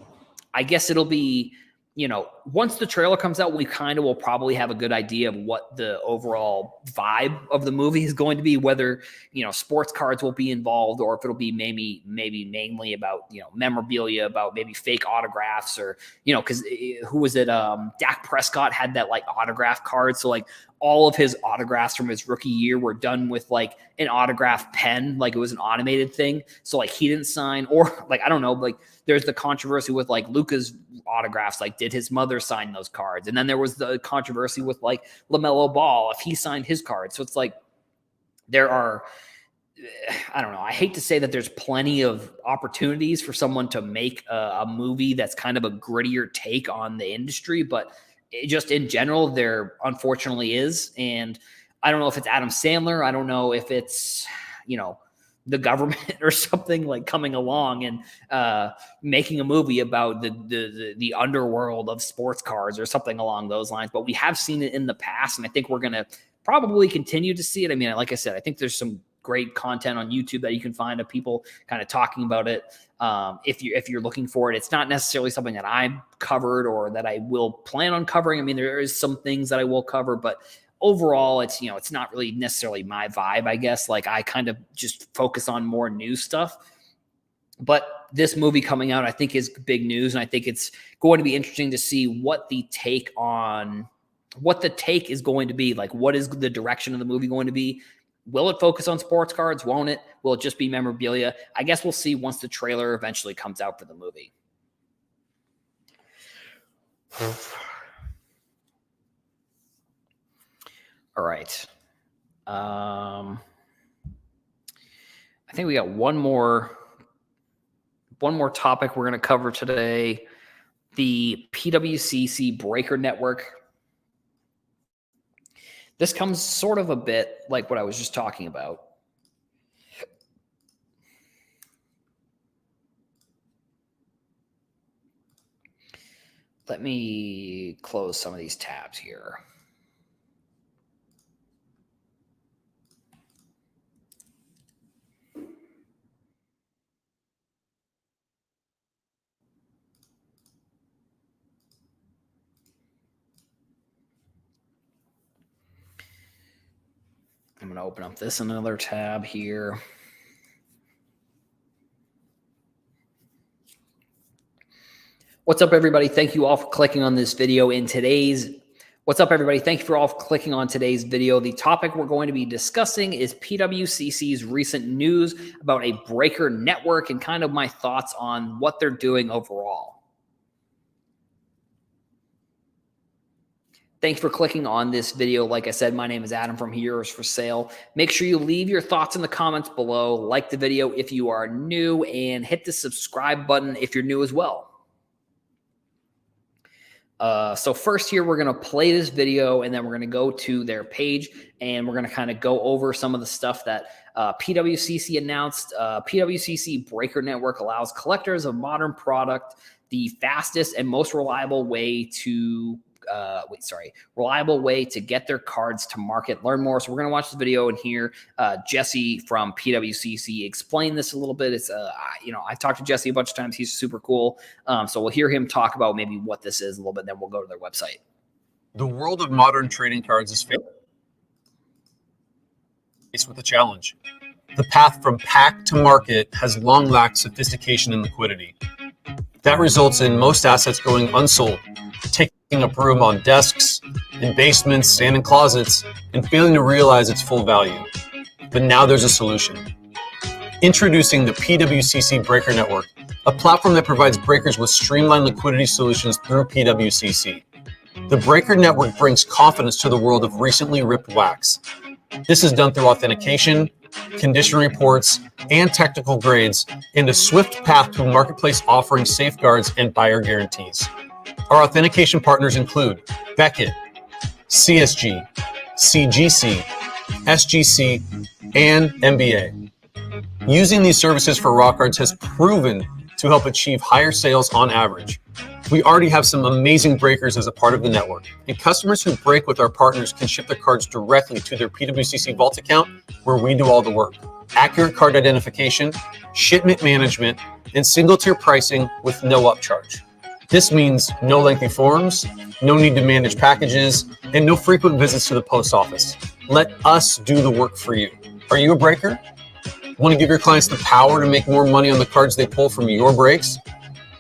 I guess it'll be, once the trailer comes out, we kind of will probably have a good idea of what the overall vibe of the movie is going to be, whether, sports cards will be involved or if it'll be maybe mainly about, memorabilia, about maybe fake autographs or, because who was it? Dak Prescott had that like autograph card. So like, all of his autographs from his rookie year were done with like an autograph pen, like it was an automated thing. So like he didn't sign, or like, I don't know, like there's the controversy with like Luka's autographs. Like, did his mother sign those cards? And then there was the controversy with like LaMelo Ball, if he signed his cards. So it's like, there are, I don't know. I hate to say that there's plenty of opportunities for someone to make a movie that's kind of a grittier take on the industry, but just in general, there unfortunately is. And I don't know if it's Adam Sandler. I don't know if it's, you know, the government or something, like coming along and making a movie about the underworld of sports cards or something along those lines. But we have seen it in the past, and I think we're going to probably continue to see it. I mean, like I said, I think there's some great content on YouTube that you can find of people kind of talking about it. If you're looking for it, it's not necessarily something that I've covered or that I will plan on covering. I mean, there is some things that I will cover, but overall, it's, you know, it's not really necessarily my vibe, I guess. Like, I kind of just focus on more news stuff. But this movie coming out, I think, is big news, and I think it's going to be interesting to see what the take is going to be. Like, what is the direction of the movie going to be? Will it focus on sports cards? Won't it? Will it just be memorabilia? I guess we'll see once the trailer eventually comes out for the movie. All right. I think we got one more topic we're going to cover today. The PWCC Breaker Network. This comes sort of a bit like what I was just talking about. Let me close some of these tabs here. I'm going to open up this another tab here. What's up, everybody? Thank you all for clicking on this video What's up, everybody? Thank you for all for clicking on today's video. The topic we're going to be discussing is PWCC's recent news about a breaker network and kind of my thoughts on what they're doing overall. Thanks for clicking on this video. Like I said, my name is Adam from Heroes for Sale. Make sure you leave your thoughts in the comments below, like the video if you are new, and hit the subscribe button if you're new as well. So first here, we're going to play this video, and then we're going to go to their page, and we're going to kind of go over some of the stuff that PWCC announced. PWCC Breaker Network allows collectors of modern product the fastest and most reliable way to get their cards to market. Learn more. So we're going to watch the video and hear Jesse from PWCC explain this a little bit. It's I've talked to Jesse a bunch of times. He's super cool. So we'll hear him talk about maybe what this is a little bit. Then we'll go to their website. The world of modern trading cards is faced with a challenge. The path from pack to market has long lacked sophistication and liquidity. That results in most assets going unsold, taking up room on desks, in basements, and in closets, and failing to realize its full value. But now there's a solution. Introducing the PWCC Breaker Network, a platform that provides breakers with streamlined liquidity solutions through PWCC. The Breaker Network brings confidence to the world of recently ripped wax. This is done through authentication, condition reports, and technical grades, and a swift path to a marketplace offering safeguards and buyer guarantees. Our authentication partners include Beckett, CSG, CGC, SGC, and MBA. Using these services for raw cards has proven to help achieve higher sales on average. We already have some amazing breakers as a part of the network, and customers who break with our partners can ship their cards directly to their PWCC Vault account, where we do all the work. Accurate card identification, shipment management, and single-tier pricing with no upcharge. This means no lengthy forms, no need to manage packages, and no frequent visits to the post office. Let us do the work for you. Are you a breaker? Want to give your clients the power to make more money on the cards they pull from your breaks?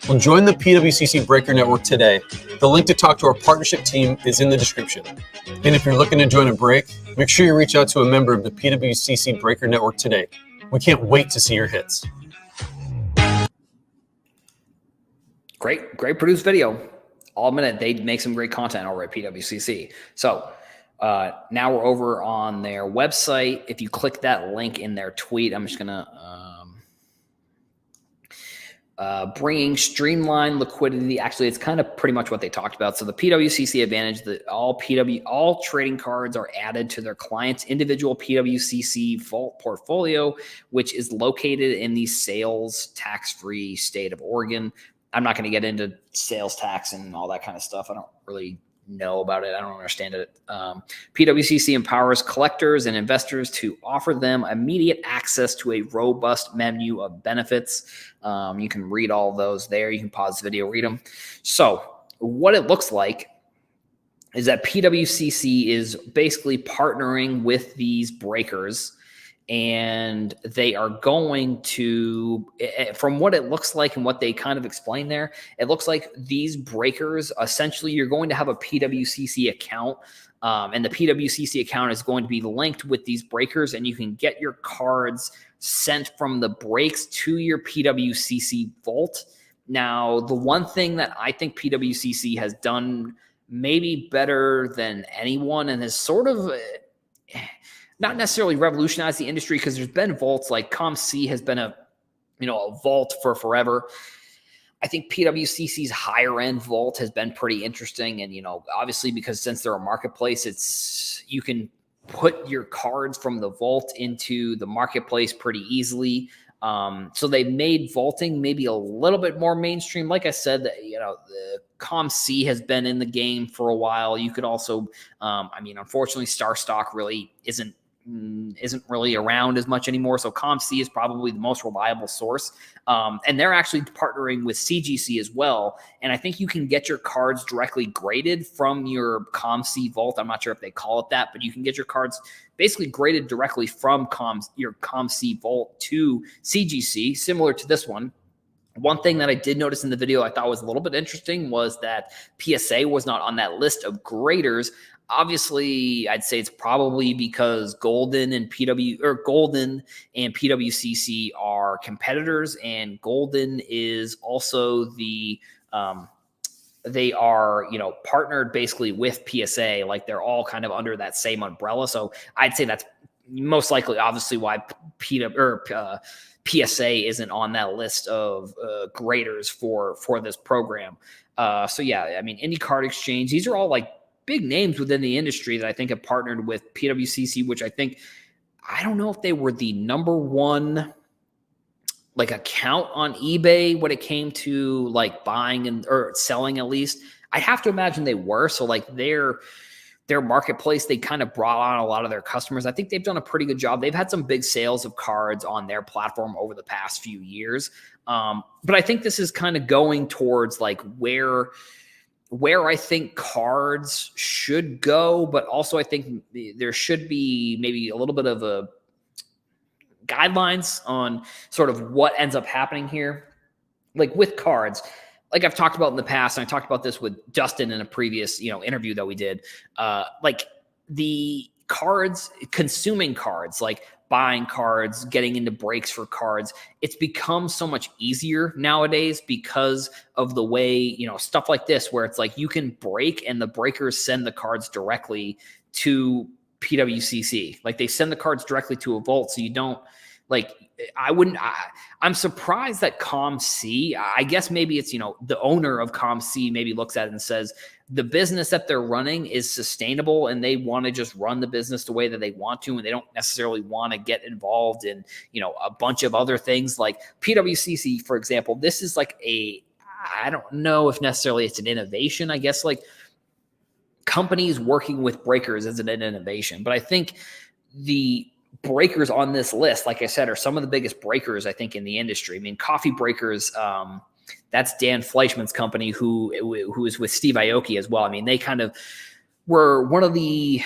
Well, join the PWCC Breaker Network today. The link to talk to our partnership team is in the description. And if you're looking to join a break, make sure you reach out to a member of the PWCC Breaker Network today. We can't wait to see your hits. Great produced video. I'll admit it, they make some great content over at PWCC. So now we're over on their website. If you click that link in their tweet, I'm just going to bringing streamlined liquidity. Actually, it's kind of pretty much what they talked about. So the PWCC advantage that all trading cards are added to their client's individual PWCC vault portfolio, which is located in the sales tax-free state of Oregon. I'm not going to get into sales tax and all that kind of stuff. I don't really know about it. I don't understand it. PWCC empowers collectors and investors to offer them immediate access to a robust menu of benefits. You can read all those there. You can pause the video, read them. So what it looks like is that PWCC is basically partnering with these breakers, and they are going to, from what it looks like and what they kind of explain there, it looks like these breakers, essentially you're going to have a PWCC account, and the PWCC account is going to be linked with these breakers, and you can get your cards sent from the breaks to your PWCC vault. Now, the one thing that I think PWCC has done maybe better than anyone, and has sort of not necessarily revolutionized the industry, because there's been vaults like ComC has been a vault for forever. I think PWCC's higher end vault has been pretty interesting. And, obviously, because since they're a marketplace, you can put your cards from the vault into the marketplace pretty easily. So they made vaulting maybe a little bit more mainstream. Like I said, the ComC has been in the game for a while. You could also, unfortunately, StarStock really isn't really around as much anymore. So ComC is probably the most reliable source. And they're actually partnering with CGC as well. And I think you can get your cards directly graded from your ComC vault. I'm not sure if they call it that, but you can get your cards basically graded directly from your ComC vault to CGC, similar to this one. One thing that I did notice in the video I thought was a little bit interesting was that PSA was not on that list of graders. Obviously, I'd say it's probably because Golden and PWCC are competitors, and Golden is also they are, partnered basically with PSA. Like, they're all kind of under that same umbrella. So I'd say that's most likely, obviously, why PSA isn't on that list of graders for this program. So yeah, Indie Card Exchange, these are all like big names within the industry that I think have partnered with PWCC, which I don't know if they were the number one like account on eBay when it came to like buying or selling, at least. I have to imagine they were. So like their marketplace, they kind of brought on a lot of their customers. I think they've done a pretty good job. They've had some big sales of cards on their platform over the past few years. But I think this is kind of going towards like where I think cards should go, but also I think there should be maybe a little bit of a guidelines on sort of what ends up happening here. Like with cards, like I've talked about in the past, and I talked about this with Dustin in a previous, interview that we did, like the cards, consuming cards, like buying cards, getting into breaks for cards, it's become so much easier nowadays because of the way, stuff like this, where it's like you can break and the breakers send the cards directly to PWCC. Like they send the cards directly to a vault. So you don't I'm surprised that ComC, I guess maybe it's, the owner of ComC maybe looks at it and says the business that they're running is sustainable and they want to just run the business the way that they want to. And they don't necessarily want to get involved in, a bunch of other things like PWCC, for example. This is like I don't know if necessarily it's an innovation. I guess like companies working with breakers isn't an innovation, but I think the breakers on this list, like I said, are some of the biggest breakers I think in the industry. Coffee Breakers, that's Dan Fleischman's company, who is with Steve Aoki as well. They kind of were one of the,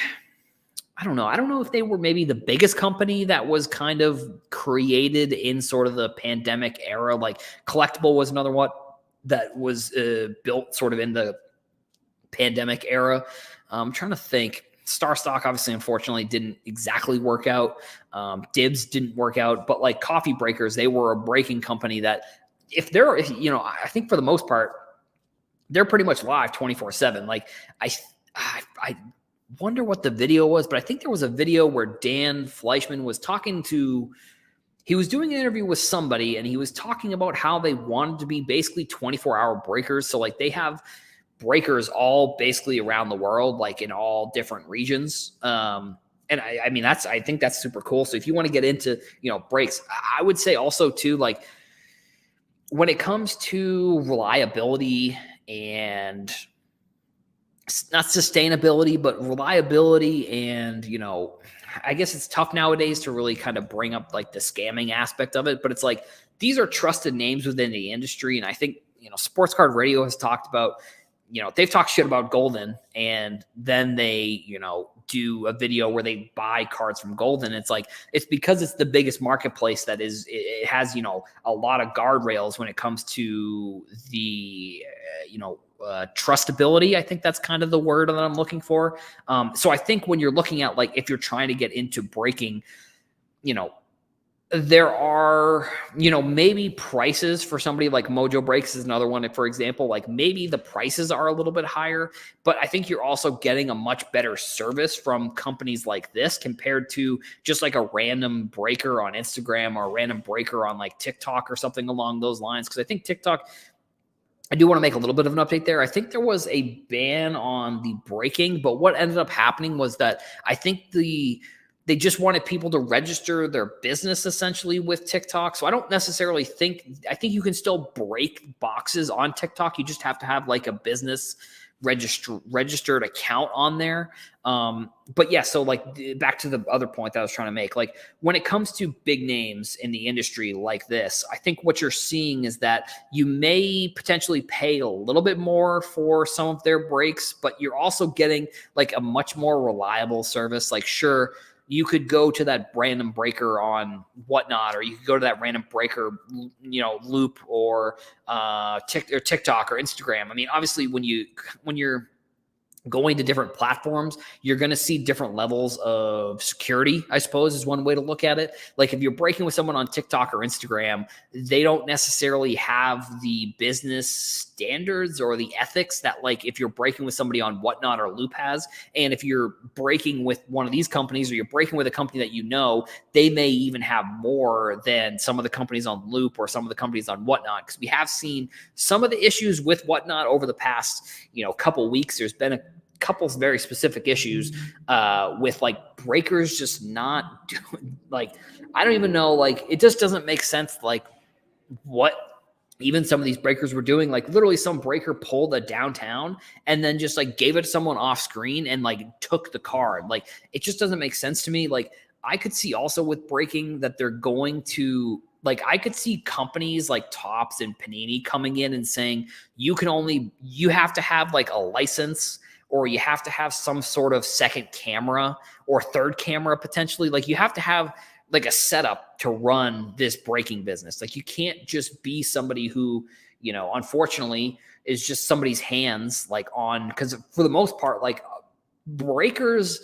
I don't know if they were maybe the biggest company that was kind of created in sort of the pandemic era. Like Collectible was another that was built sort of in the pandemic era. I'm trying to think. Star Stock, obviously, unfortunately, didn't exactly work out. Dibs didn't work out, but like Coffee Breakers, they were a breaking company that if I think for the most part, they're pretty much live 24/7. Like I wonder what the video was, but I think there was a video where Dan Fleischman was he was doing an interview with somebody, and he was talking about how they wanted to be basically 24-hour breakers. So like they have breakers all basically around the world, like in all different regions. And I think that's super cool. So if you want to get into, breaks, I would say also too, like when it comes to reliability and not sustainability, but reliability and, I guess it's tough nowadays to really kind of bring up like the scamming aspect of it, but it's like, these are trusted names within the industry. And I think, Sports Card Radio has talked about, they've talked shit about Golden, and then they, do a video where they buy cards from Golden. It's like, it's because it's the biggest marketplace that it has, a lot of guardrails when it comes to the, trustability. I think that's kind of the word that I'm looking for. So I think when you're looking at, like, if you're trying to get into breaking, there are, maybe prices for somebody like Mojo Breaks is another one. For example, like maybe the prices are a little bit higher, but I think you're also getting a much better service from companies like this compared to just like a random breaker on Instagram or a random breaker on like TikTok or something along those lines. Cause I think TikTok, I do want to make a little bit of an update there. I think there was a ban on the breaking, but what ended up happening was that I think they just wanted people to register their business essentially with TikTok. So I don't necessarily I think you can still break boxes on TikTok. You just have to have like a business registered account on there. But yeah, so like back to the other point that I was trying to make, like when it comes to big names in the industry like this, I think what you're seeing is that you may potentially pay a little bit more for some of their breaks, but you're also getting like a much more reliable service. Like, sure, you could go to that random breaker on Whatnot, or you could go to that random breaker, Loop or TikTok or Instagram. I mean, obviously, when you're going to different platforms, you're going to see different levels of security, I suppose, is one way to look at it. Like if you're breaking with someone on TikTok or Instagram, they don't necessarily have the business standards or the ethics that, like, if you're breaking with somebody on Whatnot or Loop has. And if you're breaking with one of these companies, or you're breaking with a company that they may even have more than some of the companies on Loop or some of the companies on Whatnot. Because we have seen some of the issues with Whatnot over the past, couple weeks. There's been a couple of very specific issues with like breakers just not doing, like, I don't even know, like it just doesn't make sense, like what even some of these breakers were doing. Like literally some breaker pulled a downtown and then just like gave it to someone off screen and like took the card. Like it just doesn't make sense to me. Like I could see also with breaking that they're going to, like, I could see companies like Topps and Panini coming in and saying, you have to have like a license, or you have to have some sort of second camera or third camera potentially. Like you have to have like a setup to run this breaking business. Like you can't just be somebody who, unfortunately is just somebody's hands like on, because for the most part, like breakers,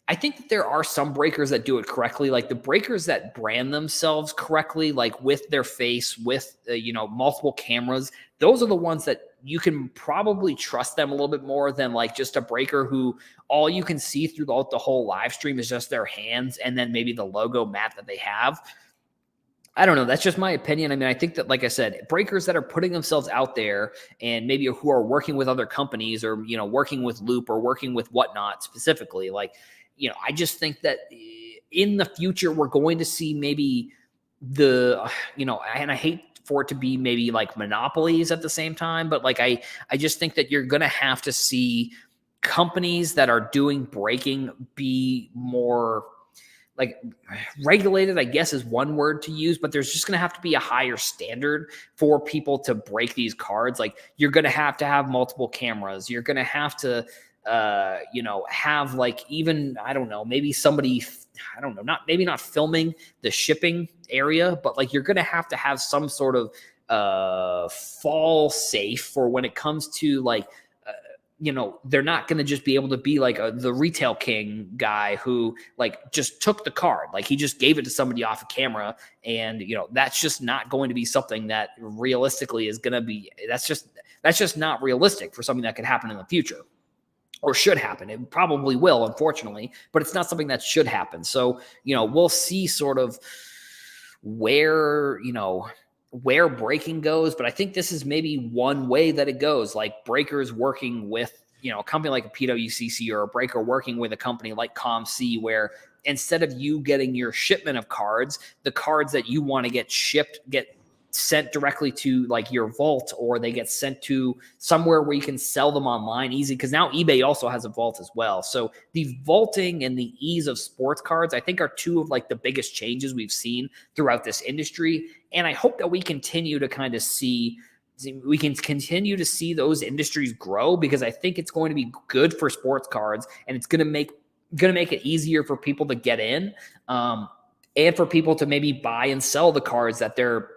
I think that there are some breakers that do it correctly. Like the breakers that brand themselves correctly, like with their face, with, multiple cameras, those are the ones that you can probably trust them a little bit more than like just a breaker who all you can see throughout the whole live stream is just their hands and then maybe the logo mat that they have. I don't know. That's just my opinion. I mean, I think that, like I said, breakers that are putting themselves out there and maybe who are working with other companies or, working with Loop or working with Whatnot specifically, like, I just think that in the future, we're going to see maybe and I hate for it to be maybe like monopolies at the same time, but like, I just think that you're going to have to see companies that are doing breaking be more like regulated, I guess is one word to use, but there's just going to have to be a higher standard for people to break these cards. Like you're going to have multiple cameras. You're going to have to, have like, even, I don't know, maybe somebody, I don't know, not filming the shipping area, but like you're going to have some sort of fall safe for when it comes to like, they're not going to just be able to be like the retail king guy who like just took the card. Like he just gave it to somebody off a camera. And, that's just not going to be something that realistically is going to be, that's just not realistic for something that could happen in the future or should happen. It probably will, unfortunately, but it's not something that should happen. So, we'll see sort of where breaking goes, but I think this is maybe one way that it goes, like breakers working with, a company like a PWCC or a breaker working with a company like ComC, where instead of you getting your shipment of cards, the cards that you want to get shipped get sent directly to like your vault, or they get sent to somewhere where you can sell them online easy. Because now eBay also has a vault as well. So the vaulting and the ease of sports cards, I think, are two of like the biggest changes we've seen throughout this industry. And I hope that we continue to kind of see those industries grow, because I think it's going to be good for sports cards, and it's going to make it easier for people to get in, and for people to maybe buy and sell the cards that they're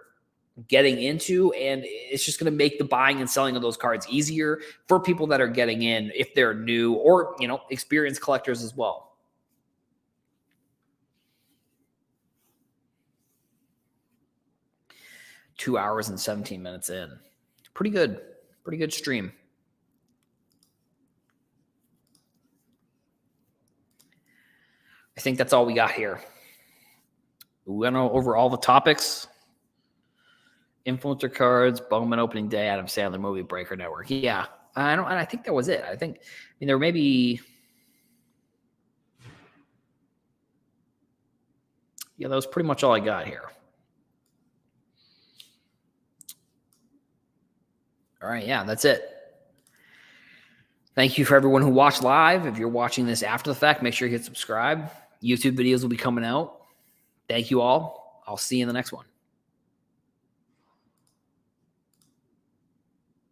getting into. And it's just going to make the buying and selling of those cards easier for people that are getting in, if they're new or, experienced collectors as well. Two hours and 17 minutes in. Pretty good stream. I think that's all we got here. We went over all the topics. Influencer cards, Bowman opening day, Adam Sandler movie, Breaker Network. Yeah, I think that was it. There may be. Yeah, that was pretty much all I got here. All right, yeah, that's it. Thank you for everyone who watched live. If you're watching this after the fact, make sure you hit subscribe. YouTube videos will be coming out. Thank you all. I'll see you in the next one.